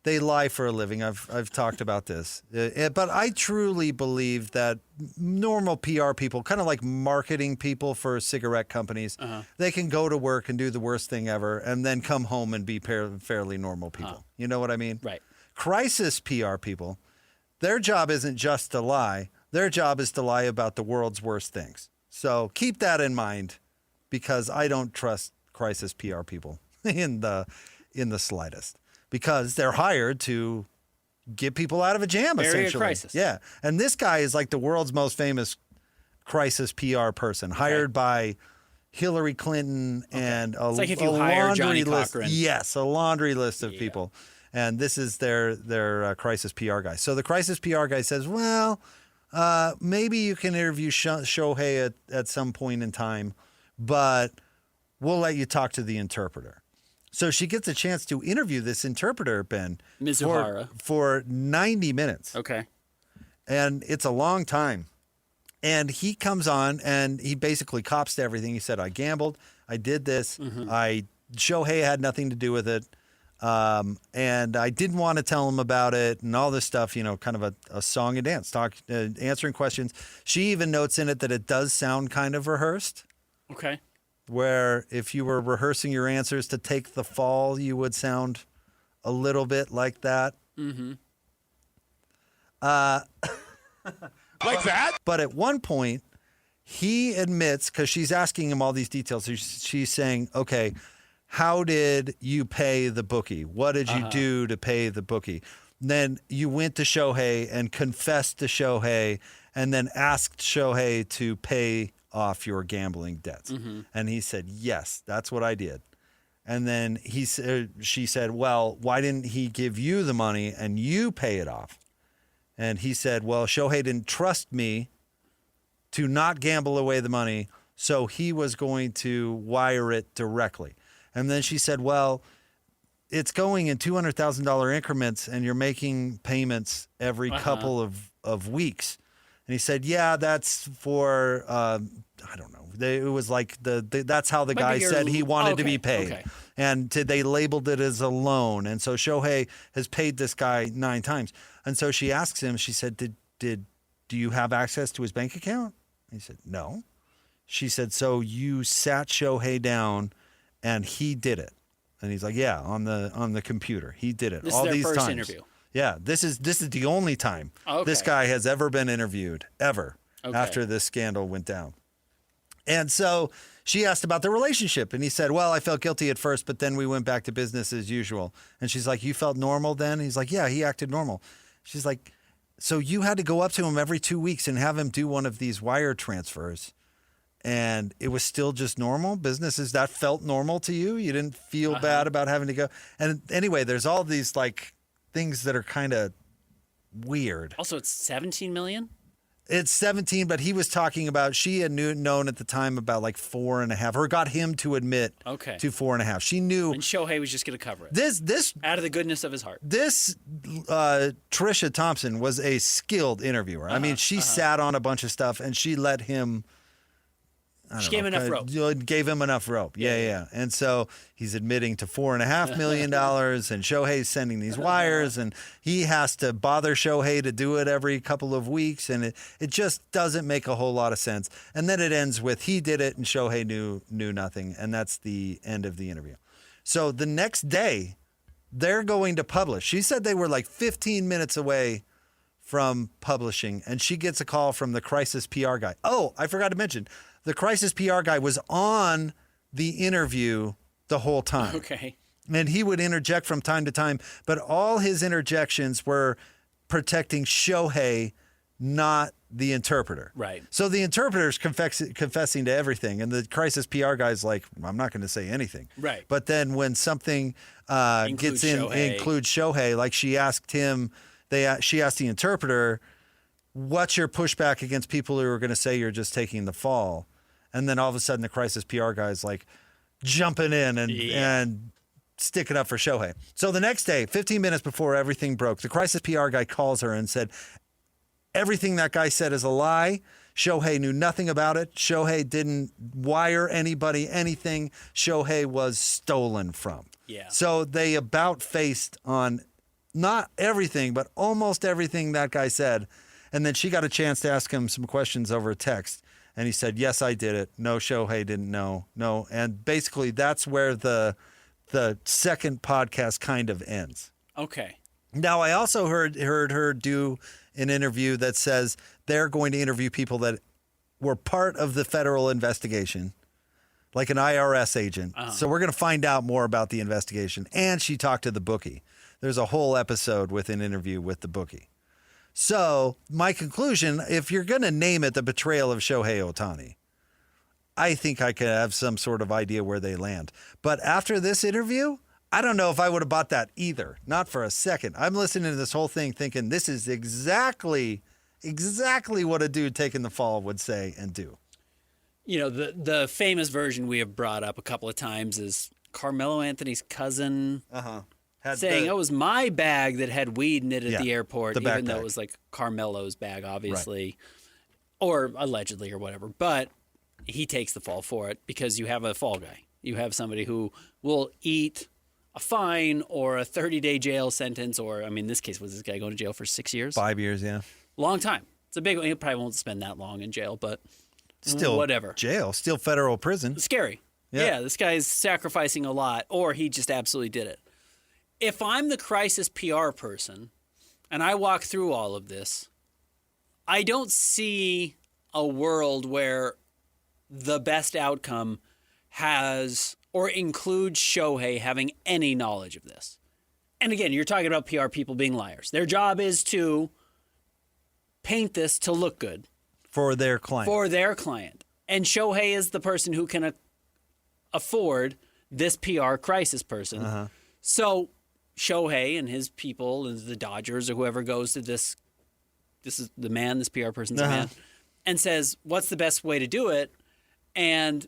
S8: They lie for a living. I've talked about this. But I truly believe that normal PR people, kind of like marketing people for cigarette companies, they can go to work and do the worst thing ever and then come home and be fairly normal people. You know what I mean?
S9: Right.
S8: Crisis PR people, their job isn't just to lie. Their job is to lie about the world's worst things. So keep that in mind, because I don't trust crisis PR people in the slightest. Because they're hired to get people out of a jam, essentially.
S9: A crisis.
S8: Yeah. And this guy is like the world's most famous crisis PR person, hired by Hillary Clinton and
S9: it's like if you hire Johnny Cochran.
S8: Yes, a laundry list of people. And this is their crisis PR guy. So the crisis PR guy says, well, maybe you can interview Shohei at some point in time, but we'll let you talk to the interpreter. So she gets a chance to interview this interpreter, Ben,
S9: Mizuhara,
S8: for 90 minutes.
S9: Okay.
S8: And it's a long time. And he comes on and he basically cops to everything. He said, I gambled. I did this.
S9: Mm-hmm.
S8: Shohei had nothing to do with it. And I didn't want to tell him about it and all this stuff, kind of a song and dance, answering questions. She even notes in it that it does sound kind of rehearsed.
S9: Okay.
S8: Where if you were rehearsing your answers to take the fall, you would sound a little bit like that.
S9: Mm-hmm.
S8: Like that? But at one point, he admits, because she's asking him all these details, she's saying, okay, how did you pay the bookie? What did you do to pay the bookie? And then you went to Shohei and confessed to Shohei and then asked Shohei to pay off your gambling debts.
S9: Mm-hmm.
S8: And he said, yes, that's what I did. And then she said, well, why didn't he give you the money and you pay it off? And he said, well, Shohei didn't trust me to not gamble away the money, so he was going to wire it directly. And then she said, well, it's going in $200,000 increments and you're making payments every couple of weeks. And he said, yeah, that's for, I don't know. It was like that's how the guy said he wanted to be paid.
S9: Okay.
S8: And they labeled it as a loan. And so Shohei has paid this guy 9 times. And so she asks him, she said, do you have access to his bank account? He said, no. She said, so you sat Shohei down and he did it. And he's like, yeah, on the computer. He did it
S9: This
S8: all
S9: is their
S8: these
S9: first
S8: times.
S9: interview.
S8: Yeah, this is the only time this guy has ever been interviewed, ever, after this scandal went down. And so she asked about the relationship, and he said, well, I felt guilty at first, but then we went back to business as usual. And she's like, you felt normal then? He's like, yeah, he acted normal. She's like, so you had to go up to him every 2 weeks and have him do one of these wire transfers, and it was still just normal? Businesses, that felt normal to you? You didn't feel bad about having to go? And anyway, there's all these like things that are kind of weird.
S9: Also, it's $17 million?
S8: It's 17, but he was talking about, she had known at the time about like 4.5, or got him to admit to 4.5. She knew.
S9: And Shohei was just going to cover it.
S8: This
S9: out of the goodness of his heart.
S8: This Tricia Thompson was a skilled interviewer. I mean, she sat on a bunch of stuff, and she let him.
S9: She gave him enough rope.
S8: Gave him enough rope. Yeah. And so he's admitting to $4.5 million, and Shohei's sending these wires, and he has to bother Shohei to do it every couple of weeks, and it just doesn't make a whole lot of sense. And then it ends with he did it, and Shohei knew nothing, and that's the end of the interview. So the next day, they're going to publish. She said they were like 15 minutes away from publishing, and she gets a call from the Crisis PR guy. Oh, I forgot to mention, the Crisis PR guy was on the interview the whole time.
S9: Okay.
S8: And he would interject from time to time, but all his interjections were protecting Shohei, not the interpreter.
S9: Right.
S8: So the interpreter's confessing to everything, and the Crisis PR guy's like, I'm not going to say anything.
S9: Right.
S8: But then when something includes Shohei, like she asked him, she asked the interpreter, what's your pushback against people who are going to say you're just taking the fall? And then all of a sudden the Crisis PR guy's like jumping in and sticking up for Shohei. So the next day, 15 minutes before everything broke, the Crisis PR guy calls her and said, everything that guy said is a lie. Shohei knew nothing about it. Shohei didn't wire anybody anything. Shohei was stolen from.
S9: Yeah.
S8: So they about-faced on not everything, but almost everything that guy said. And then she got a chance to ask him some questions over text. And he said, yes, I did it. No, Shohei didn't know. No. And basically that's where the second podcast kind of ends.
S9: Okay.
S8: Now, I also heard her do an interview that says they're going to interview people that were part of the federal investigation, like an IRS agent. So we're going to find out more about the investigation. And she talked to the bookie. There's a whole episode with an interview with the bookie. So my conclusion, if you're going to name it the betrayal of Shohei Ohtani, I think I could have some sort of idea where they land. But after this interview, I don't know if I would have bought that either. Not for a second. I'm listening to this whole thing thinking this is exactly what a dude taking the fall would say and do.
S9: You know, the famous version we have brought up a couple of times is Carmelo Anthony's cousin saying, it was my bag that had weed in it at the airport, even though it was like Carmelo's bag, obviously, or allegedly or whatever. But he takes the fall for it because you have a fall guy. You have somebody who will eat a fine or a 30-day jail sentence, or, I mean, in this case, was this guy going to jail for 6 years?
S8: 5 years, yeah.
S9: Long time. It's a big one. He probably won't spend that long in jail, but
S8: still
S9: whatever.
S8: Jail, still federal prison.
S9: Scary. Yeah, this guy's sacrificing a lot, or he just absolutely did it. If I'm the Crisis PR person and I walk through all of this, I don't see a world where the best outcome has or includes Shohei having any knowledge of this. And again, you're talking about PR people being liars. Their job is to paint this to look good.
S8: For their client.
S9: And Shohei is the person who can afford this PR crisis person. So Shohei and his people and the Dodgers or whoever goes to this is the man, this PR person's the man, and says, what's the best way to do it? And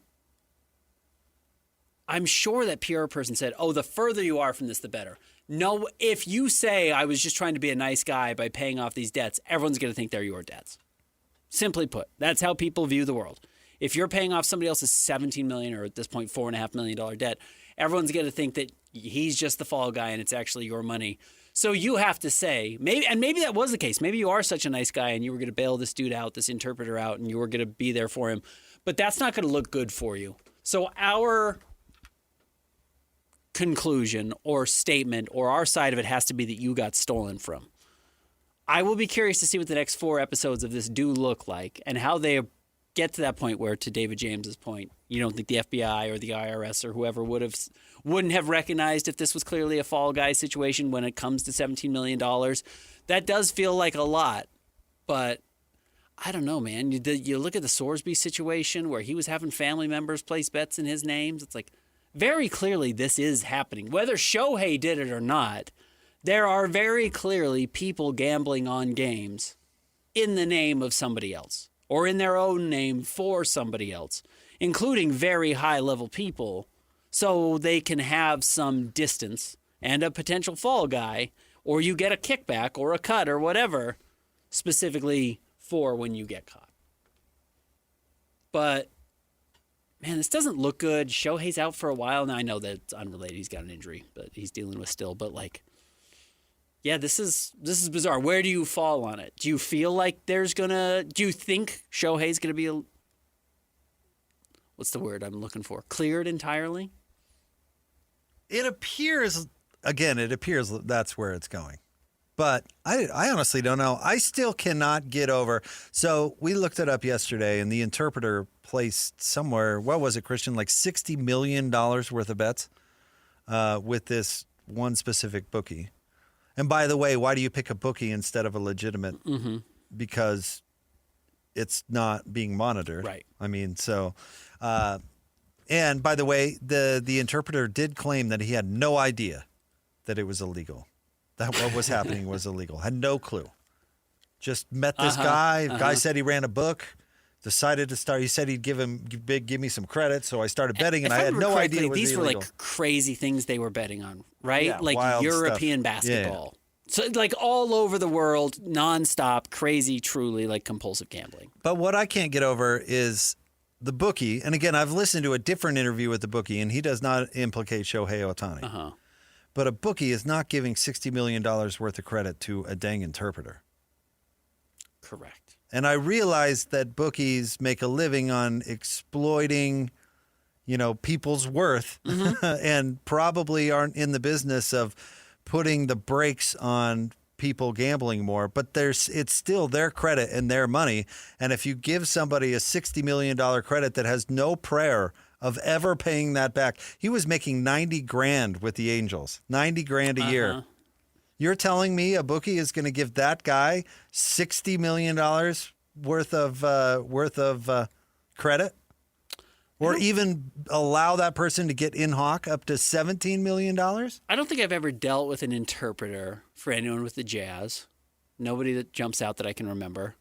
S9: I'm sure that PR person said, the further you are from this, the better. No, if you say I was just trying to be a nice guy by paying off these debts, everyone's going to think they're your debts. Simply put, that's how people view the world. If you're paying off somebody else's $17 million or at this point $4.5 million debt, everyone's going to think that he's just the fall guy and it's actually your money. So you have to say, maybe that was the case. Maybe you are such a nice guy and you were going to bail this dude out, this interpreter out, and you were going to be there for him. But that's not going to look good for you. So our conclusion or statement or our side of it has to be that you got stolen from. I will be curious to see what the next 4 episodes of this do look like and how they get to that point where, to David James's point, you don't think the FBI or the IRS or whoever wouldn't have recognized if this was clearly a fall guy situation when it comes to $17 million. That does feel like a lot, but I don't know, man. You look at the Sorsby situation where he was having family members place bets in his names. It's like, very clearly this is happening. Whether Shohei did it or not, there are very clearly people gambling on games in the name of somebody else or in their own name for somebody else, including very high-level people, so they can have some distance and a potential fall guy, or you get a kickback or a cut or whatever, specifically for when you get caught. But, man, this doesn't look good. Shohei's out for a while. Now, I know that it's unrelated. He's got an injury, but he's dealing with still. But, like, yeah, this is bizarre. Where do you fall on it? Do you feel like do you think Shohei's going to be what's the word I'm looking for? Cleared entirely?
S8: It appears that's where it's going. But I honestly don't know. I still cannot get over. So we looked it up yesterday, and the Interpreter placed somewhere, what was it, Christian, like $60 million worth of bets with this one specific bookie. And by the way, why do you pick a bookie instead of a legitimate?
S9: Mm-hmm.
S8: Because it's not being monitored.
S9: Right.
S8: I mean, so... and by the way, the Interpreter did claim that he had no idea that it was illegal. That what was happening was illegal. Had no clue. Just met this guy. Guy said he ran a book. Decided to start. He said he'd give me some credit. So I started betting, and I had no idea it was
S9: these
S8: illegal.
S9: were like crazy things they were betting on, right?
S8: Yeah,
S9: like
S8: wild
S9: European
S8: stuff.
S9: basketball. Yeah. So like all over the world, nonstop, crazy, truly like compulsive gambling.
S8: But what I can't get over is the bookie. And again, I've listened to a different interview with the bookie, and he does not implicate Shohei Ohtani. But a bookie is not giving $60 million worth of credit to a dang interpreter.
S9: Correct.
S8: And I realize that bookies make a living on exploiting, people's worth and probably aren't in the business of putting the brakes on people gambling more. But it's still their credit and their money. And if you give somebody a $60 million credit that has no prayer of ever paying that back. He was making $90,000 with the Angels, $90,000 a year. You're telling me a bookie is going to give that guy $60 million worth of credit, or even allow that person to get in hawk up to $17 million?
S9: I don't think I've ever dealt with an interpreter for anyone with the Jazz. Nobody that jumps out that I can remember.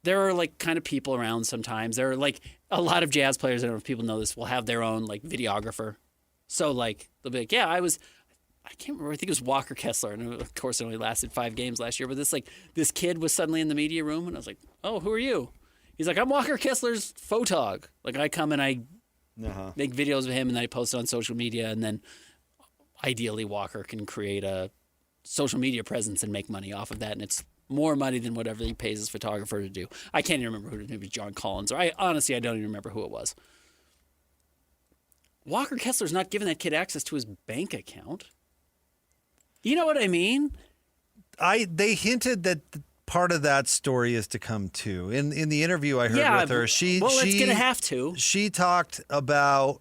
S9: There are like kind of people around sometimes. There are like a lot of Jazz players, I don't know if people know this, will have their own like videographer. So like they'll be like, yeah, I can't remember. I think it was Walker Kessler, and of course it only lasted 5 games last year. But this kid was suddenly in the media room, and I was like, oh, who are you? He's like, I'm Walker Kessler's photog. Like I come and I make videos of him, and then I post it on social media, and then ideally Walker can create a social media presence and make money off of that, and it's more money than whatever he pays his photographer to do. I can't even remember who it was. Maybe John Collins, or I don't even remember who it was. Walker Kessler's not giving that kid access to his bank account. You know what I mean?
S8: They hinted that part of that story is to come too. In the interview I heard with her, it's
S9: going to have to.
S8: She talked about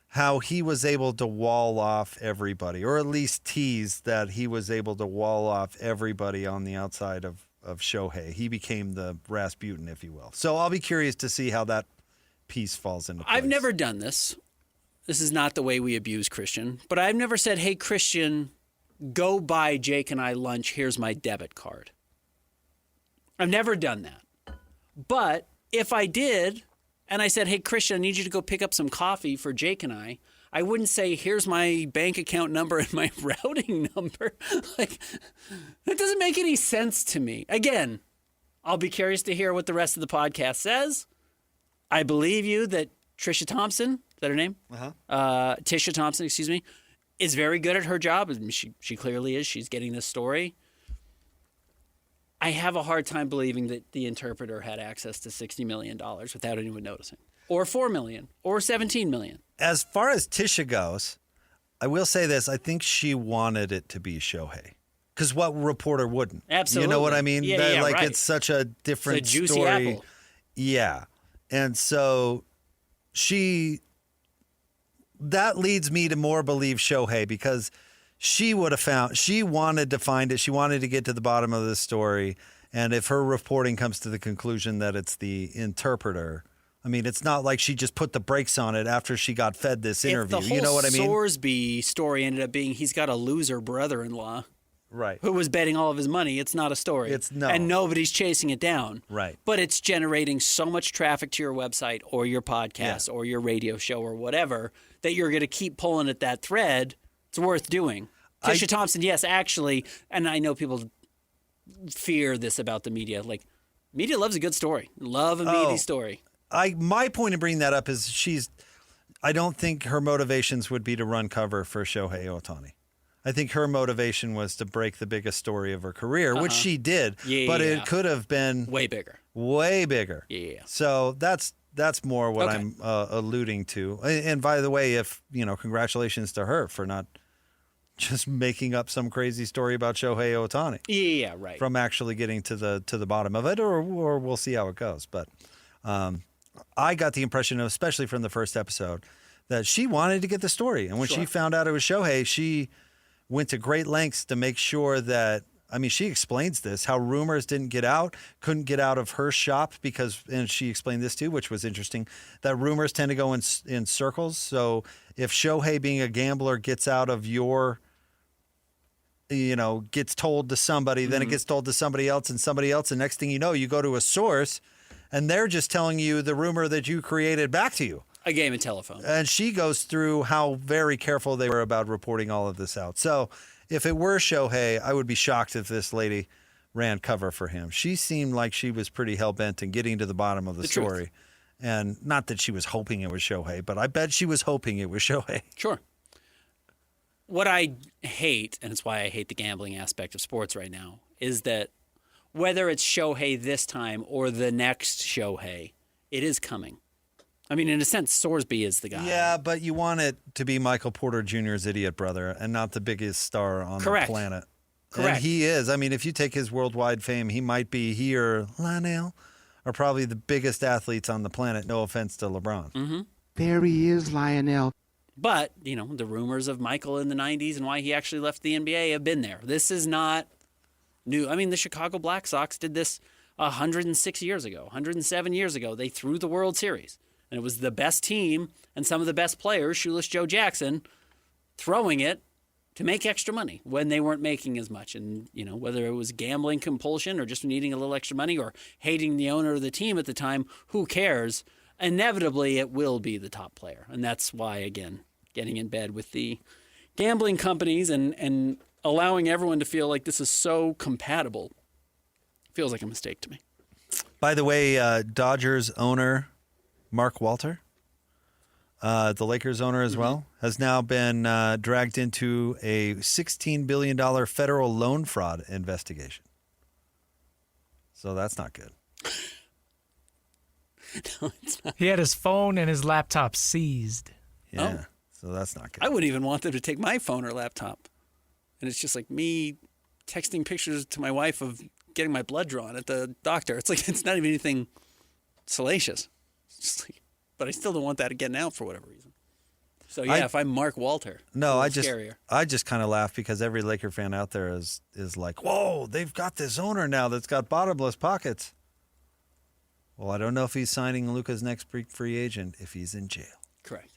S8: how he was able to wall off everybody, or at least tease that he was able to wall off everybody on the outside of Shohei. He became the Rasputin, if you will. So I'll be curious to see how that piece falls into place.
S9: I've never done this. This is not the way we abuse Christian. But I've never said, hey, Christian, go buy Jake and I lunch. Here's my debit card. I've never done that. But if I did, and I said, hey, Christian, I need you to go pick up some coffee for Jake and I wouldn't say, here's my bank account number and my routing number. Like, that doesn't make any sense to me. Again, I'll be curious to hear what the rest of the podcast says. I believe you that Tisha Thompson, is that her name? Tisha Thompson, excuse me, is very good at her job. She clearly is. She's getting this story. I have a hard time believing that the interpreter had access to $60 million without anyone noticing. Or $4 million. Or $17 million.
S8: As far as Tisha goes, I will say this. I think she wanted it to be Shohei. Because what reporter wouldn't?
S9: Absolutely.
S8: You know what I mean?
S9: Yeah,
S8: right.
S9: It's
S8: such a different
S9: it's a juicy
S8: story.
S9: apple.
S8: Yeah. And so that leads me to more believe Shohei, because she wanted to find it. She wanted to get to the bottom of this story. And if her reporting comes to the conclusion that it's the interpreter, I mean, it's not like she just put the brakes on it after she got fed this interview.
S9: If the
S8: You know what I mean?
S9: Sorsby story ended up being he's got a loser brother-in-law.
S8: Right.
S9: Who was betting all of his money. It's not a story. And nobody's chasing it down.
S8: Right.
S9: But it's generating so much traffic to your website or your podcast or your radio show or whatever that you're going to keep pulling at that thread. It's worth doing. Tisha Thompson, yes, actually, and I know people fear this about the media. Like, media loves a good story. Love a meaty story.
S8: My point in bringing that up is I don't think her motivations would be to run cover for Shohei Ohtani. I think her motivation was to break the biggest story of her career, which she did, but it could have been
S9: way bigger.
S8: Way bigger.
S9: Yeah.
S8: So that's more what I'm alluding to. And by the way, congratulations to her for not just making up some crazy story about Shohei Ohtani.
S9: Yeah, right.
S8: From actually getting to the bottom of it, or we'll see how it goes. But I got the impression, especially from the first episode, that she wanted to get the story. And when she found out it was Shohei, she went to great lengths to make sure that, I mean, she explains this, how rumors couldn't get out of her shop because, and she explained this too, which was interesting, that rumors tend to go in circles. So if Shohei, being a gambler, gets out of your, gets told to somebody, then it gets told to somebody else, and next thing you know, you go to a source and they're just telling you the rumor that you created back to you.
S9: A game of telephone.
S8: And she goes through how very careful they were about reporting all of this out. So if it were Shohei, I would be shocked if this lady ran cover for him. She seemed like she was pretty hell-bent in getting to the bottom of the story.
S9: Truth.
S8: And not that she was hoping it was Shohei, but I bet she was hoping it was Shohei.
S9: Sure. What I hate, and it's why I hate the gambling aspect of sports right now, is that whether it's Shohei this time or the next Shohei, it is coming. I mean, in a sense, Sorsby is the guy.
S8: Yeah, but you want it to be Michael Porter Jr.'s idiot brother and not the biggest star on the planet.
S9: Correct.
S8: And he is. I mean, if you take his worldwide fame, he or Lionel are probably the biggest athletes on the planet. No offense to LeBron.
S9: Mm-hmm.
S4: There he is, Lionel.
S9: But, the rumors of Michael in the 90s and why he actually left the NBA have been there. This is not new. I mean, the Chicago Black Sox did this 106 years ago, 107 years ago. They threw the World Series. And it was the best team and some of the best players, Shoeless Joe Jackson, throwing it to make extra money when they weren't making as much. And, whether it was gambling compulsion or just needing a little extra money or hating the owner of the team at the time, who cares? Inevitably, it will be the top player. And that's why, again, getting in bed with the gambling companies and allowing everyone to feel like this is so compatible feels like a mistake to me.
S8: By the way, Dodgers owner Mark Walter, the Lakers owner as well, has now been dragged into a $16 billion federal loan fraud investigation. So that's not good.
S9: No, it's not.
S10: He had his phone and his laptop seized.
S8: Yeah, so that's not good.
S9: I wouldn't even want them to take my phone or laptop. And it's just like me texting pictures to my wife of getting my blood drawn at the doctor. It's like, it's not even anything salacious. But I still don't want that getting out for whatever reason. So if I'm Mark Walter,
S8: I
S9: scarier.
S8: just kind of laugh because every Laker fan out there is like, whoa, they've got this owner now that's got bottomless pockets. Well, I don't know if he's signing Luka's next free agent if he's in jail.
S9: Correct.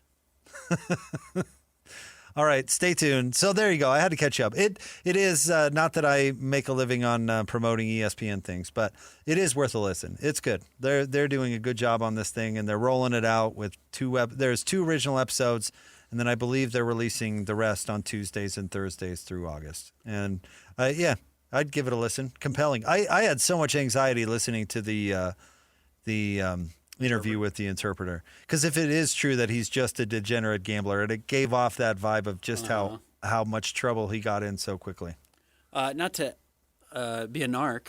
S8: All right, stay tuned. So there you go. I had to catch up. It is not that I make a living on promoting ESPN things, but it is worth a listen. It's good. They're doing a good job on this thing, and they're rolling it out with there's 2 original episodes, and then I believe they're releasing the rest on Tuesdays and Thursdays through August. And I'd give it a listen. Compelling. I had so much anxiety listening to the interview with the interpreter, because if it is true that he's just a degenerate gambler, and it gave off that vibe of just how much trouble he got in so quickly.
S9: Not to be a narc,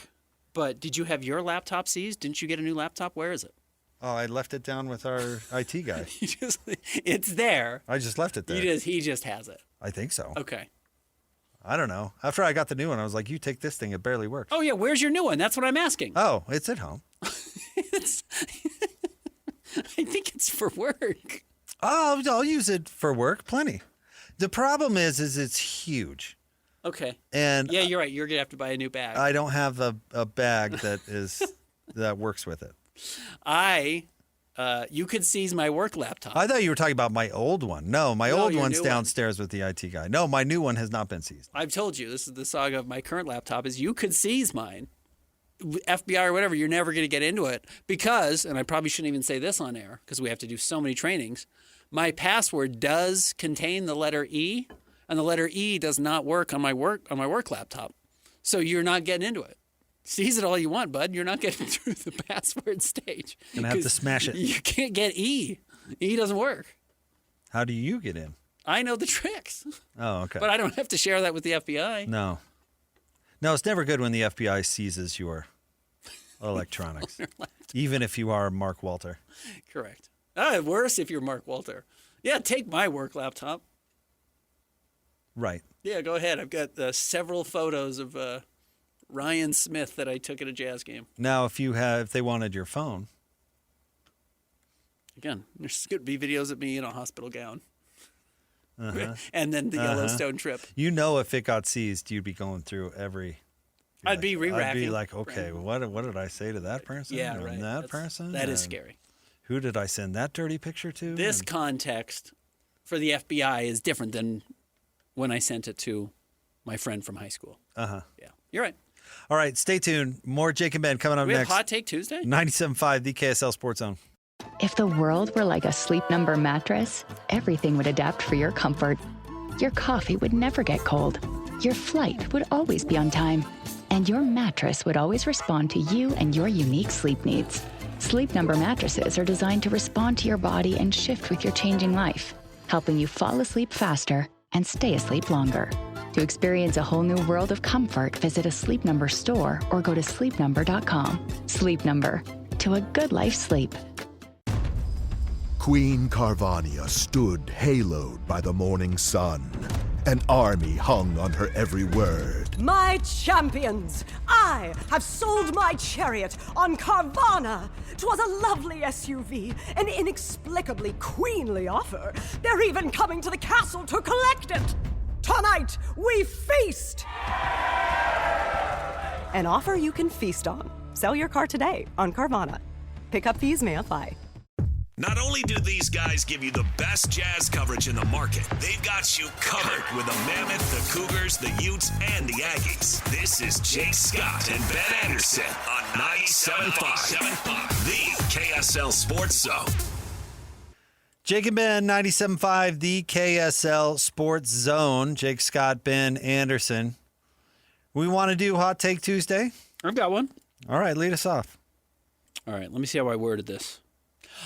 S9: but did you have your laptop seized? Didn't you get a new laptop? Where is it?
S8: Oh, I left it down with our IT guy.
S9: It's there.
S8: I just left it there.
S9: He just has it.
S8: I think so.
S9: Okay.
S8: I don't know. After I got the new one, I was like, you take this thing. It barely works.
S9: Oh, yeah. Where's your new one? That's what I'm asking.
S8: Oh, it's at home.
S9: It's for work.
S8: Oh, I'll use it for work, plenty. The problem is it's huge.
S9: Okay.
S8: And
S9: yeah, you're right. You're gonna have to buy a new bag.
S8: I don't have a bag that works with it.
S9: You could seize my work laptop.
S8: I thought you were talking about my old one. No, my old one's downstairs with the IT guy. No, my new one has not been seized.
S9: I've told you, this is the saga of my current laptop, is you could seize mine. FBI or whatever, you're never going to get into it because, and I probably shouldn't even say this on air because we have to do so many trainings, my password does contain the letter E, and the letter E does not work on my work laptop. So you're not getting into it. Seize it all you want, bud. You're not getting through the password stage.
S8: Gonna have to smash it.
S9: You can't get E. E doesn't work.
S8: How do you get in?
S9: I know the tricks.
S8: Oh, okay.
S9: But I don't have to share that with the FBI.
S8: No, it's never good when the FBI seizes your electronics, even if you are Mark Walter.
S9: Correct. Worse if you're Mark Walter. Yeah, take my work laptop.
S8: Right.
S9: Yeah, go ahead. I've got several photos of Ryan Smith that I took at a Jazz game.
S8: Now, if they wanted your phone.
S9: Again, there's going to be videos of me in a hospital gown. And then the Yellowstone trip.
S8: You know, if it got seized, you'd be going through every.
S9: I'd be re-racking.
S8: I'd be like, okay, what did I say to that person?
S9: Yeah, right.
S8: That person?
S9: That is scary.
S8: Who did I send that dirty picture to?
S9: This context for the FBI is different than when I sent it to my friend from high school. Yeah, you're right.
S8: All right, stay tuned. More Jake and Ben coming up next.
S9: We have Hot Take Tuesday?
S8: 97.5, the KSL Sports Zone.
S17: If the world were like a Sleep Number mattress, everything would adapt for your comfort. Your coffee would never get cold. Your flight would always be on time. And your mattress would always respond to you and your unique sleep needs. Sleep Number mattresses are designed to respond to your body and shift with your changing life, helping you fall asleep faster and stay asleep longer. To experience a whole new world of comfort, visit a Sleep Number store or go to sleepnumber.com. Sleep Number, to a good life sleep.
S5: Queen Carvania stood haloed by the morning sun. An army hung on her every word.
S21: My champions, I have sold my chariot on Carvana. 'Twas a lovely SUV, an inexplicably queenly offer. They're even coming to the castle to collect it. Tonight, we feast! An offer you can feast on. Sell your car today on Carvana. Pickup fees may apply.
S6: Not only do these guys give you the best Jazz coverage in the market, they've got you covered with the Mammoth, the Cougars, the Utes, and the Aggies. This is Jake Scott and Ben Anderson on 97.5, the KSL Sports Zone.
S8: Jake and Ben, 97.5, the KSL Sports Zone. Jake Scott, Ben Anderson. We want to do Hot Take Tuesday?
S9: I've got one.
S8: All right, lead us off.
S9: All right, let me see how I worded this.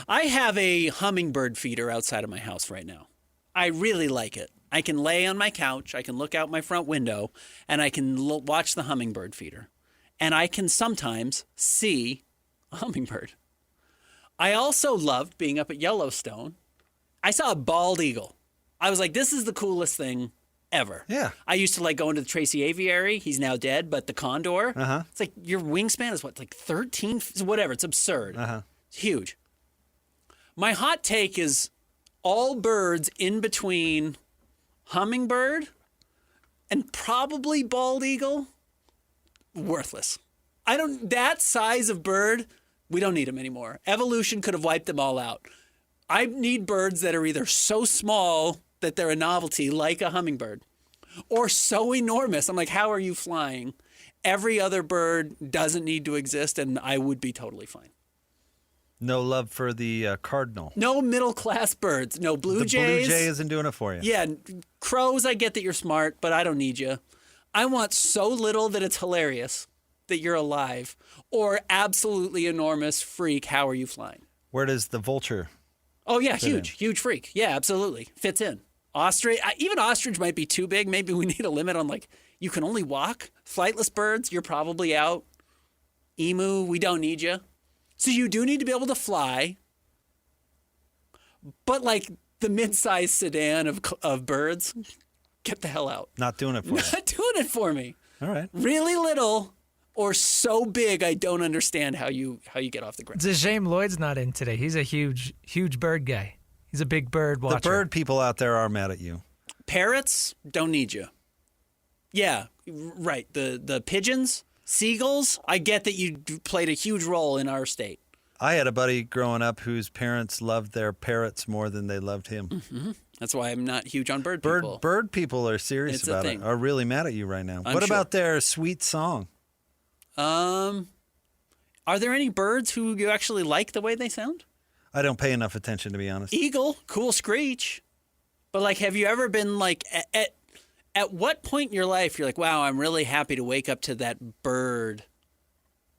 S9: I have a hummingbird feeder outside of my house right now. I really like it. I can lay on my couch, I can look out my front window, and I can watch the hummingbird feeder. And I can sometimes see a hummingbird. I also loved being up at Yellowstone. I saw a bald eagle. I was like, this is the coolest thing ever.
S8: Yeah.
S9: I used to like going to the Tracy Aviary. He's now dead, but the condor. It's like your wingspan is what, like 13, whatever. It's absurd. It's huge. My hot take is all birds in between hummingbird and probably bald eagle, worthless. That size of bird, we don't need them anymore. Evolution could have wiped them all out. I need birds that are either so small that they're a novelty, like a hummingbird, or so enormous. I'm like, how are you flying? Every other bird doesn't need to exist, and I would be totally fine.
S8: No love for the cardinal.
S9: No middle-class birds. No blue jays.
S8: The blue jay isn't doing it for you.
S9: Yeah, crows, I get that you're smart, but I don't need you. I want so little that it's hilarious that you're alive, or absolutely enormous freak, how are you flying?
S8: Where does the vulture
S9: Oh, yeah, huge freak. Yeah, absolutely. Fits in. Ostrich, even ostrich might be too big. Maybe we need a limit on, like, you can only walk. Flightless birds, you're probably out. Emu, we don't need you. So you do need to be able to fly. But, like, the mid-sized sedan of birds, get the hell out.
S8: Not doing it for you.
S9: Not doing it for me.
S8: All right.
S9: Really little, or so big I don't understand how you get off the ground.
S10: It's a shame Lloyd's not in today. He's a huge bird guy. He's a big bird watcher.
S8: The bird people out there are mad at you.
S9: Parrots don't need you. Yeah, right. The pigeons, seagulls, I get that you played a huge role in our state.
S8: I had a buddy growing up whose parents loved their parrots more than they loved him.
S9: Mm-hmm. That's why I'm not huge on bird people.
S8: Bird people are serious about it, are really mad at you right now. What about their sweet song?
S9: Are there any birds who you actually like the way they sound?
S8: I don't pay enough attention, to be honest.
S9: Eagle, cool screech. But, like, have you ever been, like, at what point in your life you're like, wow, I'm really happy to wake up to that bird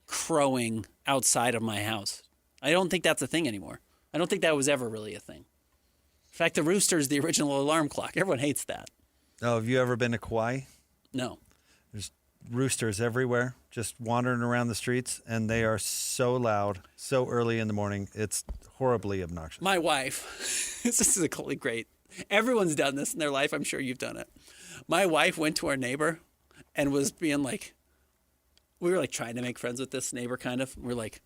S9: crowing outside of my house? I don't think that's a thing anymore. I don't think that was ever really a thing. In fact, the rooster is the original alarm clock. Everyone hates that.
S8: Oh, have you ever been to Kauai?
S9: No.
S8: There's roosters everywhere, just wandering around the streets, and they are so loud, so early in the morning. It's horribly obnoxious.
S9: My wife, this is a totally great. Everyone's done this in their life. I'm sure you've done it. My wife went to our neighbor and was being like, we were like trying to make friends with this neighbor kind of. We're like,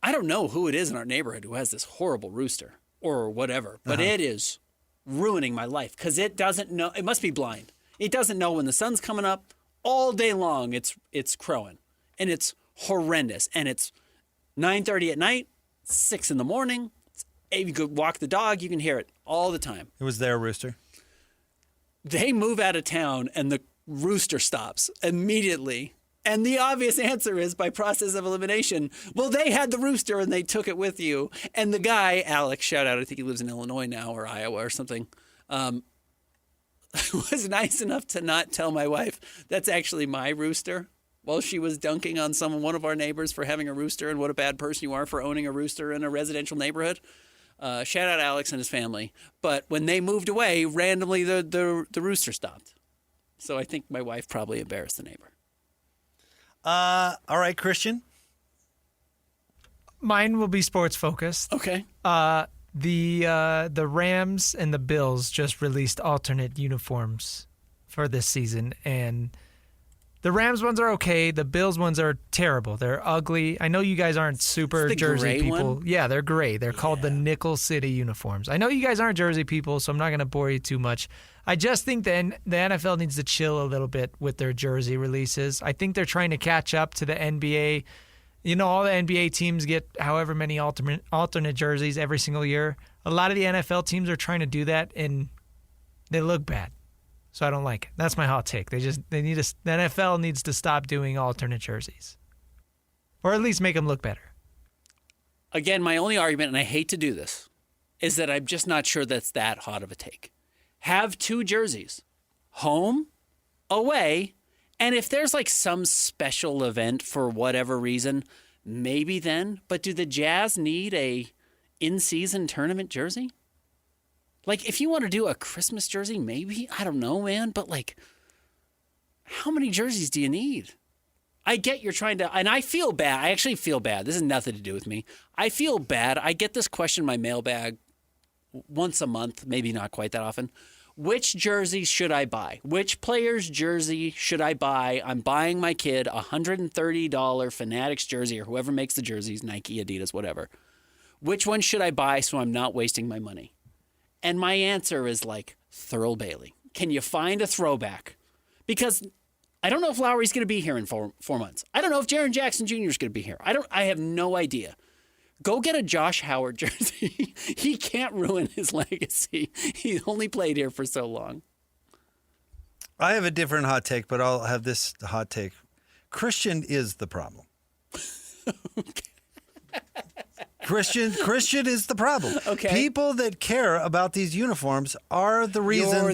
S9: I don't know who it is in our neighborhood who has this horrible rooster or whatever, but it is ruining my life because it doesn't know. It must be blind. It doesn't know when the sun's coming up. All day long, it's crowing, and it's horrendous. And it's 9:30 at night, 6 in the morning. If you could walk the dog, you can hear it all the time.
S8: It was their rooster.
S9: They move out of town, and the rooster stops immediately. And the obvious answer is, by process of elimination, well, they had the rooster, and they took it with you. And the guy, Alex, shout out, I think he lives in Illinois now or Iowa or something, was nice enough to not tell my wife that's actually my rooster while she was dunking on one of our neighbors for having a rooster and what a bad person you are for owning a rooster in a residential neighborhood. Shout out Alex and his family. But when they moved away, randomly the rooster stopped. So I think my wife probably embarrassed the neighbor.
S8: All right, Christian.
S10: Mine will be sports focused.
S9: Okay.
S10: The Rams and the Bills just released alternate uniforms for this season, and the Rams ones are okay. The Bills ones are terrible. They're ugly. I know you guys aren't super Jersey people.
S9: One?
S10: Yeah, they're gray. They're called the Nickel City uniforms. I know you guys aren't Jersey people, so I'm not going to bore you too much. I just think the NFL needs to chill a little bit with their jersey releases. I think they're trying to catch up to the NBA. You know, all the NBA teams get however many alternate jerseys every single year. A lot of the NFL teams are trying to do that, and they look bad. So I don't like it. That's my hot take. The NFL needs to stop doing alternate jerseys, or at least make them look better.
S9: Again, my only argument, and I hate to do this, is that I'm just not sure that's that hot of a take. Have two jerseys, home, away, and if there's like some special event for whatever reason, maybe then. But do the Jazz need a in-season tournament jersey? Like, if you want to do a Christmas jersey, maybe. I don't know, man. But, like, how many jerseys do you need? I get you're trying to, and I feel bad. I actually feel bad. This has nothing to do with me. I feel bad. I get this question in my mailbag once a month, maybe not quite that often. Which jersey should I buy? Which player's jersey should I buy? I'm buying my kid a $130 Fanatics jersey, or whoever makes the jerseys, Nike, Adidas, whatever. Which one should I buy so I'm not wasting my money? And my answer is like Thurl Bailey. Can you find a throwback? Because I don't know if Lowry's going to be here in 4 months. I don't know if Jaren Jackson Jr. is going to be here. I have no idea. Go get a Josh Howard jersey. He can't ruin his legacy. He only played here for so long.
S8: I have a different hot take, but I'll have this hot take. Christian is the problem. Christian is the problem.
S9: Okay.
S8: People that care about these uniforms are the reason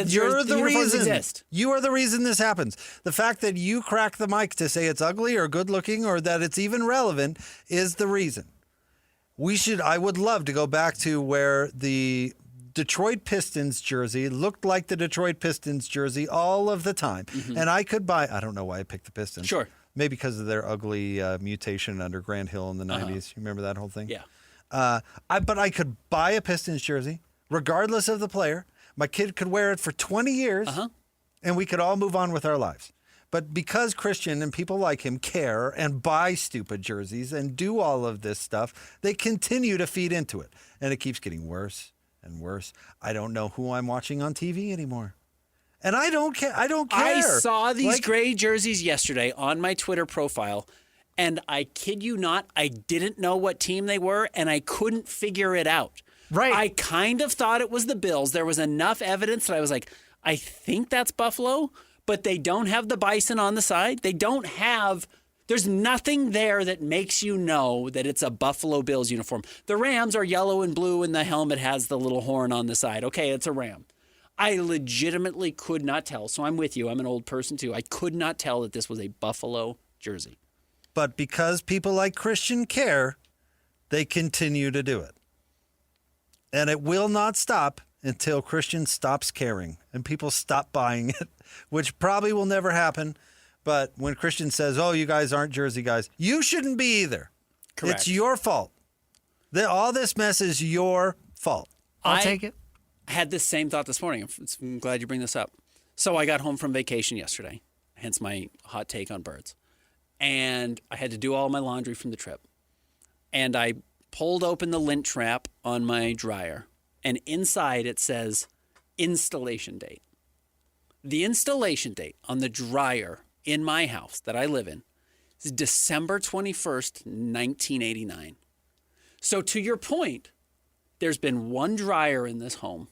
S9: you're the reason exist.
S8: You are the reason this happens. The fact that you crack the mic to say it's ugly or good looking or that it's even relevant is the reason. I would love to go back to where the Detroit Pistons jersey looked like the Detroit Pistons jersey all of the time. Mm-hmm. And I could buy, I don't know why I picked the Pistons.
S9: Sure.
S8: Maybe because of their ugly mutation under Grant Hill in the 90s. You remember that whole thing?
S9: Yeah.
S8: But I could buy a Pistons jersey, regardless of the player. My kid could wear it for 20 years, and we could all move on with our lives. But because Christian and people like him care and buy stupid jerseys and do all of this stuff, they continue to feed into it. And it keeps getting worse and worse. I don't know who I'm watching on TV anymore. And I don't care. I don't care.
S9: I saw these gray jerseys yesterday on my Twitter profile, and I kid you not, I didn't know what team they were, and I couldn't figure it out.
S10: Right.
S9: I kind of thought it was the Bills. There was enough evidence that I was like, I think that's Buffalo, but they don't have the bison on the side. They don't have, there's nothing there that makes you know that it's a Buffalo Bills uniform. The Rams are yellow and blue, and the helmet has the little horn on the side. Okay, it's a Ram. I legitimately could not tell. So I'm with you. I'm an old person too. I could not tell that this was a Buffalo jersey.
S8: But because people like Christian care, they continue to do it. And it will not stop until Christian stops caring and people stop buying it, which probably will never happen. But when Christian says, oh, you guys aren't jersey guys, you shouldn't be either.
S9: Correct.
S8: It's your fault. All this mess is your fault.
S10: I'll take it.
S9: I had this same thought this morning. I'm glad you bring this up. So I got home from vacation yesterday, hence my hot take on birds. And I had to do all my laundry from the trip. And I pulled open the lint trap on my dryer, and inside it says installation date. The installation date on the dryer in my house that I live in is December 21st, 1989. So to your point, there's been one dryer in this home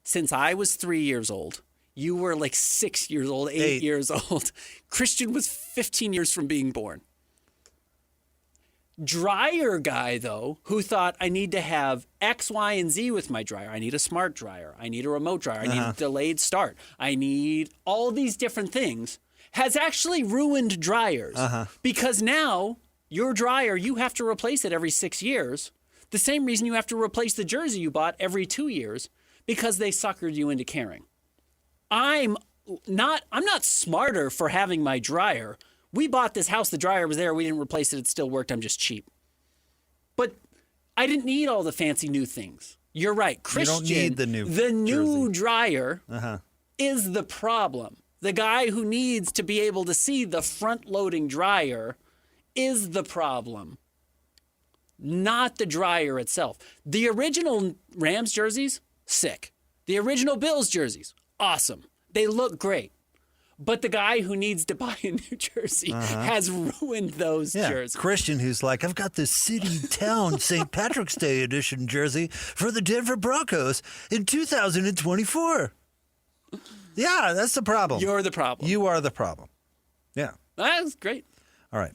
S9: since I was 3 years old. You were like 6 years old, 8 years old. Christian was 15 years from being born. Dryer guy, though, who thought I need to have X, Y, and Z with my dryer. I need a smart dryer. I need a remote dryer. I need a delayed start. I need all these different things, has actually ruined dryers. Because now your dryer, you have to replace it every 6 years. The same reason you have to replace the jersey you bought every 2 years, because they suckered you into caring. I'm not smarter for having my dryer. We bought this house, the dryer was there, we didn't replace it, it still worked, I'm just cheap. But I didn't need all the fancy new things. You're right, Christian,
S8: you don't need the
S9: new dryer is the problem. The guy who needs to be able to see the front-loading dryer is the problem, not the dryer itself. The original Rams jerseys, sick. The original Bills jerseys, awesome. They look great. But the guy who needs to buy a new jersey has ruined those jerseys.
S8: Christian, who's like, I've got this city town St. Patrick's Day edition jersey for the Denver Broncos in 2024. Yeah, that's the problem.
S9: You're the problem.
S8: You are the problem. Yeah.
S9: That's great.
S8: All right.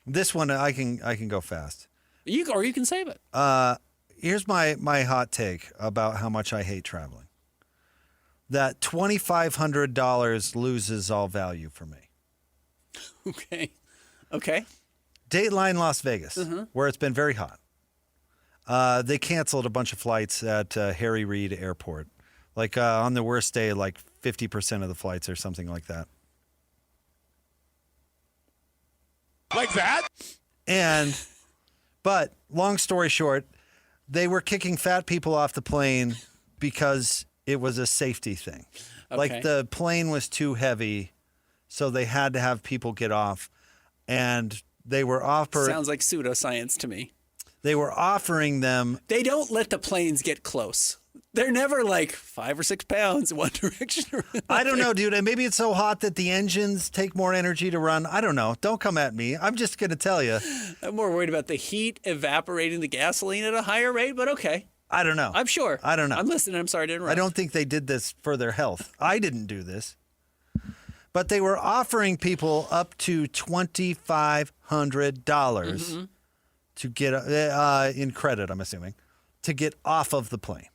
S8: This one, I can go fast.
S9: You can save it.
S8: Here's my hot take about how much I hate traveling. That $2,500 loses all value for me.
S9: Okay.
S8: Dateline Las Vegas, where it's been very hot. They canceled a bunch of flights at Harry Reid Airport. Like on the worst day, like 50% of the flights or something like that.
S19: Like that?
S8: But long story short, they were kicking fat people off the plane because it was a safety thing.
S9: Okay.
S8: Like the plane was too heavy, so they had to have people get off. And they were
S9: Sounds like pseudoscience to me.
S8: They were offering them.
S9: They don't let the planes get close. They're never like 5 or 6 pounds in one direction or another.
S8: I don't know, dude. And maybe it's so hot that the engines take more energy to run. I don't know. Don't come at me. I'm just going to tell you.
S9: I'm more worried about the heat evaporating the gasoline at a higher rate, but okay.
S8: I don't know.
S9: I'm sure.
S8: I don't know.
S9: I'm listening. I'm sorry to interrupt.
S8: I don't think they did this for their health. I didn't do this. But they were offering people up to $2,500 to get in credit, I'm assuming, to get off of the plane.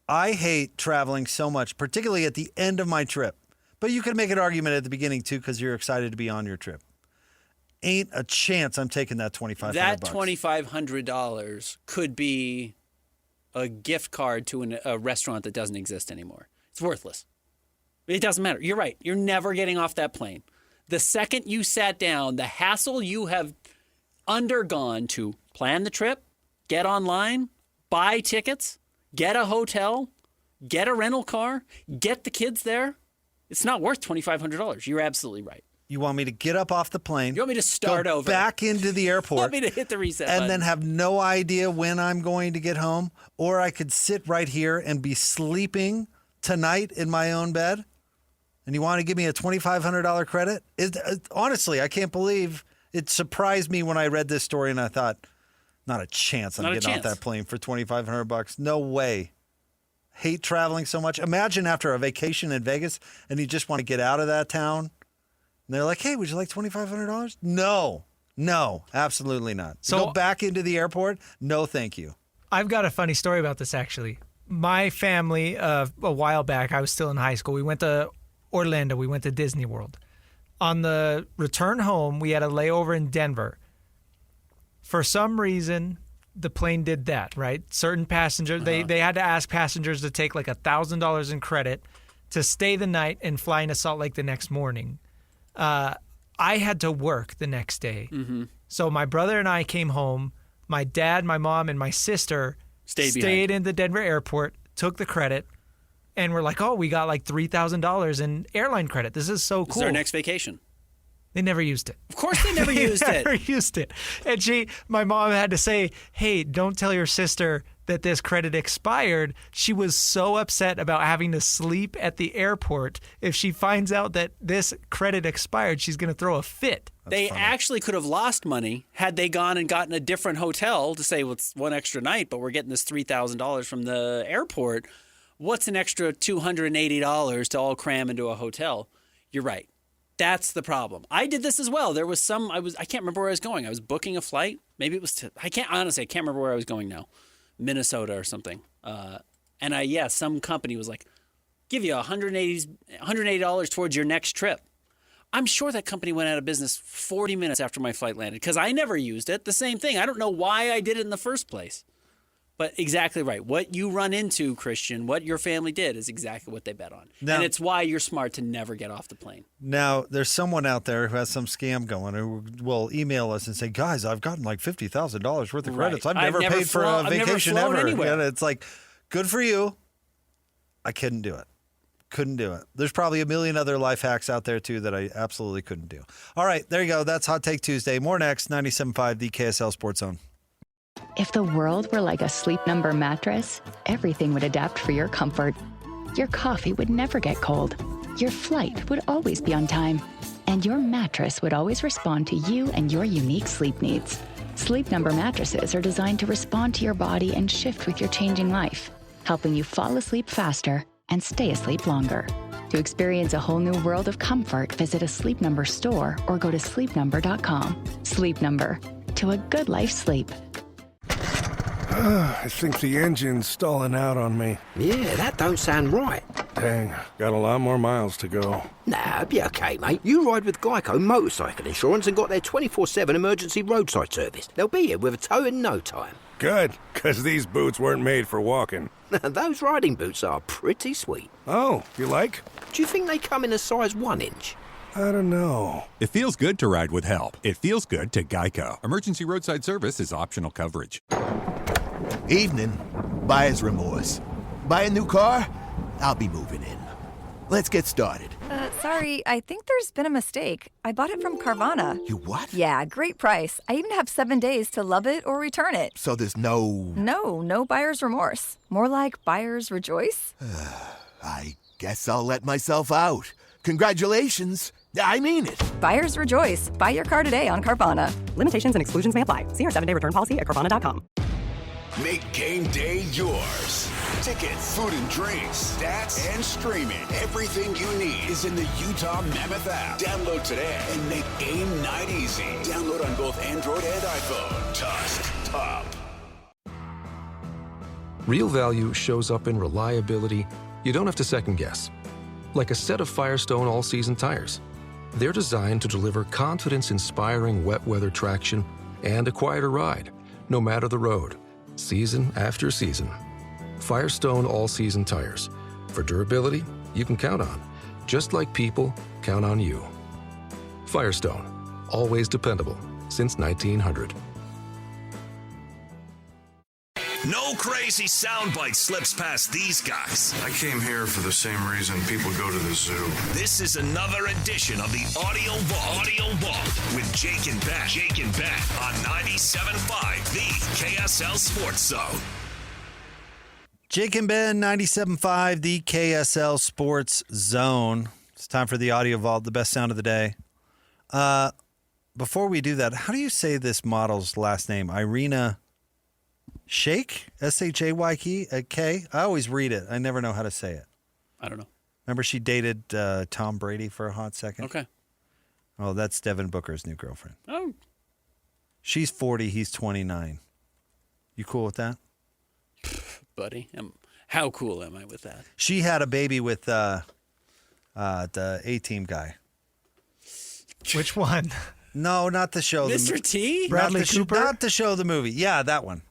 S8: I hate traveling so much, particularly at the end of my trip. But you could make an argument at the beginning, too, because you're excited to be on your trip. Ain't a chance I'm taking that $2,500.
S9: That $2,500 could be a gift card to a restaurant that doesn't exist anymore. It's worthless. It doesn't matter. You're right. You're never getting off that plane. The second you sat down, the hassle you have undergone to plan the trip, get online, buy tickets, get a hotel, get a rental car, get the kids there, It's not worth $2,500. You're absolutely right.
S8: You want me to get up off the plane?
S9: You want me to start over?
S8: Back into the airport?
S9: You want me to hit the reset button?
S8: And then have no idea when I'm going to get home? Or I could sit right here and be sleeping tonight in my own bed? And you want to give me a $2,500 credit? Honestly, I can't believe it surprised me when I read this story and I thought, not a chance I'm getting off that plane for $2,500. No way. Hate traveling so much. Imagine after a vacation in Vegas and you just want to get out of that town. And they're like, hey, would you like $2,500? No, absolutely not. So go back into the airport? No, thank you.
S10: I've got a funny story about this, actually. My family, a while back, I was still in high school. We went to Orlando. We went to Disney World. On the return home, we had a layover in Denver. For some reason, the plane did that, right? Certain passengers, they had to ask passengers to take like $1,000 in credit to stay the night and fly into Salt Lake the next morning. I had to work the next day. Mm-hmm. So my brother and I came home. My dad, my mom, and my sister stayed in the Denver airport, took the credit, and we're like, oh, we got like $3,000 in airline credit. This is so cool.
S9: This is our next vacation.
S10: They never used it.
S9: Of course they never used it.
S10: They never used it. And my mom had to say, hey, don't tell your sister that this credit expired. She was so upset about having to sleep at the airport. If she finds out that this credit expired, she's going to throw a fit.
S9: They actually could have lost money had they gone and gotten a different hotel to say, well, it's one extra night, but we're getting this $3,000 from the airport. What's an extra $280 to all cram into a hotel? You're right. That's the problem. I did this as well. There was I can't remember where I was going. I was booking a flight. Maybe it was I can't remember where I was going now. Minnesota or something. Some company was like, give you $180 towards your next trip. I'm sure that company went out of business 40 minutes after my flight landed because I never used it. The same thing. I don't know why I did it in the first place. But exactly right. What you run into, Christian, what your family did is exactly what they bet on. Now, and it's why you're smart to never get off the plane.
S8: Now, there's someone out there who has some scam going who will email us and say, guys, I've gotten like $50,000 worth of credits. I've never paid for a vacation ever. And it's like, good for you. I couldn't do it. Couldn't do it. There's probably a million other life hacks out there, too, that I absolutely couldn't do. All right, there you go. That's Hot Take Tuesday. More next, 97.5, the KSL Sports Zone.
S17: If the world were like a Sleep Number mattress, everything would adapt for your comfort. Your coffee would never get cold. Your flight would always be on time. And your mattress would always respond to you and your unique sleep needs. Sleep Number mattresses are designed to respond to your body and shift with your changing life, helping you fall asleep faster and stay asleep longer. To experience a whole new world of comfort, visit a Sleep Number store or go to sleepnumber.com. Sleep Number. To a good night's sleep.
S7: I think the engine's stalling out on me.
S11: Yeah, that don't sound right.
S7: Dang, got a lot more miles to go.
S11: Nah, be okay, mate. You ride with Geico Motorcycle Insurance and got their 24/7 emergency roadside service. They'll be here with a tow in no time.
S7: Good, because these boots weren't made for walking.
S11: Those riding boots are pretty sweet.
S7: Oh, you like?
S11: Do you think they come in a size 1 inch?
S7: I don't know.
S15: It feels good to ride with help. It feels good to Geico. Emergency roadside service is optional coverage.
S12: Evening. Buyer's remorse. Buy a new car? I'll be moving in. Let's get started.
S13: Sorry, I think there's been a mistake. I bought it from Carvana.
S12: You what?
S13: Yeah, great price. I even have 7 days to love it or return it.
S12: So there's no...
S13: No buyer's remorse. More like buyer's rejoice.
S12: I guess I'll let myself out. Congratulations. I mean it.
S13: Buyer's rejoice. Buy your car today on Carvana. Limitations and exclusions may apply. See our 7-day return policy at Carvana.com.
S19: Make game day yours. Tickets, food and drinks, stats, and streaming. Everything you need is in the Utah Mammoth app. Download today and make game night easy. Download on both Android and iPhone. Tusk Top.
S23: Real value shows up in reliability you don't have to second guess. Like a set of Firestone all-season tires. They're designed to deliver confidence-inspiring wet weather traction and a quieter ride, no matter the road, season after season. Firestone all-season tires. For durability you can count on, just like people count on you. Firestone, always dependable since 1900.
S6: No crazy soundbite slips past these guys.
S14: I came here for the same reason people go to the zoo.
S6: This is another edition of the Audio Vault with Jake and Ben. On 97.5, the KSL Sports Zone.
S8: Jake and Ben, 97.5, the KSL Sports Zone. It's time for the Audio Vault, the best sound of the day. Before we do that, how do you say this model's last name? Irina Shayk? S-H-A-Y-K? I always read it. I never know how to say it.
S9: I don't know.
S8: Remember she dated Tom Brady for a hot second?
S9: Okay.
S8: Oh, that's Devin Booker's new girlfriend.
S9: Oh.
S8: She's 40, he's 29. You cool with that?
S9: Buddy, how cool am I with that?
S8: She had a baby with the A-Team guy.
S10: Which one?
S8: No, not the show.
S9: Mr. T?
S10: Bradley Cooper?
S8: Not the show, the movie. Yeah, that one.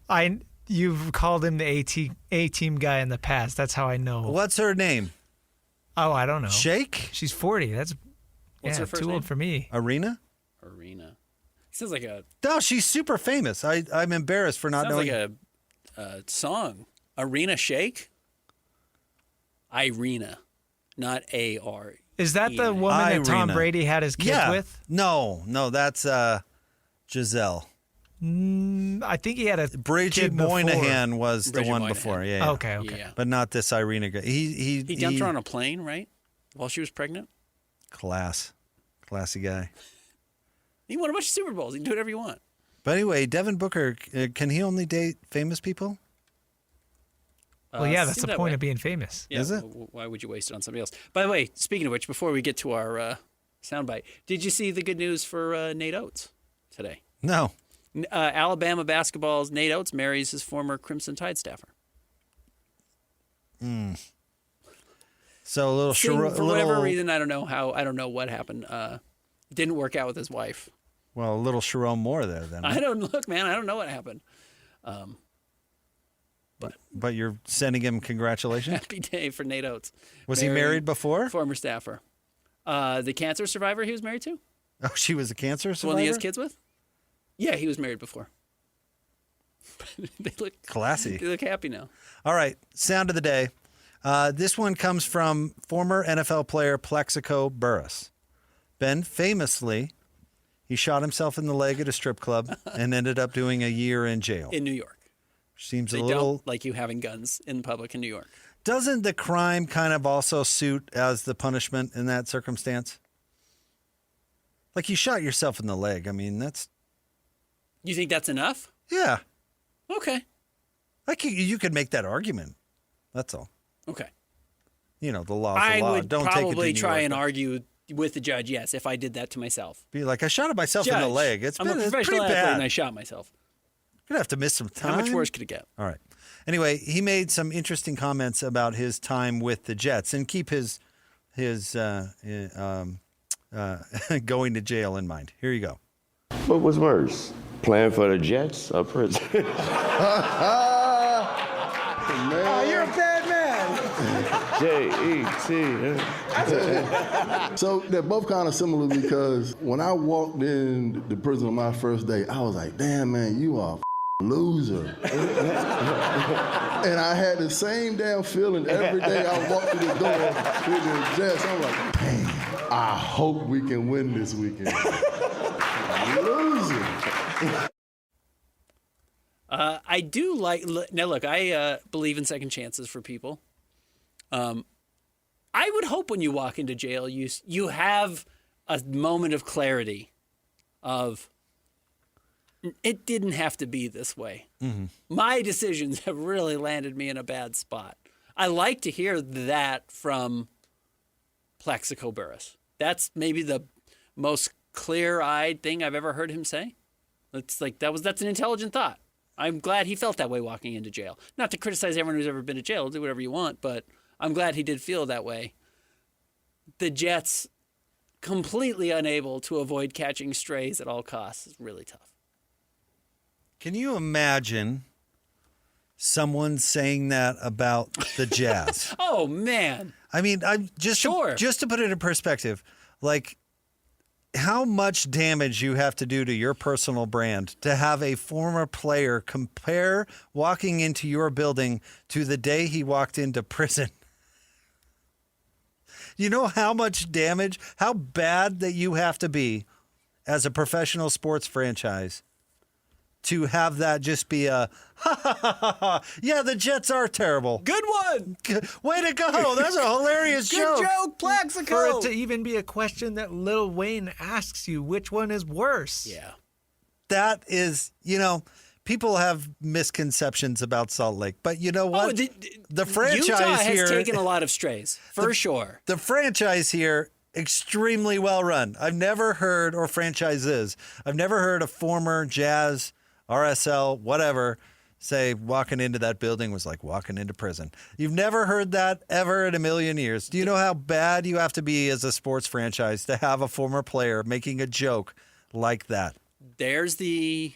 S10: You've called him the A-Team guy in the past. That's how I know.
S8: What's her name?
S10: Oh, I don't know.
S8: Shake?
S10: She's 40. That's
S9: What's her first
S10: too
S9: name?
S10: old for me.
S8: Arena?
S9: Sounds like a...
S8: No, she's super famous. I'm embarrassed for not knowing.
S9: Sounds like a song. Arena Shake? Irina, not A-R.
S10: Is that the woman that Tom Brady had his kids with?
S8: No, that's Giselle.
S10: I think he had a
S8: Bridget
S10: kid before.
S8: Moynihan was
S9: Bridget
S8: the one
S9: Moynihan.
S8: before. Yeah.
S10: Okay.
S9: Yeah.
S8: But not this Irina guy.
S9: He dumped her on a plane, right? While she was pregnant?
S8: Classy guy.
S9: He won a bunch of Super Bowls. You can do whatever you want.
S8: But anyway, Devin Booker, can he only date famous people?
S10: Well, yeah, that's
S9: seems
S10: the
S9: that
S10: point
S9: way.
S10: of being famous.
S8: Is it?
S9: Why would you waste it on somebody else? By the way, speaking of which, before we get to our soundbite, did you see the good news for Nate Oates today?
S8: No.
S9: Alabama basketball's Nate Oates marries his former Crimson Tide staffer.
S8: So a little
S9: For whatever reason, I don't know what happened. Didn't work out with his wife.
S8: Well, a little Sharon Moore there then.
S9: I don't know what happened.
S8: But you're sending him congratulations?
S9: Happy day for Nate Oates.
S8: Was he married before?
S9: Former staffer. The cancer survivor he was married to?
S8: Oh, she was a cancer
S9: The
S8: survivor?
S9: one he has kids with? Yeah, he was married before. They look
S8: classy.
S9: They look happy now.
S8: All right, sound of the day. This one comes from former NFL player Plaxico Burress. Ben, famously, he shot himself in the leg at a strip club and ended up doing a year in jail.
S9: In New York.
S8: Seems
S9: They
S8: a little...
S9: don't like you having guns in public in New York.
S8: Doesn't the crime kind of also suit as the punishment in that circumstance? Like you shot yourself in the leg. I mean, that's...
S9: You think that's enough?
S8: Yeah.
S9: Okay.
S8: Like you could make that argument. That's all.
S9: Okay.
S8: You know, the law's the
S9: I
S8: law.
S9: would
S8: Don't take it
S9: probably
S8: to New
S9: try
S8: York.
S9: and argue with the judge, yes, if I did that to myself.
S8: Be like, I shot myself in the
S9: Judge,
S8: leg.
S9: I'm a professional athlete and I shot myself.
S8: You're going to have to miss some time.
S9: How much worse could it get?
S8: All right. Anyway, he made some interesting comments about his time with the Jets, and keep his going to jail in mind. Here you go.
S16: What was worse, playing for the Jets or prison?
S1: You're a bad man.
S16: J-E-T.
S18: So they're both kind of similar because when I walked in the prison on my first day, I was like, damn, man, you are a loser. And I had the same damn feeling every day I walked through the door with the Jets. I'm like, damn, I hope we can win this weekend. Loser.
S9: I do like... Now, look, I believe in second chances for people. I would hope when you walk into jail, you have a moment of clarity of it didn't have to be this way.
S8: Mm-hmm.
S9: My decisions have really landed me in a bad spot. I like to hear that from Plaxico Burress. That's maybe the most clear-eyed thing I've ever heard him say. It's like that's an intelligent thought. I'm glad he felt that way walking into jail. Not to criticize everyone who's ever been to jail, do whatever you want, but I'm glad he did feel that way. The Jets completely unable to avoid catching strays at all costs is really tough.
S8: Can you imagine someone saying that about the Jazz?
S9: Oh, man.
S8: I mean, I'm just to put it in perspective, like how much damage you have to do to your personal brand to have a former player compare walking into your building to the day he walked into prison. You know how much damage, how bad that you have to be as a professional sports franchise to have that just be a, ha, ha, ha, ha, ha. Yeah, the Jets are terrible.
S9: Good one.
S8: Way to go. That's a hilarious joke.
S9: Good joke, Plaxico.
S10: For it to even be a question that Lil Wayne asks you, which one is worse?
S9: Yeah.
S8: That is, people have misconceptions about Salt Lake, but you know what? The franchise
S9: Utah has
S8: here
S9: taken a lot of strays, for sure.
S8: The franchise here, extremely well run. I've never heard, or franchises, I've never heard a former Jazz, RSL, whatever, say walking into that building was like walking into prison. You've never heard that ever in a million years. Do you know how bad you have to be as a sports franchise to have a former player making a joke like that?
S9: There's the...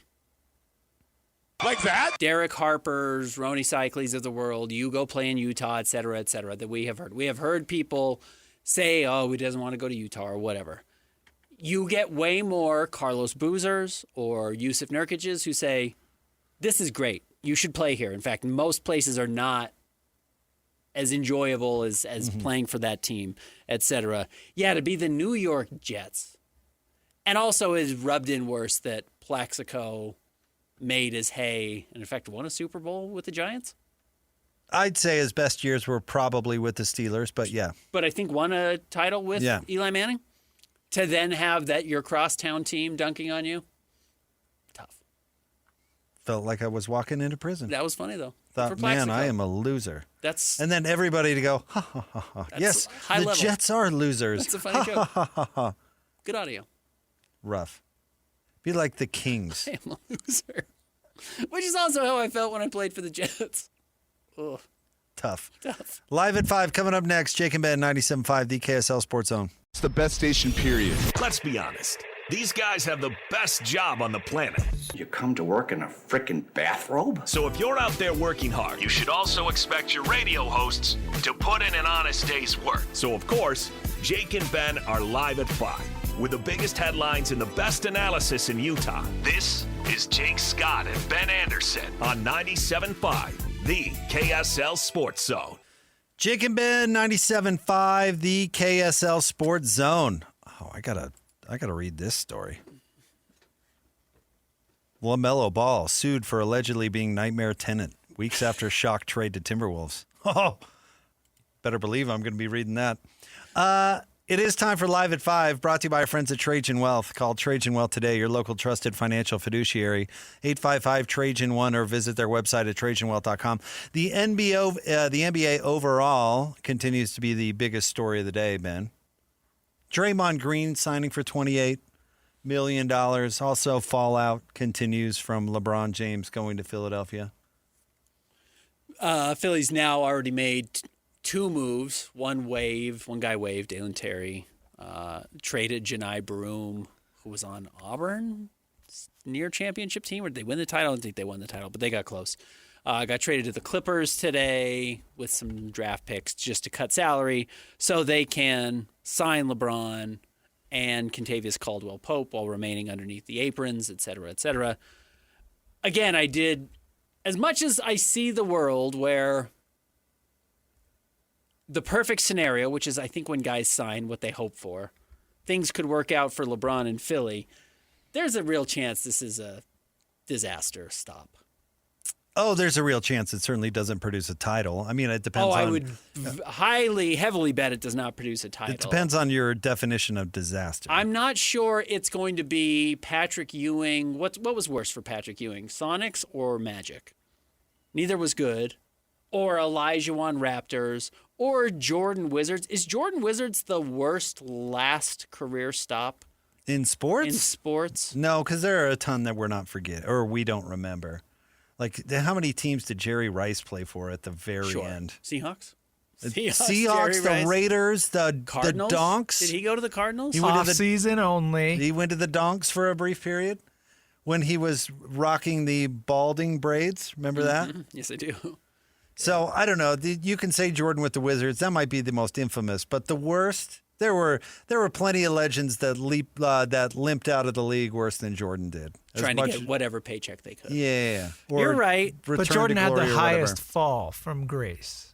S8: Like that?
S9: Derek Harper's, Rony Cycles of the world, you go play in Utah, et cetera, that we have heard. We have heard people say, he doesn't want to go to Utah or whatever. You get way more Carlos Boozers or Yusuf Nurkic's who say, this is great. You should play here. In fact, most places are not as enjoyable as playing for that team, et cetera. Yeah, to be the New York Jets. And also is rubbed in worse that Plaxico made his hay and, in fact, won a Super Bowl with the Giants.
S8: I'd say his best years were probably with the Steelers, but yeah.
S9: But I think won a title with Eli Manning. To then have that your crosstown team dunking on you, tough.
S8: Felt like I was walking into prison.
S9: That was funny, though.
S8: Thought, man, I am a loser.
S9: And
S8: then everybody to go, ha, ha, ha, ha. Yes, the
S9: level.
S8: Jets are losers.
S9: That's a funny joke.
S8: Ha, ha, ha, ha.
S9: Good audio.
S8: Rough. Be like the Kings.
S9: I am a loser. Which is also how I felt when I played for the Jets. Ugh.
S8: Tough. Live at 5 coming up next. Jake and Ben, 97.5, the KSL Sports Zone.
S6: It's the best station, period. Let's be honest. These guys have the best job on the planet.
S11: You come to work in a frickin' bathrobe?
S6: So if you're out there working hard, you should also expect your radio hosts to put in an honest day's work. So, of course, Jake and Ben are live at 5 with the biggest headlines and the best analysis in Utah. This is Jake Scott and Ben Anderson on 97.5, the KSL Sports Zone.
S8: Jake and Ben, 97.5, the KSL Sports Zone. Oh, I gotta read this story. LaMelo Ball sued for allegedly being nightmare tenant weeks after shock trade to Timberwolves. Oh, better believe I'm going to be reading that. It is time for Live at 5, brought to you by our friends at Trajan Wealth. Call Trajan Wealth today, your local trusted financial fiduciary, 855-TRAJAN1, or visit their website at TrajanWealth.com. The NBA overall continues to be the biggest story of the day, Ben. Draymond Green signing for $28 million. Also, fallout continues from LeBron James going to Philadelphia.
S9: Philly's now already made two moves. One guy waived, Dalen Terry. Traded Janai Baroum, who was on Auburn, near championship team. Or did they win the title? I don't think they won the title, but they got close. Got traded to the Clippers today with some draft picks just to cut salary so they can sign LeBron and Kentavious Caldwell-Pope while remaining underneath the aprons, et cetera, et cetera. Again, as much as I see the world where the perfect scenario, which is I think when guys sign what they hope for, things could work out for LeBron and Philly, there's a real chance this is a disaster stop.
S8: Oh, there's a real chance it certainly doesn't produce a title. I mean, it depends on...
S9: I would heavily bet it does not produce a title.
S8: It depends on your definition of disaster.
S9: I'm not sure it's going to be Patrick Ewing. What was worse for Patrick Ewing, Sonics or Magic? Neither was good. Or Olajuwon Raptors, or Jordan Wizards. Is Jordan Wizards the worst last career stop?
S8: In sports?
S9: In sports?
S8: No, because there are a ton that we're not forgetting, or we don't remember. Like, how many teams did Jerry Rice play for at the very end?
S9: Seahawks?
S8: Seahawks, the Raiders, the
S9: Cardinals?
S8: Donks.
S9: Did he go to the Cardinals?
S10: Off-season only.
S8: He went to the Donks for a brief period when he was rocking the balding braids. Remember that?
S9: Yes, I do.
S8: So, I don't know. You can say Jordan with the Wizards. That might be the most infamous. But the worst There were plenty of legends that limped out of the league worse than Jordan did.
S9: Trying to get whatever paycheck they could.
S8: Yeah.
S9: You're right.
S10: But Jordan had the highest fall from grace.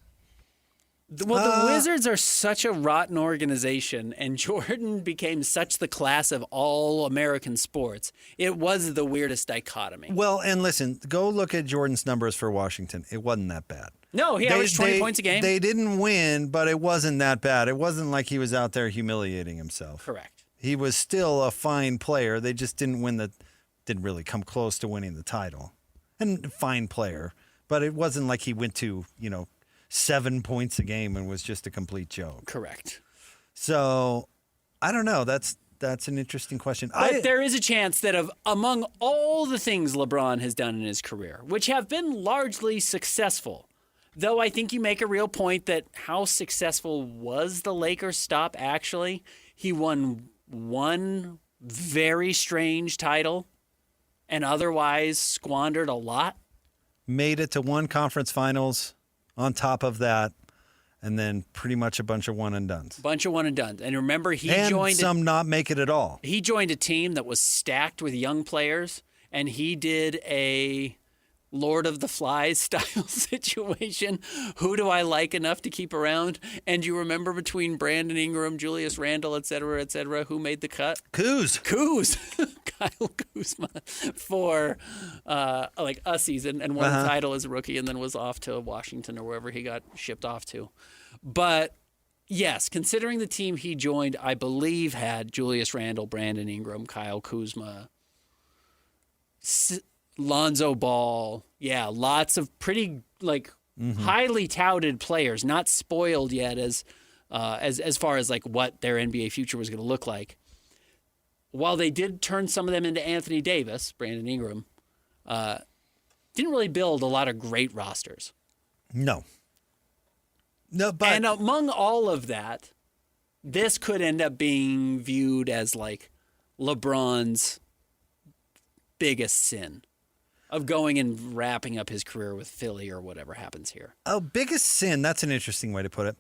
S9: Well, the Wizards are such a rotten organization, and Jordan became such the class of all American sports. It was the weirdest dichotomy.
S8: Well, and listen, go look at Jordan's numbers for Washington. It wasn't that bad.
S9: No, he averaged 20 points a game.
S8: They didn't win, but it wasn't that bad. It wasn't like he was out there humiliating himself.
S9: Correct.
S8: He was still a fine player. They just didn't didn't really come close to winning the title. And fine player, but it wasn't like he went to, 7 points a game and was just a complete joke.
S9: Correct.
S8: So, I don't know. That's an interesting question.
S9: But there is a chance that among all the things LeBron has done in his career, which have been largely successful, though I think you make a real point that how successful was the Lakers stop actually? He won one very strange title and otherwise squandered a lot.
S8: Made it to one conference finals on top of that, and then pretty much a bunch of one and dones.
S9: And remember, he joined
S8: some not make it at all.
S9: He joined a team that was stacked with young players, and he did a Lord of the Flies style situation. Who do I like enough to keep around? And you remember between Brandon Ingram, Julius Randle, et cetera, who made the cut?
S8: Kuz.
S9: Kyle Kuzma for a season and won the title as a rookie and then was off to Washington or wherever he got shipped off to. But yes, considering the team he joined, I believe had Julius Randle, Brandon Ingram, Kyle Kuzma, Lonzo Ball. Yeah, lots of pretty highly touted players, not spoiled yet as far as what their NBA future was going to look like. While they did turn some of them into Anthony Davis, Brandon Ingram, didn't really build a lot of great rosters.
S8: No, but
S9: and among all of that, this could end up being viewed as LeBron's biggest sin of going and wrapping up his career with Philly or whatever happens here.
S8: Oh, biggest sin. That's an interesting way to put it.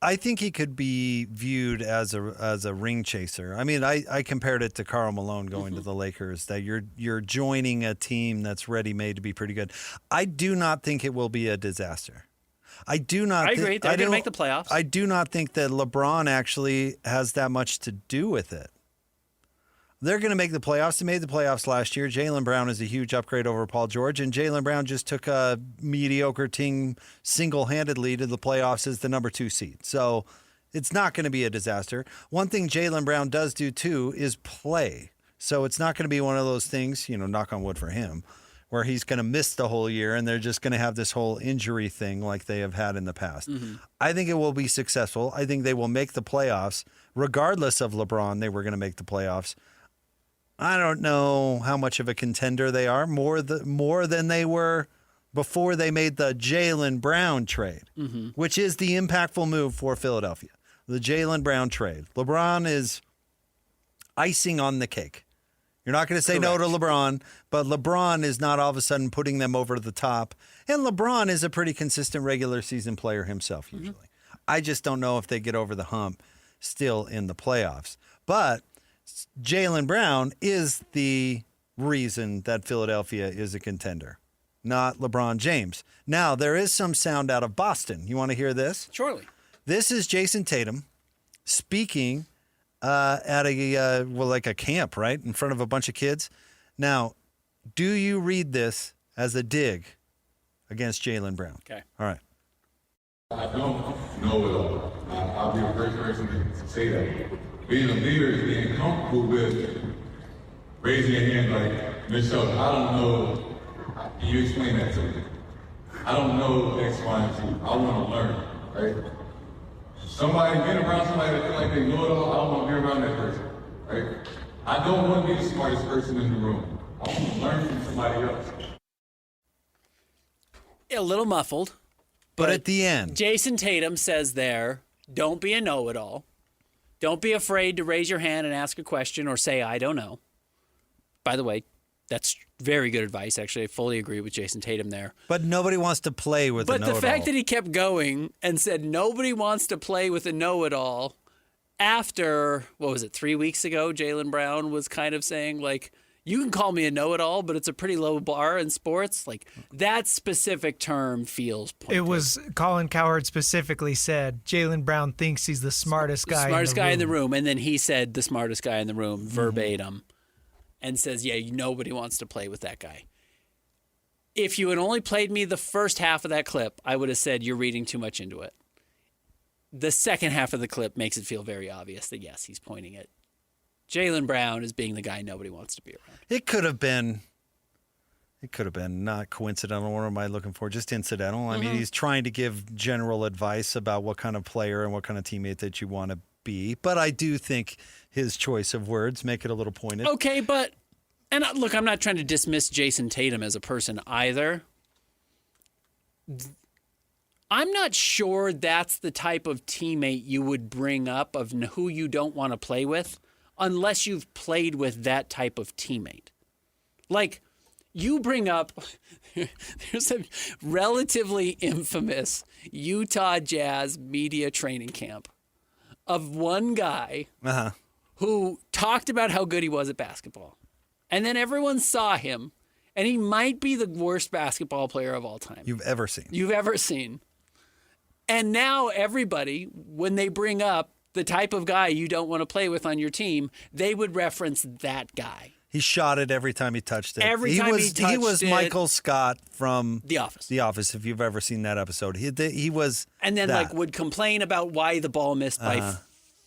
S8: I think he could be viewed as a ring chaser. I mean, I compared it to Karl Malone going to the Lakers, that you're joining a team that's ready-made to be pretty good. I do not think it will be a disaster. I agree.
S9: They're going to make the playoffs.
S8: I do not think that LeBron actually has that much to do with it. They're going to make the playoffs. They made the playoffs last year. Jaylen Brown is a huge upgrade over Paul George, and Jaylen Brown just took a mediocre team single-handedly to the playoffs as the number 2 seed. So it's not going to be a disaster. One thing Jaylen Brown does do, too, is play. So it's not going to be one of those things, knock on wood for him, where he's going to miss the whole year and they're just going to have this whole injury thing like they have had in the past. Mm-hmm. I think it will be successful. I think they will make the playoffs. Regardless of LeBron, they were going to make the playoffs. I don't know how much of a contender they are, more than they were before they made the Jaylen Brown trade, which is the impactful move for Philadelphia. The Jaylen Brown trade. LeBron is icing on the cake. You're not going to say no to LeBron, but LeBron is not all of a sudden putting them over the top. And LeBron is a pretty consistent regular season player himself, usually. I just don't know if they get over the hump still in the playoffs. But Jaylen Brown is the reason that Philadelphia is a contender, not LeBron James. Now, there is some sound out of Boston. You want to hear this?
S9: Surely.
S8: This is Jayson Tatum speaking at a camp, right, in front of a bunch of kids. Now, do you read this as a dig against Jaylen Brown?
S9: Okay.
S8: All right.
S2: I don't know it all. I'll be a great person to say that. Being a leader is being comfortable with raising your hand like, Michelle, I don't know. Can you explain that to me? I don't know X, Y, and Z. I want to learn, right? Somebody being around somebody that feel like they know it all, I don't want to be around that person, right? I don't want to be the smartest person in the room. I want to learn from somebody else.
S9: A little muffled.
S8: But at the end,
S9: Jayson Tatum says there, don't be a know-it-all. Don't be afraid to raise your hand and ask a question or say, I don't know. By the way, that's very good advice. Actually, I fully agree with Jayson Tatum there.
S8: But nobody wants to play with a know-it-all.
S9: But the fact that he kept going and said nobody wants to play with a know-it-all after, 3 weeks ago, Jaylen Brown was kind of saying, like, you can call me a know-it-all, but it's a pretty low bar in sports. Like, that specific term feels pointed.
S10: It was Colin Cowherd specifically said Jaylen Brown thinks he's the smartest guy
S9: in the room. And then he said the smartest guy in the room verbatim and says, yeah, nobody wants to play with that guy. If you had only played me the first half of that clip, I would have said you're reading too much into it. The second half of the clip makes it feel very obvious that, yes, he's pointing at Jaylen Brown as being the guy nobody wants to be around.
S8: It could have been not coincidental. What am I looking for? Just incidental. I mean, he's trying to give general advice about what kind of player and what kind of teammate that you want to be. But I do think his choice of words make it a little pointed.
S9: Okay, and look, I'm not trying to dismiss Jayson Tatum as a person either. I'm not sure that's the type of teammate you would bring up of who you don't want to play with unless you've played with that type of teammate. Like, you bring up, there's a relatively infamous Utah Jazz media training camp of one guy who talked about how good he was at basketball. And then everyone saw him, and he might be the worst basketball player of all time.
S8: You've ever seen.
S9: And now everybody, when they bring up the type of guy you don't want to play with on your team, they would reference that guy.
S8: He shot it every time he touched it.
S9: He
S8: was Michael Scott from
S9: The Office.
S8: The Office, if you've ever seen that episode. He was
S9: And then
S8: that.
S9: would complain about why the ball missed by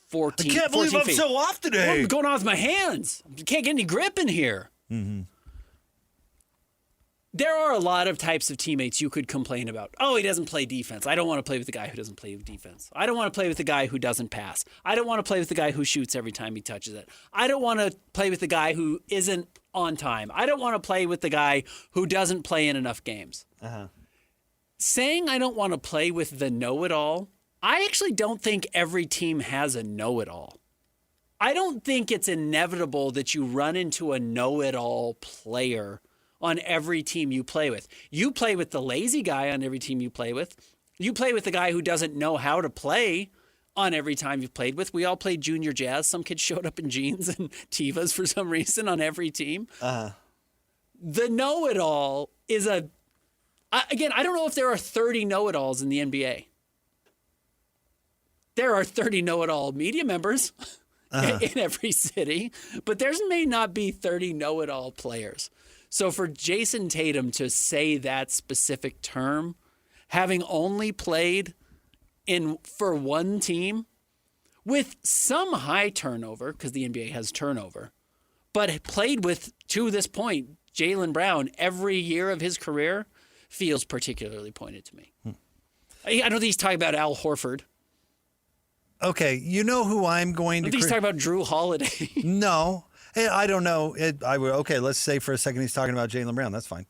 S9: 14
S8: I can't believe I'm
S9: feet.
S8: so off today.
S9: What's going on with my hands? You can't get any grip in here.
S8: Mm-hmm.
S9: There are a lot of types of teammates you could complain about. Oh, he doesn't play defense. I don't want to play with the guy who doesn't play defense. I don't want to play with the guy who doesn't pass. I don't want to play with the guy who shoots every time he touches it. I don't want to play with the guy who isn't on time. I don't want to play with the guy who doesn't play in enough games. Saying I don't want to play with the know-it-all, I actually don't think every team has a know-it-all. I don't think it's inevitable that you run into a know-it-all player on every team you play with. You play with the lazy guy on every team you play with. You play with the guy who doesn't know how to play on every time you've played with. We all played junior jazz. Some kids showed up in jeans and Tevas for some reason on every team. The know-it-all is again, I don't know if there are 30 know-it-alls in the NBA. There are 30 know-it-all media members in every city, but there may not be 30 know-it-all players. So for Jayson Tatum to say that specific term, having only played for one team with some high turnover, because the NBA has turnover, but played with, to this point, Jaylen Brown every year of his career, feels particularly pointed to me. I don't think he's talking about Al Horford.
S8: Okay, you know who I'm going to...
S9: I think he's talking about Drew Holiday.
S8: No. I don't know. Okay, let's say for a second he's talking about Jaylen Brown. That's fine.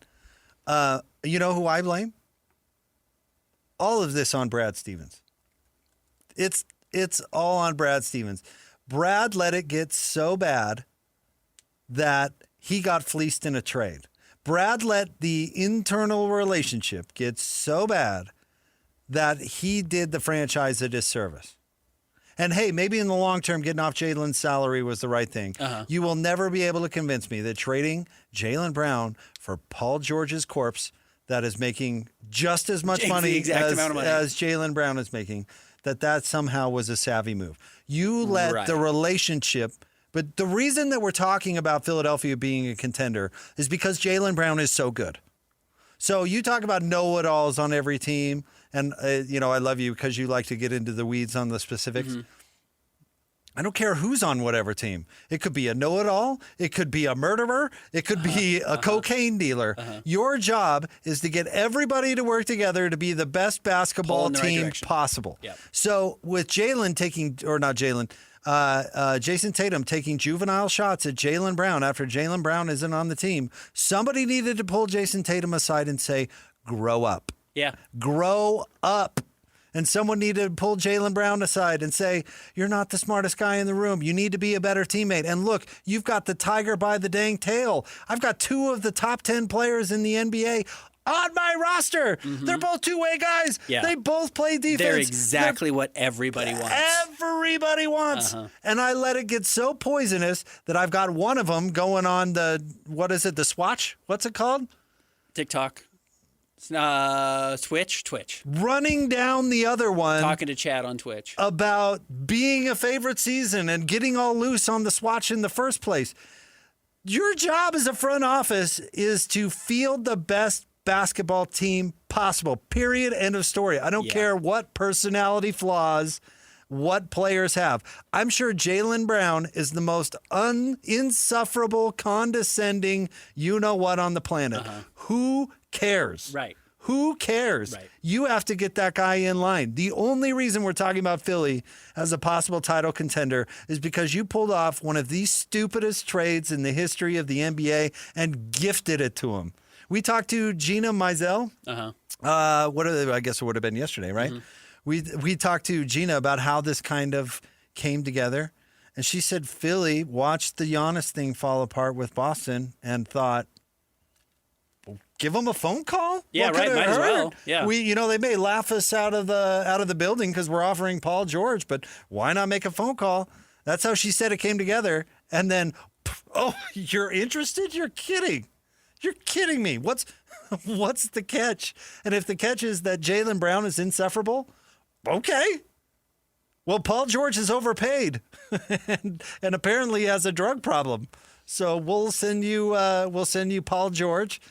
S8: You know who I blame? All of this on Brad Stevens. It's all on Brad Stevens. Brad let it get so bad that he got fleeced in a trade. Brad let the internal relationship get so bad that he did the franchise a disservice. And hey, maybe in the long term, getting off Jaylen's salary was the right thing. You will never be able to convince me that trading Jaylen Brown for Paul George's corpse that is making just as much money as Jaylen Brown is making, that somehow was a savvy move. You let the relationship... But the reason that we're talking about Philadelphia being a contender is because Jaylen Brown is so good. So you talk about know-it-alls on every team, and I love you because you like to get into the weeds on the specifics. I don't care who's on whatever team. It could be a know-it-all. It could be a murderer. It could be a cocaine dealer. Your job is to get everybody to work together to be the best basketball team possible. So with Jayson Tatum taking juvenile shots at Jaylen Brown after Jaylen Brown isn't on the team, somebody needed to pull Jayson Tatum aside and say, grow up. Grow up. And someone needed to pull Jaylen Brown aside and say, you're not the smartest guy in the room. You need to be a better teammate. And look, you've got the tiger by the dang tail. I've got 2 of the top 10 players in the NBA on my roster. They're both two-way guys.
S9: Yeah.
S8: They both play defense.
S9: They're exactly what everybody wants.
S8: Everybody wants. And I let it get so poisonous that I've got one of them going on the Swatch? What's it called?
S9: TikTok. Twitch.
S8: Running down the other one.
S9: Talking to Chad on Twitch.
S8: About being a favorite season and getting all loose on the Swatch in the first place. Your job as a front office is to field the best basketball team possible. Period. End of story. I don't care what personality flaws, what players have. I'm sure Jaylen Brown is the most insufferable, condescending you-know-what on the planet. Who cares?
S9: Right.
S8: Who cares?
S9: Right.
S8: You have to get that guy in line. The only reason we're talking about Philly as a possible title contender is because you pulled off one of the stupidest trades in the history of the NBA and gifted it to him. We talked to Gina Mizell. I guess it would have been yesterday, right? We talked to Gina about how this kind of came together. And she said Philly watched the Giannis thing fall apart with Boston and thought, give them a phone call?
S9: Yeah, right. Might as well. Yeah.
S8: They may laugh us out of the building because we're offering Paul George, but why not make a phone call? That's how she said it came together. And then, you're interested? You're kidding. You're kidding me. What's the catch? And if the catch is that Jaylen Brown is insufferable, okay. Well, Paul George is overpaid and apparently has a drug problem. So we'll send you Paul George.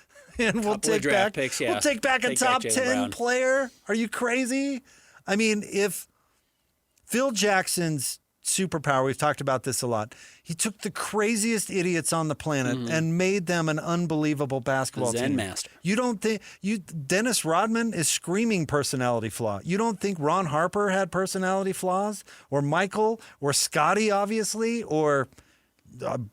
S8: And we'll take back
S9: picks,
S8: we'll take back a top 10 player. Are you crazy? I mean, if Phil Jackson's superpower, we've talked about this a lot. He took the craziest idiots on the planet and made them an unbelievable basketball
S9: Zen
S8: team.
S9: master.
S8: You don't think Dennis Rodman is screaming personality flaw. You don't think Ron Harper had personality flaws, or Michael, or Scotty, obviously, or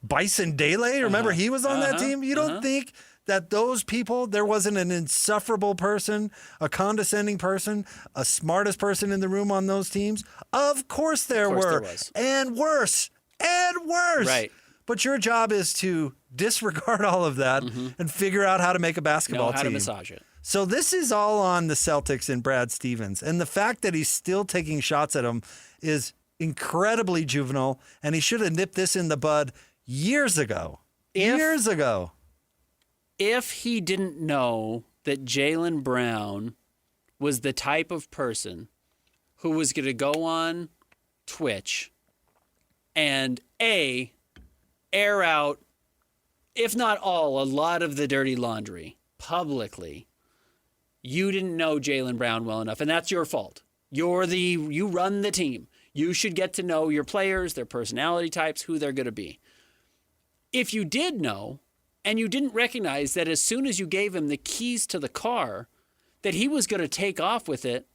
S8: Bison Dele? Remember he was on that team. You don't think that those people, there wasn't an insufferable person, a condescending person, a smartest person in the room on those teams? Of course there were.
S9: There was.
S8: And worse. And worse.
S9: Right.
S8: But your job is to disregard all of that and figure out how to make a basketball team.
S9: Know how to massage it.
S8: So this is all on the Celtics and Brad Stevens. And the fact that he's still taking shots at him is incredibly juvenile, and he should have nipped this in the bud years ago.
S9: If he didn't know that Jaylen Brown was the type of person who was going to go on Twitch and air out, if not all, a lot of the dirty laundry publicly, you didn't know Jaylen Brown well enough, and that's your fault. You run the team. You should get to know your players, their personality types, who they're going to be. If you did know, and you didn't recognize that as soon as you gave him the keys to the car, that he was going to take off with it,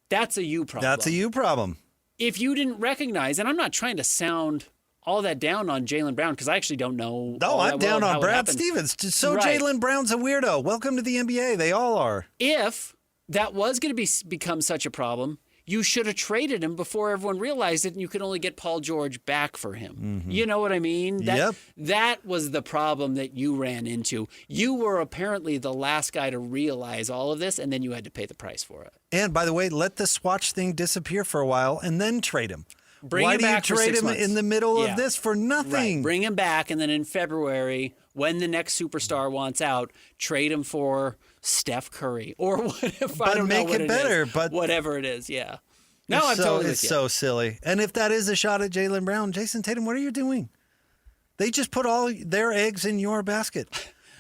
S9: that's a you problem.
S8: That's a you problem.
S9: If you didn't recognize, and I'm not trying to sound all that down on Jaylen Brown, because I actually don't know.
S8: No, I'm down on Brad
S9: happened.
S8: Stevens. So
S9: Right.
S8: Jaylen Brown's a weirdo. Welcome to the NBA. They all are.
S9: If that was going to become such a problem, you should have traded him before everyone realized it, and you could only get Paul George back for him. You know what I mean? That was the problem that you ran into. You were apparently the last guy to realize all of this, and then you had to pay the price for it.
S8: And by the way, let the Swatch thing disappear for a while and then trade him.
S9: Why
S8: do you trade him in the middle of this for nothing?
S9: Right. Bring him back, and then in February, when the next superstar wants out, trade him for Steph Curry or whatever.
S8: But
S9: I don't
S8: make
S9: know what
S8: it better.
S9: is.
S8: But
S9: whatever it is, yeah. No, I'm totally with
S8: It's
S9: you.
S8: so silly. And if that is a shot at Jaylen Brown, Jayson Tatum, what are you doing? They just put all their eggs in your basket.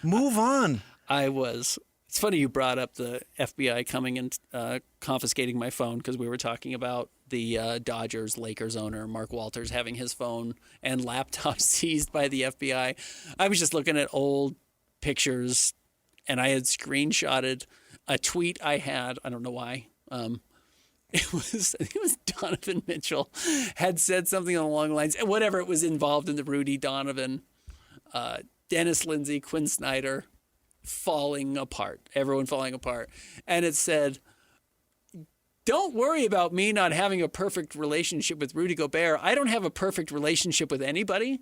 S8: Move on.
S9: It's funny you brought up the FBI coming and confiscating my phone, because we were talking about the Dodgers-Lakers owner, Mark Walters, having his phone and laptop seized by the FBI. I was just looking at old pictures, and I had screenshotted a tweet I had. I don't know why. I think it was Donovan Mitchell had said something along the lines, whatever, it was involved in the Rudy Donovan, Dennis Lindsey, Quinn Snyder falling apart, everyone falling apart. And it said, don't worry about me not having a perfect relationship with Rudy Gobert. I don't have a perfect relationship with anybody.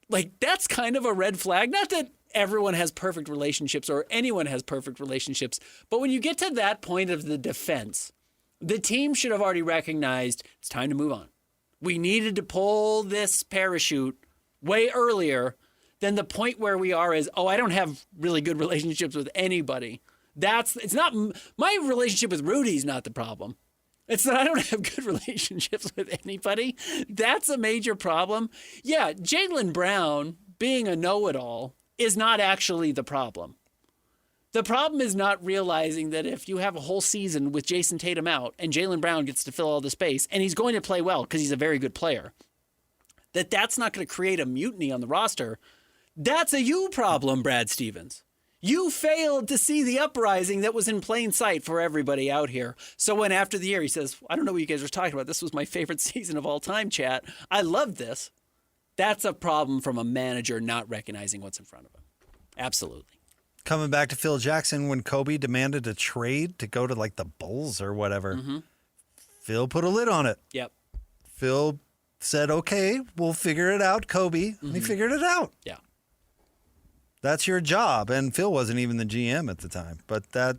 S9: Like, that's kind of a red flag. Not that everyone has perfect relationships or anyone has perfect relationships. But when you get to that point of the defense, the team should have already recognized it's time to move on. We needed to pull this parachute way earlier than the point where we are is, I don't have really good relationships with anybody. It's not my relationship with Rudy's not the problem. It's that I don't have good relationships with anybody. That's a major problem. Yeah, Jaylen Brown being a know-it-all is not actually the problem. The problem is not realizing that if you have a whole season with Jayson Tatum out and Jaylen Brown gets to fill all the space, and he's going to play well because he's a very good player, that's not going to create a mutiny on the roster. That's a you problem, Brad Stevens. You failed to see the uprising that was in plain sight for everybody out here. So when after the year he says, I don't know what you guys are talking about. This was my favorite season of all time, chat. I love this. That's a problem from a manager not recognizing what's in front of him. Absolutely.
S8: Coming back to Phil Jackson, when Kobe demanded a trade to go to like the Bulls or whatever, Phil put a lid on it.
S9: Yep.
S8: Phil said, okay, we'll figure it out, Kobe. And he figured it out.
S9: Yeah.
S8: That's your job. And Phil wasn't even the GM at the time. But that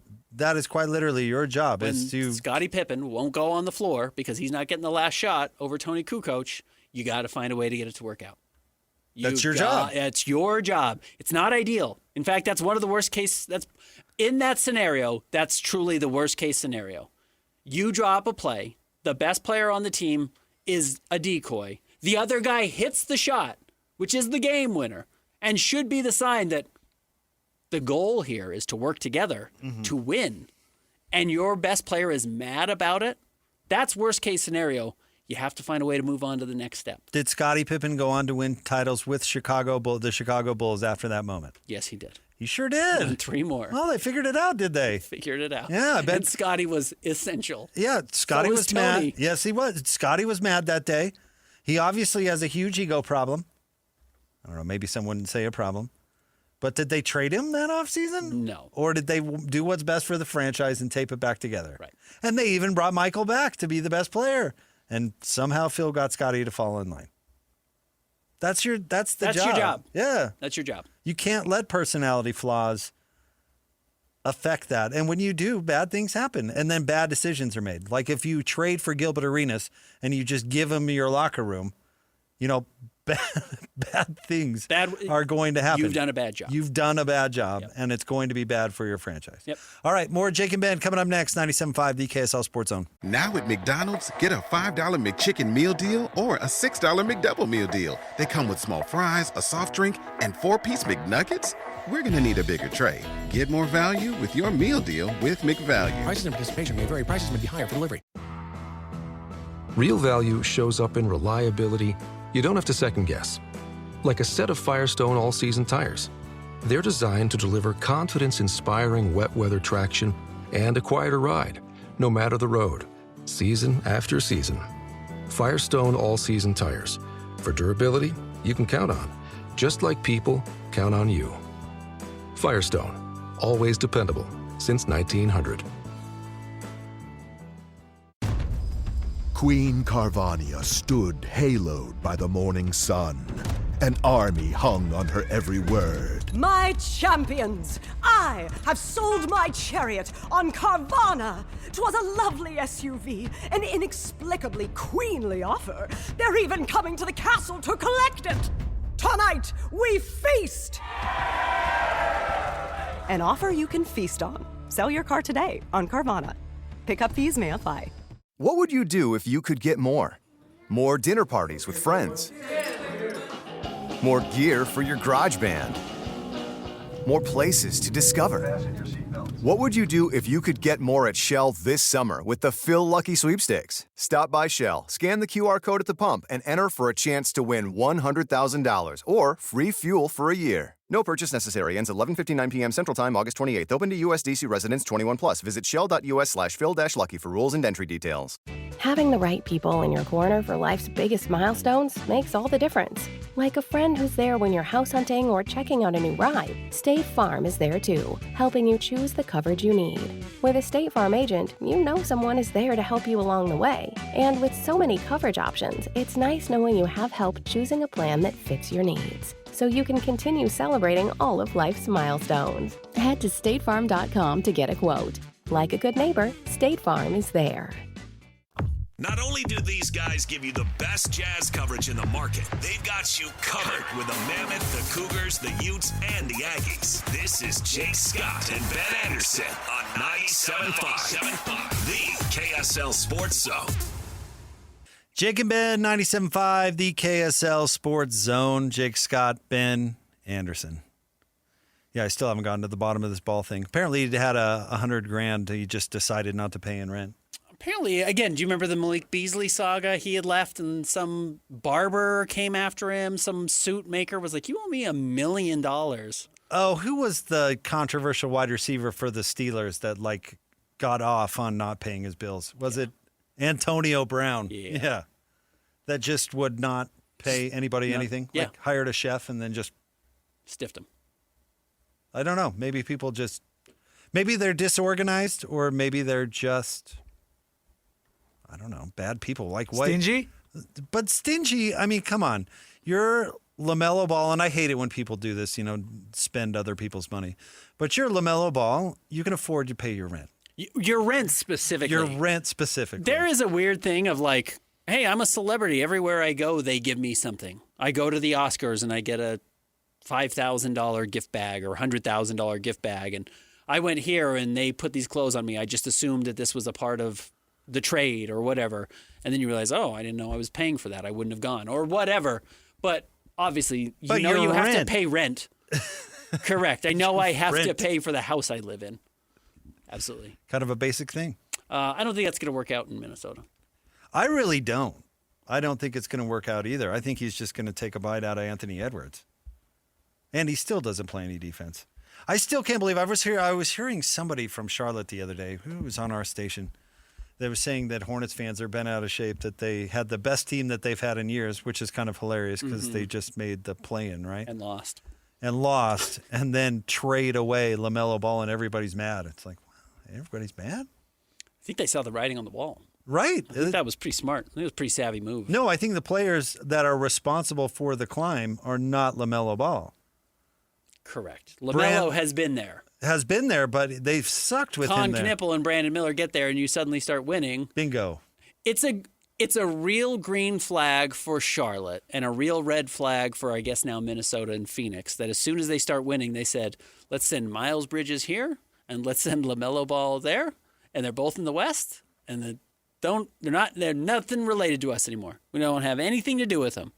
S8: is quite literally your job.
S9: When
S8: is to
S9: Scottie Pippen won't go on the floor because he's not getting the last shot over Tony Kukoc, you got to find a way to get it to work out.
S8: That's your job.
S9: It's your job. It's not ideal. In fact, that's one of the worst case. That's in that scenario. That's truly the worst case scenario. You drop a play. The best player on the team is a decoy. The other guy hits the shot, which is the game winner, and should be the sign that the goal here is to work together to win. And your best player is mad about it. That's worst case scenario. You have to find a way to move on to the next step.
S8: Did Scottie Pippen go on to win titles with the Chicago Bulls after that moment?
S9: Yes, he did.
S8: He sure did.
S9: And 3 more.
S8: Well, they figured it out, did they?
S9: Figured it out.
S8: Yeah, I bet.
S9: And Scottie was essential.
S8: Yeah, Scottie
S9: So
S8: was
S9: Tony.
S8: mad. Yes, he was. Scottie was mad that day. He obviously has a huge ego problem. I don't know, maybe someone would say a problem. But did they trade him that offseason?
S9: No.
S8: Or did they do what's best for the franchise and tape it back together?
S9: Right.
S8: And they even brought Michael back to be the best player. And somehow Phil got Scottie to fall in line. That's the job.
S9: That's your job.
S8: Yeah.
S9: That's your job.
S8: You can't let personality flaws affect that. And when you do, bad things happen. And then bad decisions are made. Like if you trade for Gilbert Arenas and you just give him your locker room, bad things are going to happen.
S9: You've done a bad job.
S8: You've done a bad job, and it's going to be bad for your franchise.
S9: Yep.
S8: All right, more Jake and Ben coming up next, 97.5, the KSL Sports Zone.
S3: Now at McDonald's, get a $5 McChicken meal deal or a $6 McDouble meal deal. They come with small fries, a soft drink, and 4-piece McNuggets. We're going to need a bigger tray. Get more value with your meal deal with McValue.
S20: Prices and participation may vary. Prices may be higher for delivery.
S23: Real value shows up in reliability you don't have to second guess. Like a set of Firestone all-season tires. They're designed to deliver confidence-inspiring wet weather traction and a quieter ride, no matter the road, season after season. Firestone all-season tires. For durability you can count on, just like people count on you. Firestone, always dependable since 1900.
S5: Queen Carvania stood haloed by the morning sun. An army hung on her every word.
S21: My champions, I have sold my chariot on Carvana. 'Twas a lovely SUV, an inexplicably queenly offer. They're even coming to the castle to collect it. Tonight, we feast.
S13: An offer you can feast on. Sell your car today on Carvana. Pickup fees may apply.
S22: What would you do if you could get more? More dinner parties with friends. More gear for your garage band. More places to discover. What would you do if you could get more at Shell this summer with the Phil Lucky Sweepstakes? Stop by Shell, scan the QR code at the pump, and enter for a chance to win $100,000 or free fuel for a year. No purchase necessary. Ends 11:59 p.m. Central Time, August 28th. Open to U.S. DC residents 21+. Visit shell.us/phil-lucky for rules and entry details.
S24: Having the right people in your corner for life's biggest milestones makes all the difference. Like a friend who's there when you're house hunting or checking out a new ride. State Farm is there too, helping you choose the coverage you need. With a State Farm agent, you know someone is there to help you along the way. And with so many coverage options, it's nice knowing you have help choosing a plan that fits your needs. so you can continue celebrating all of life's milestones. Head to statefarm.com to get a quote. Like a good neighbor, State Farm is there.
S6: Not only do these guys give you the best Jazz coverage in the market, they've got you covered with the Mammoth, the Cougars, the Utes, and the Aggies. This is Jake Scott and Ben Anderson on 97.5, the KSL Sports Zone.
S8: Jake and Ben, 97.5, the KSL Sports Zone. Jake Scott, Ben Anderson. Yeah, I still haven't gotten to the bottom of this ball thing. Apparently, he had $100,000. He just decided not to pay in rent.
S9: Apparently, again, do you remember the Malik Beasley saga? He had left and some barber came after him. Some suit maker was like, you owe me $1 million.
S8: Oh, who was the controversial wide receiver for the Steelers that got off on not paying his bills? Was it Antonio Brown? Yeah. That just would not pay anybody anything?
S9: Yeah.
S8: Hired a chef and then just
S9: stiffed him.
S8: I don't know. Maybe people maybe they're disorganized or maybe they're just... I don't know, bad people like white.
S10: Stingy?
S8: But stingy, I mean, come on. You're LaMelo Ball, and I hate it when people do this, spend other people's money. But you're LaMelo Ball, you can afford to pay your rent.
S9: Your rent specifically.
S8: Your rent specifically.
S9: There is a weird thing of hey, I'm a celebrity. Everywhere I go, they give me something. I go to the Oscars and I get a $5,000 gift bag or $100,000 gift bag. And I went here and they put these clothes on me. I just assumed that this was a part of the trade or whatever. And then you realize, oh, I didn't know I was paying for that. I wouldn't have gone or whatever. But obviously, you have to pay rent. Correct. I know I have to pay for the house I live in. Absolutely.
S8: Kind of a basic thing.
S9: I don't think that's going to work out in Minnesota.
S8: I really don't. I don't think it's going to work out either. I think he's just going to take a bite out of Anthony Edwards. And he still doesn't play any defense. I still can't believe I was hearing somebody from Charlotte the other day who was on our station. They were saying that Hornets fans are bent out of shape, that they had the best team that they've had in years, which is kind of hilarious because they just made the play-in, right?
S9: And lost.
S8: And then trade away LaMelo Ball, and everybody's mad. It's like, wow, everybody's mad?
S9: I think they saw the writing on the wall.
S8: Right.
S9: I think that was pretty smart. I think it was a pretty savvy move.
S8: No, I think the players that are responsible for the climb are not LaMelo Ball.
S9: Correct. LaMelo has been there.
S8: But they've sucked with him there.
S9: Con Knippel and Brandon Miller get there, and you suddenly start winning.
S8: Bingo.
S9: It's a real green flag for Charlotte and a real red flag for, I guess, now Minnesota and Phoenix, that as soon as they start winning, they said, let's send Miles Bridges here, and let's send LaMelo Ball there, and they're both in the West, and they're nothing related to us anymore. We don't have anything to do with them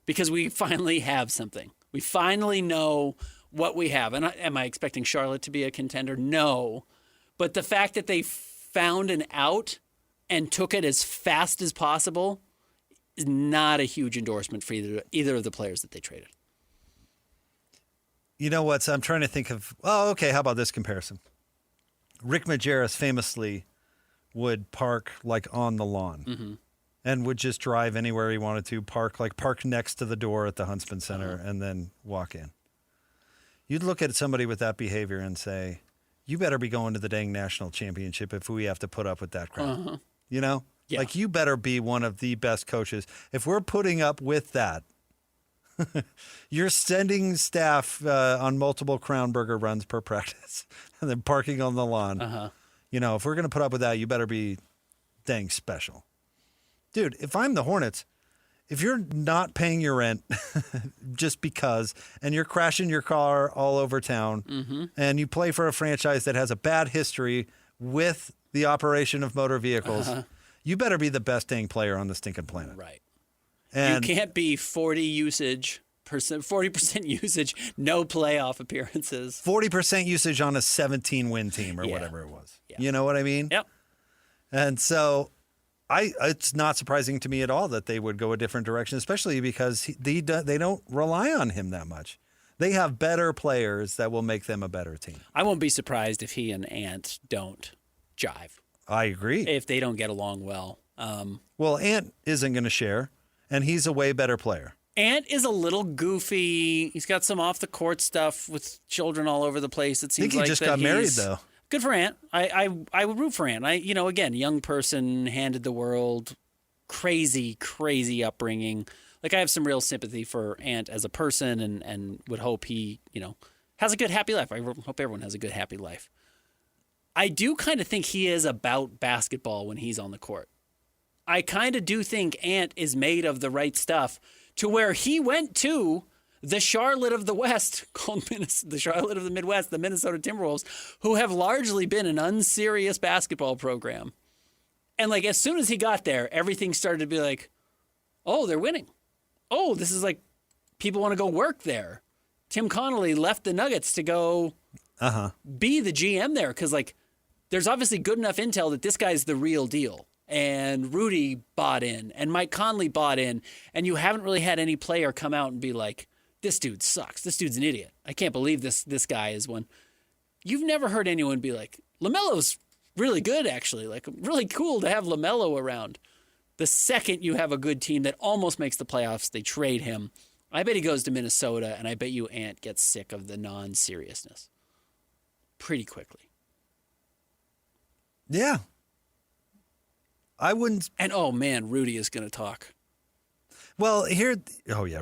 S9: because we finally have something. We finally know what we have. And am I expecting Charlotte to be a contender? No. But the fact that they found an out and took it as fast as possible is not a huge endorsement for either of the players that they traded.
S8: You know what? So I'm trying to think of, how about this comparison? Rick Majerus famously would park on the lawn and would just drive anywhere he wanted to, park next to the door at the Huntsman Center and then walk in. You'd look at somebody with that behavior and say, you better be going to the dang national championship if we have to put up with that crap. Yeah. You better be one of the best coaches. If we're putting up with that, you're sending staff on multiple Crown Burger runs per practice and then parking on the lawn. If we're going to put up with that, you better be dang special. Dude, if I'm the Hornets, if you're not paying your rent just because, and you're crashing your car all over town, and you play for a franchise that has a bad history with the operation of motor vehicles, you better be the best dang player on the stinking planet.
S9: Right.
S8: And
S9: you can't be 40% usage, no playoff appearances.
S8: 40% usage on a 17-win team or whatever it was. Yeah. You know what I mean?
S9: Yep.
S8: And so it's not surprising to me at all that they would go a different direction, especially because they don't rely on him that much. They have better players that will make them a better team.
S9: I won't be surprised if he and Ant don't jive.
S8: I agree.
S9: If they don't get along well.
S8: Well, Ant isn't going to share, and he's a way better player.
S9: Ant is a little goofy. He's got some off-the-court stuff with children all over the place. It seems
S8: I think he just got married, though.
S9: Good for Ant. I would root for Ant. Again, young person, handed the world, crazy upbringing. Like, I have some real sympathy for Ant as a person and would hope he, has a good, happy life. I hope everyone has a good, happy life. I do kind of think he is about basketball when he's on the court. I kind of do think Ant is made of the right stuff to where he went to the Charlotte of the West, called the Charlotte of the Midwest, the Minnesota Timberwolves, who have largely been an unserious basketball program. And like, as soon as he got there, everything started to be like, oh, they're winning. Oh, this is like, people want to go work there. Tim Connolly left the Nuggets to go be the GM there because, like, there's obviously good enough intel that this guy's the real deal. And Rudy bought in, and Mike Conley bought in, and you haven't really had any player come out and be like, this dude sucks. This dude's an idiot. I can't believe this guy is one. You've never heard anyone be like, LaMelo's really good, actually. Like, really cool to have LaMelo around. The second you have a good team that almost makes the playoffs, they trade him. I bet he goes to Minnesota, and I bet you Ant gets sick of the non-seriousness pretty quickly.
S8: Yeah. I wouldn't.
S9: And, oh, man, Rudy is going to talk.
S8: Well, Rudy probably.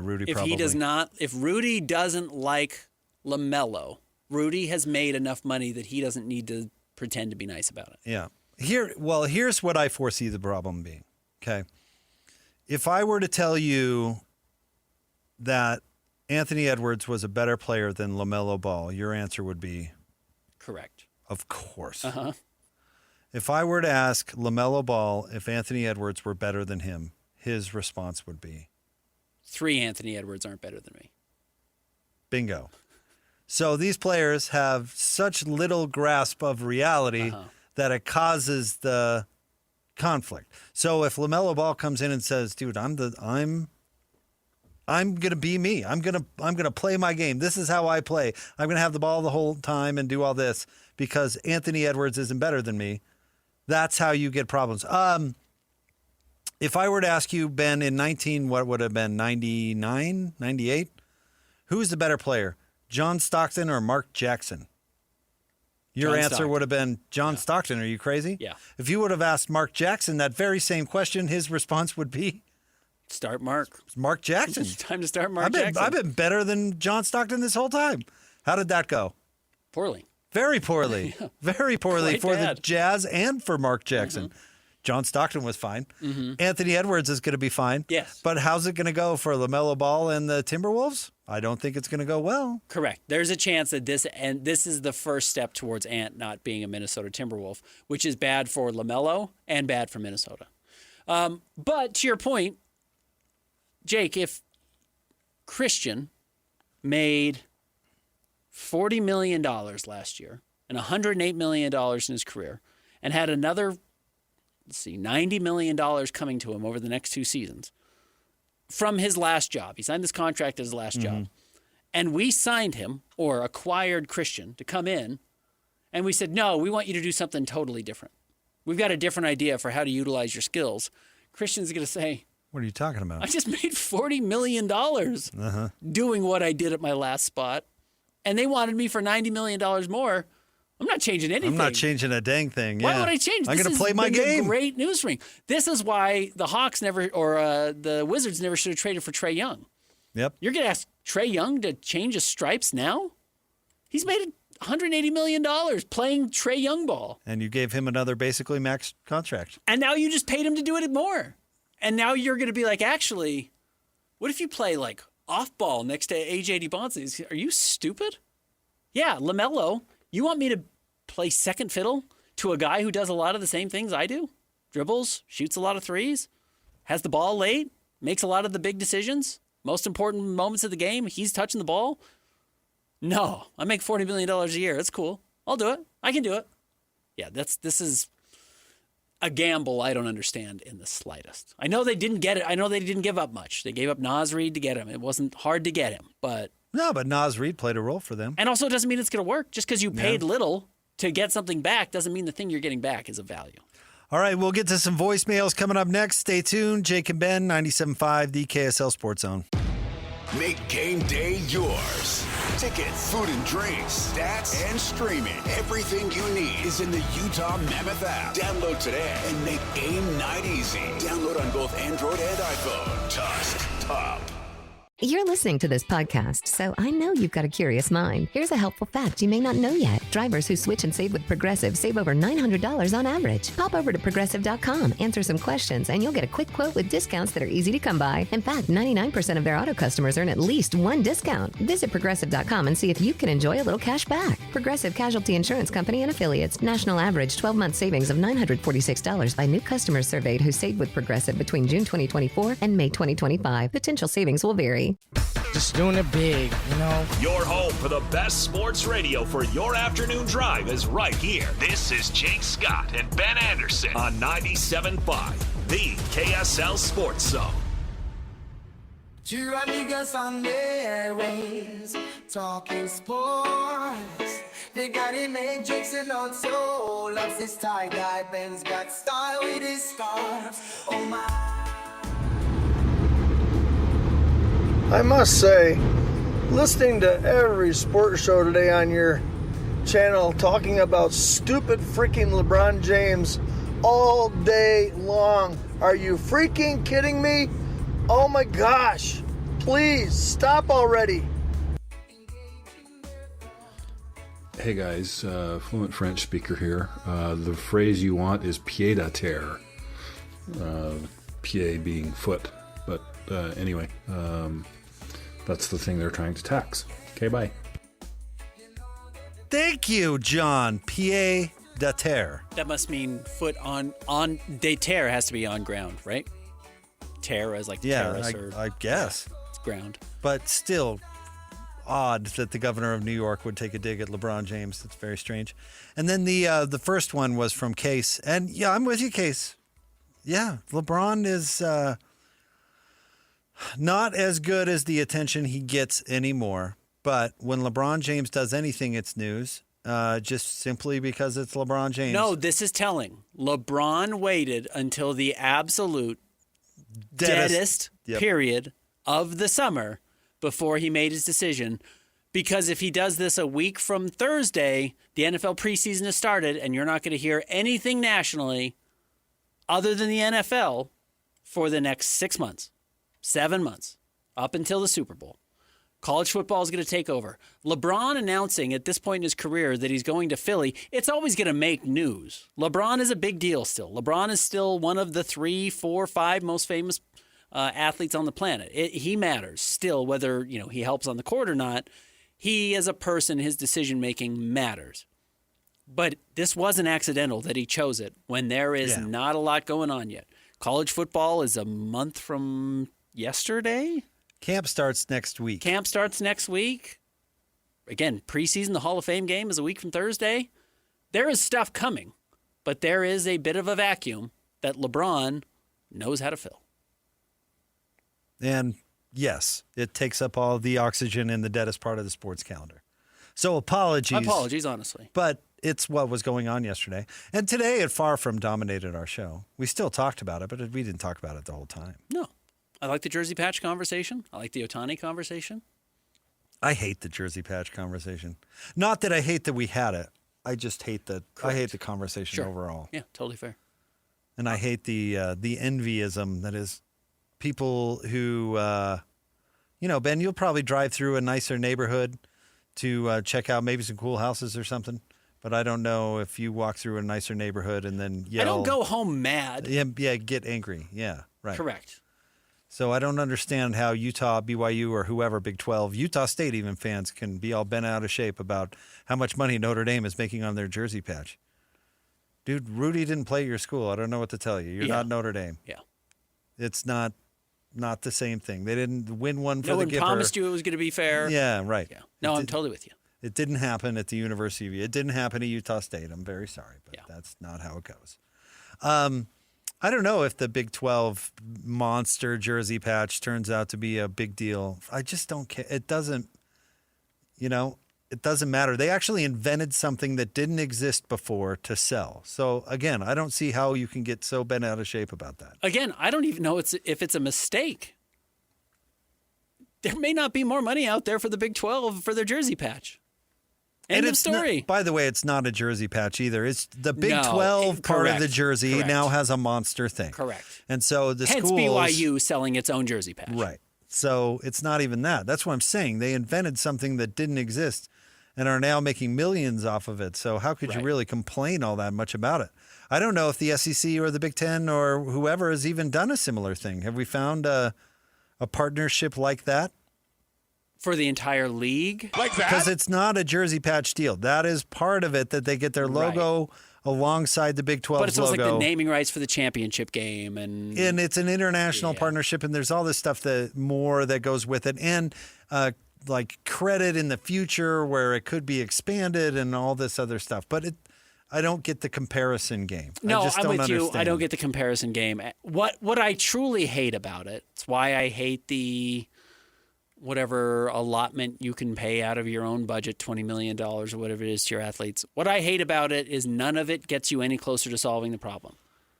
S9: If Rudy doesn't like LaMelo, Rudy has made enough money that he doesn't need to pretend to be nice about it.
S8: Yeah. Here's what I foresee the problem being. Okay. If I were to tell you that Anthony Edwards was a better player than LaMelo Ball, your answer would be?
S9: Correct.
S8: Of course.
S9: Uh-huh.
S8: If I were to ask LaMelo Ball if Anthony Edwards were better than him, his response would be?
S9: 3 Anthony Edwards aren't better than me.
S8: Bingo. So these players have such little grasp of reality that it causes the conflict. So if LaMelo Ball comes in and says, "Dude, I'm gonna be me. I'm gonna play my game. This is how I play. I'm gonna have the ball the whole time and do all this because Anthony Edwards isn't better than me." That's how you get problems. If I were to ask you, Ben, in 99, 98, who's the better player, John Stockton or Mark Jackson? Your answer would have been John Stockton. Are you crazy?
S9: Yeah.
S8: If you would have asked Mark Jackson that very same question, his response would be?
S9: Start Mark.
S8: Mark Jackson.
S9: It's time to start Mark Jackson.
S8: I've been better than John Stockton this whole time. How did that go?
S9: Poorly.
S8: Very poorly. Very poorly for
S9: bad.
S8: the Jazz and for Mark Jackson. John Stockton was fine. Anthony Edwards is going to be fine.
S9: Yes.
S8: But how's it going to go for LaMelo Ball and the Timberwolves? I don't think it's going to go well.
S9: Correct. There's a chance that this is the first step towards Ant not being a Minnesota Timberwolf, which is bad for LaMelo and bad for Minnesota. But to your point, Jake, if Christian made $40 million last year and $108 million in his career and had another, $90 million coming to him over the next 2 seasons from his last job. He signed this contract as his last job. And we signed him or acquired Christian to come in and we said, no, we want you to do something totally different. We've got a different idea for how to utilize your skills. Christian's going to say,
S8: what are you talking about?
S9: I just made $40 million doing what I did at my last spot. And they wanted me for $90 million more. I'm not changing anything.
S8: I'm not changing a dang thing.
S9: Why would I change?
S8: I'm going to play my game.
S9: Great news ring. This is why the Hawks never, or the Wizards never should have traded for Trae Young.
S8: Yep.
S9: You're going to ask Trae Young to change his stripes now? He's made $180 million playing Trae Young ball.
S8: And you gave him another basically max contract.
S9: And now you just paid him to do it more. And now you're going to be like, actually, what if you play like off ball next to AJ DeBonce? Are you stupid? Yeah, LaMelo, you want me to play second fiddle to a guy who does a lot of the same things I do? Dribbles, shoots a lot of threes, has the ball late, makes a lot of the big decisions, most important moments of the game, he's touching the ball? No, I make $40 million a year. That's cool. I'll do it. I can do it. Yeah, this is a gamble I don't understand in the slightest. I know they didn't get it. I know they didn't give up much. They gave up Naz Reid to get him. It wasn't hard to get him, but...
S8: No, but Naz Reid played a role for them.
S9: And also it doesn't mean it's going to work. Just because you paid little to get something back doesn't mean the thing you're getting back is of value.
S8: All right, we'll get to some voicemails coming up next. Stay tuned. Jake and Ben, 97.5, the KSL Sports Zone.
S19: Make game day yours. Tickets, food and drinks, stats, and streaming. Everything you need is in the Utah Mammoth app. Download today and make game night easy. Download on both Android and iPhone. Tusk.
S6: top.
S4: You're listening to this podcast, so I know you've got a curious mind. Here's a helpful fact you may not know yet. Drivers who switch and save with Progressive save over $900 on average. Pop over to Progressive.com, answer some questions, and you'll get a quick quote with discounts that are easy to come by. In fact, 99% of their auto customers earn at least one discount. Visit Progressive.com and see if you can enjoy a little cash back. Progressive Casualty Insurance Company and Affiliates. National average 12-month savings of $946 by new customers surveyed who saved with Progressive between June 2024 and May 2025. Potential savings will vary.
S7: Just doing it big, you know?
S6: Your home for the best sports radio for your afternoon drive is right here. This is Jake Scott and Ben Anderson on 97.5, the KSL Sports Zone.
S15: Two amigos on the airways, talking sports. They got it made, Jayson also loves his tie-dye. Ben's got style with his scarf. Oh my.
S17: I must say, listening to every sports show today on your channel talking about stupid freaking LeBron James all day long. Are you freaking kidding me? Oh my gosh. Please stop already.
S25: Hey guys, fluent French speaker here. The phrase you want is pied à terre. Pied being foot. But anyway, that's the thing they're trying to tax. Okay, bye.
S8: Thank you, John. Pied à terre.
S9: That must mean foot on de terre has to be on ground, right? Terre as like terrace or
S8: I guess.
S9: It's ground.
S8: But still odd that the governor of New York would take a dig at LeBron James. That's very strange. And then the first one was from Case. And yeah, I'm with you, Case. Yeah, LeBron is not as good as the attention he gets anymore. But when LeBron James does anything, it's news. Just simply because it's LeBron James.
S9: No, this is telling. LeBron waited until the absolute deadest period of the summer before he made his decision. Because if he does this a week from Thursday, the NFL preseason has started, and you're not going to hear anything nationally other than the NFL for the next 6 months. 7 months, up until the Super Bowl. College football is going to take over. LeBron announcing at this point in his career that he's going to Philly, it's always going to make news. LeBron is a big deal still. LeBron is still one of the 3, 4, 5 most famous athletes on the planet. He matters still, whether he helps on the court or not. He, as a person, his decision-making matters. But this wasn't accidental that he chose it when there is not a lot going on yet. College football is a month from yesterday.
S8: Camp starts next week.
S9: Again, preseason, the Hall of Fame game is a week from Thursday. There is stuff coming, but there is a bit of a vacuum that LeBron knows how to fill.
S8: And yes, it takes up all the oxygen in the deadest part of the sports calendar. So apologies.
S9: Apologies, honestly.
S8: But it's what was going on yesterday. And today it far from dominated our show. We still talked about it, but we didn't talk about it the whole time.
S9: No. I like the jersey patch conversation. I like the Ohtani conversation.
S8: I hate the jersey patch conversation. Not that I hate that we had it. I just hate the conversation overall.
S9: Yeah, totally fair.
S8: And I hate the envyism that is people who, Ben, you'll probably drive through a nicer neighborhood to check out maybe some cool houses or something. But I don't know if you walk through a nicer neighborhood and then yell.
S9: I don't go home mad.
S8: Yeah, get angry. Yeah, right.
S9: Correct.
S8: So I don't understand how Utah, BYU, or whoever, Big 12, Utah State even fans can be all bent out of shape about how much money Notre Dame is making on their jersey patch. Dude, Rudy didn't play at your school. I don't know what to tell you. You're not Notre Dame.
S9: Yeah.
S8: It's not the same thing. They didn't win one for
S9: no
S8: the
S9: one promised you it was going to be fair.
S8: Yeah, right.
S9: Yeah. No, I'm totally with you.
S8: It didn't happen at the University of It didn't happen at Utah State. I'm very sorry, but that's not how it goes. I don't know if the Big 12 monster jersey patch turns out to be a big deal. I just don't care. It doesn't matter. They actually invented something that didn't exist before to sell. So, again, I don't see how you can get so bent out of shape about that.
S9: Again, I don't even know if it's a mistake. There may not be more money out there for the Big 12 for their jersey patch. End of story.
S8: By the way, it's not a jersey patch either. It's the Big 12 part of the jersey now has a monster thing.
S9: Correct.
S8: And so the
S9: Hence
S8: schools...
S9: BYU selling its own jersey patch.
S8: Right. So it's not even that. That's what I'm saying. They invented something that didn't exist and are now making millions off of it. So how could you really complain all that much about it? I don't know if the SEC or the Big Ten or whoever has even done a similar thing. Have we found a partnership like that?
S9: For the entire league?
S8: Like that? Because it's not a jersey patch deal. That is part of it, that they get their logo alongside the Big 12 logo.
S9: But it's also like the naming rights for the championship game. And
S8: it's an international partnership, and there's all this stuff that goes with it. And like credit in the future where it could be expanded and all this other stuff. But I don't get the comparison game.
S9: No,
S8: I just
S9: I'm
S8: don't
S9: with
S8: understand.
S9: you. I don't get the comparison game. What I truly hate about it, it's why I hate the whatever allotment you can pay out of your own budget, $20 million or whatever it is to your athletes. What I hate about it is none of it gets you any closer to solving the problem.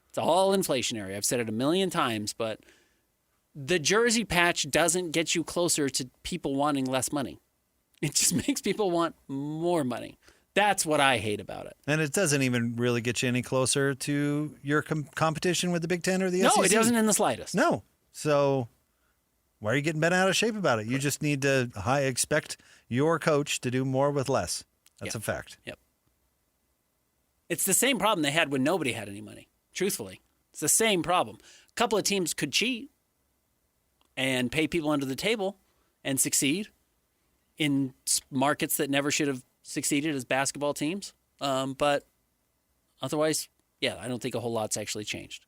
S9: It's all inflationary. I've said it a million times, but the jersey patch doesn't get you closer to people wanting less money. It just makes people want more money. That's what I hate about it.
S8: And it doesn't even really get you any closer to your competition with the Big Ten or the SEC.
S9: No, it doesn't in the slightest.
S8: No. So why are you getting bent out of shape about it? You just need to expect your coach to do more with less. That's a fact.
S9: Yep. It's the same problem they had when nobody had any money, truthfully. It's the same problem. A couple of teams could cheat and pay people under the table and succeed in markets that never should have succeeded as basketball teams. But otherwise, I don't think a whole lot's actually changed.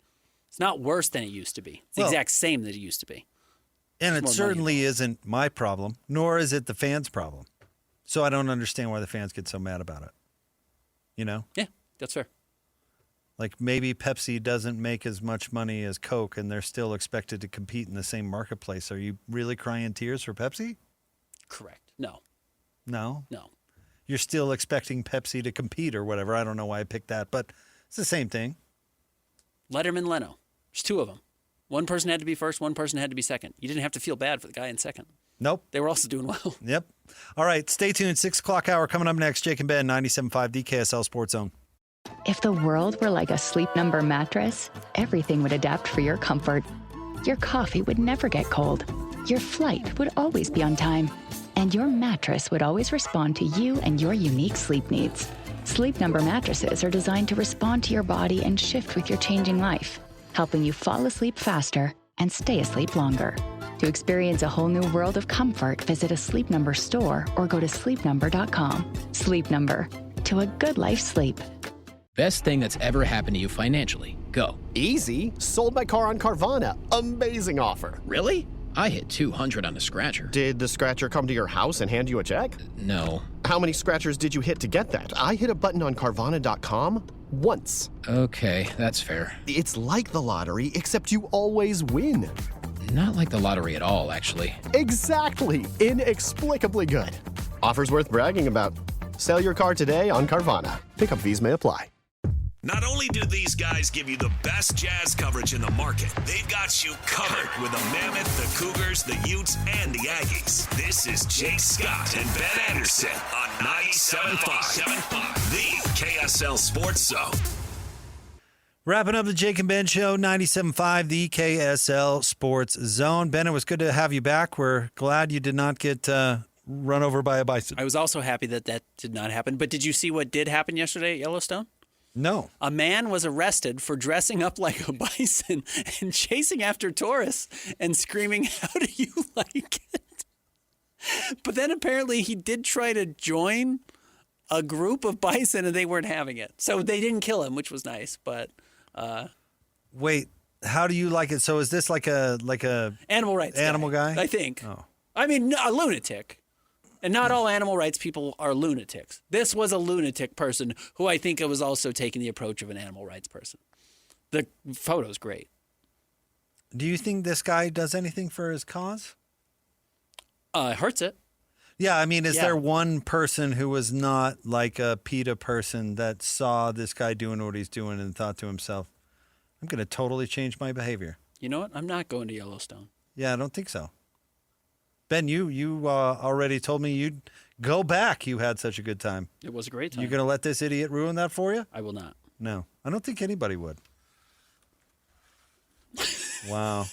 S9: It's not worse than it used to be. It's the exact same that it used to be.
S8: And it certainly isn't my problem, nor is it the fans' problem. So I don't understand why the fans get so mad about it. You know?
S9: Yeah, that's fair.
S8: Like maybe Pepsi doesn't make as much money as Coke and they're still expected to compete in the same marketplace. Are you really crying tears for Pepsi?
S9: Correct. No.
S8: No?
S9: No.
S8: You're still expecting Pepsi to compete or whatever. I don't know why I picked that, but it's the same thing.
S9: Letterman, Leno. There's two of them. One person had to be first, one person had to be second. You didn't have to feel bad for the guy in second.
S8: Nope.
S9: They were also doing well.
S8: Yep. All right, stay tuned. 6 o'clock hour coming up next. Jake and Ben, 97.5, the KSL Sports Zone.
S1: If the world were like a Sleep Number mattress, everything would adapt for your comfort. Your coffee would never get cold. Your flight would always be on time. And your mattress would always respond to you and your unique sleep needs. Sleep Number mattresses are designed to respond to your body and shift with your changing life, helping you fall asleep faster and stay asleep longer. To experience a whole new world of comfort, visit a Sleep Number store or go to sleepnumber.com. Sleep Number, to a good life sleep.
S12: Best thing that's ever happened to you financially. Go.
S14: Easy. Sold my car on Carvana. Amazing offer.
S12: Really? I hit 200 on a scratcher.
S14: Did the scratcher come to your house and hand you a check?
S12: No.
S14: How many scratchers did you hit to get that? I hit a button on Carvana.com once.
S12: Okay, that's fair.
S14: It's like the lottery, except you always win.
S12: Not like the lottery at all, actually.
S14: Exactly. Inexplicably good. Offers worth bragging about. Sell your car today on Carvana. Pickup fees may apply.
S6: Not only do these guys give you the best Jazz coverage in the market, they've got you covered with the Mammoth, the Cougars, the Utes, and the Aggies. This is Jake Scott and Ben Anderson on 97.5, the KSL Sports Zone.
S8: Wrapping up the Jake and Ben Show, 97.5, the KSL Sports Zone. Ben, it was good to have you back. We're glad you did not get run over by a bison.
S9: I was also happy that did not happen. But did you see what did happen yesterday at Yellowstone?
S8: No.
S9: A man was arrested for dressing up like a bison and chasing after tourists and screaming, "How do you like it?" But then apparently he did try to join a group of bison and they weren't having it. So they didn't kill him, which was nice. But
S8: wait, how do you like it? So is this like a
S9: animal rights
S8: guy?
S9: I think.
S8: Oh.
S9: I mean, a lunatic. And not all animal rights people are lunatics. This was a lunatic person who I think was also taking the approach of an animal rights person. The photo's great.
S8: Do you think this guy does anything for his cause?
S9: It hurts it.
S8: Yeah, I mean, is there one person who was not like a PETA person that saw this guy doing what he's doing and thought to himself, I'm going to totally change my behavior?
S9: You know what? I'm not going to Yellowstone.
S8: Yeah, I don't think so. Ben, you already told me you'd go back. You had such a good time.
S9: It was a great time.
S8: You going to let this idiot ruin that for you?
S9: I will not.
S8: No. I don't think anybody would. Wow.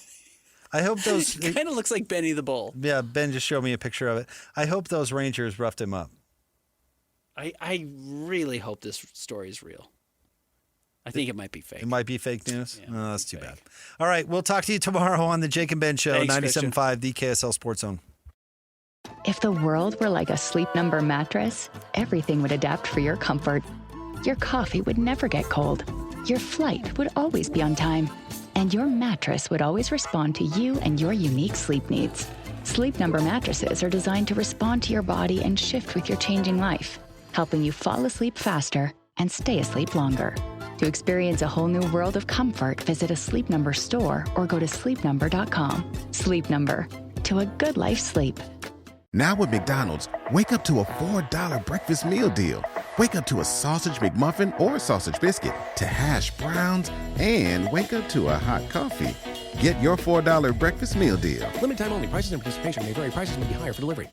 S8: I hope those.
S9: It kind of looks like Benny the Bull.
S8: Yeah, Ben just showed me a picture of it. I hope those Rangers roughed him up.
S9: I really hope this story is real. I think it might be fake.
S8: It might be fake news?
S9: Yeah,
S8: Oh, that's too bad. All right, we'll talk to you tomorrow on the Jake and Ben Show,
S9: Thanks,
S8: 97.5, the KSL Sports Zone.
S1: If the world were like a Sleep Number mattress, everything would adapt for your comfort. Your coffee would never get cold. Your flight would always be on time. And your mattress would always respond to you and your unique sleep needs. Sleep Number mattresses are designed to respond to your body and shift with your changing life, helping you fall asleep faster and stay asleep longer. To experience a whole new world of comfort, visit a Sleep Number store or go to sleepnumber.com. Sleep Number, to a good life sleep.
S2: Now at McDonald's, wake up to a $4 breakfast meal deal. Wake up to a sausage McMuffin or sausage biscuit, to hash browns, and wake up to a hot coffee. Get your $4 breakfast meal deal.
S20: Limited time only. Prices and participation may vary. Prices may be higher for delivery.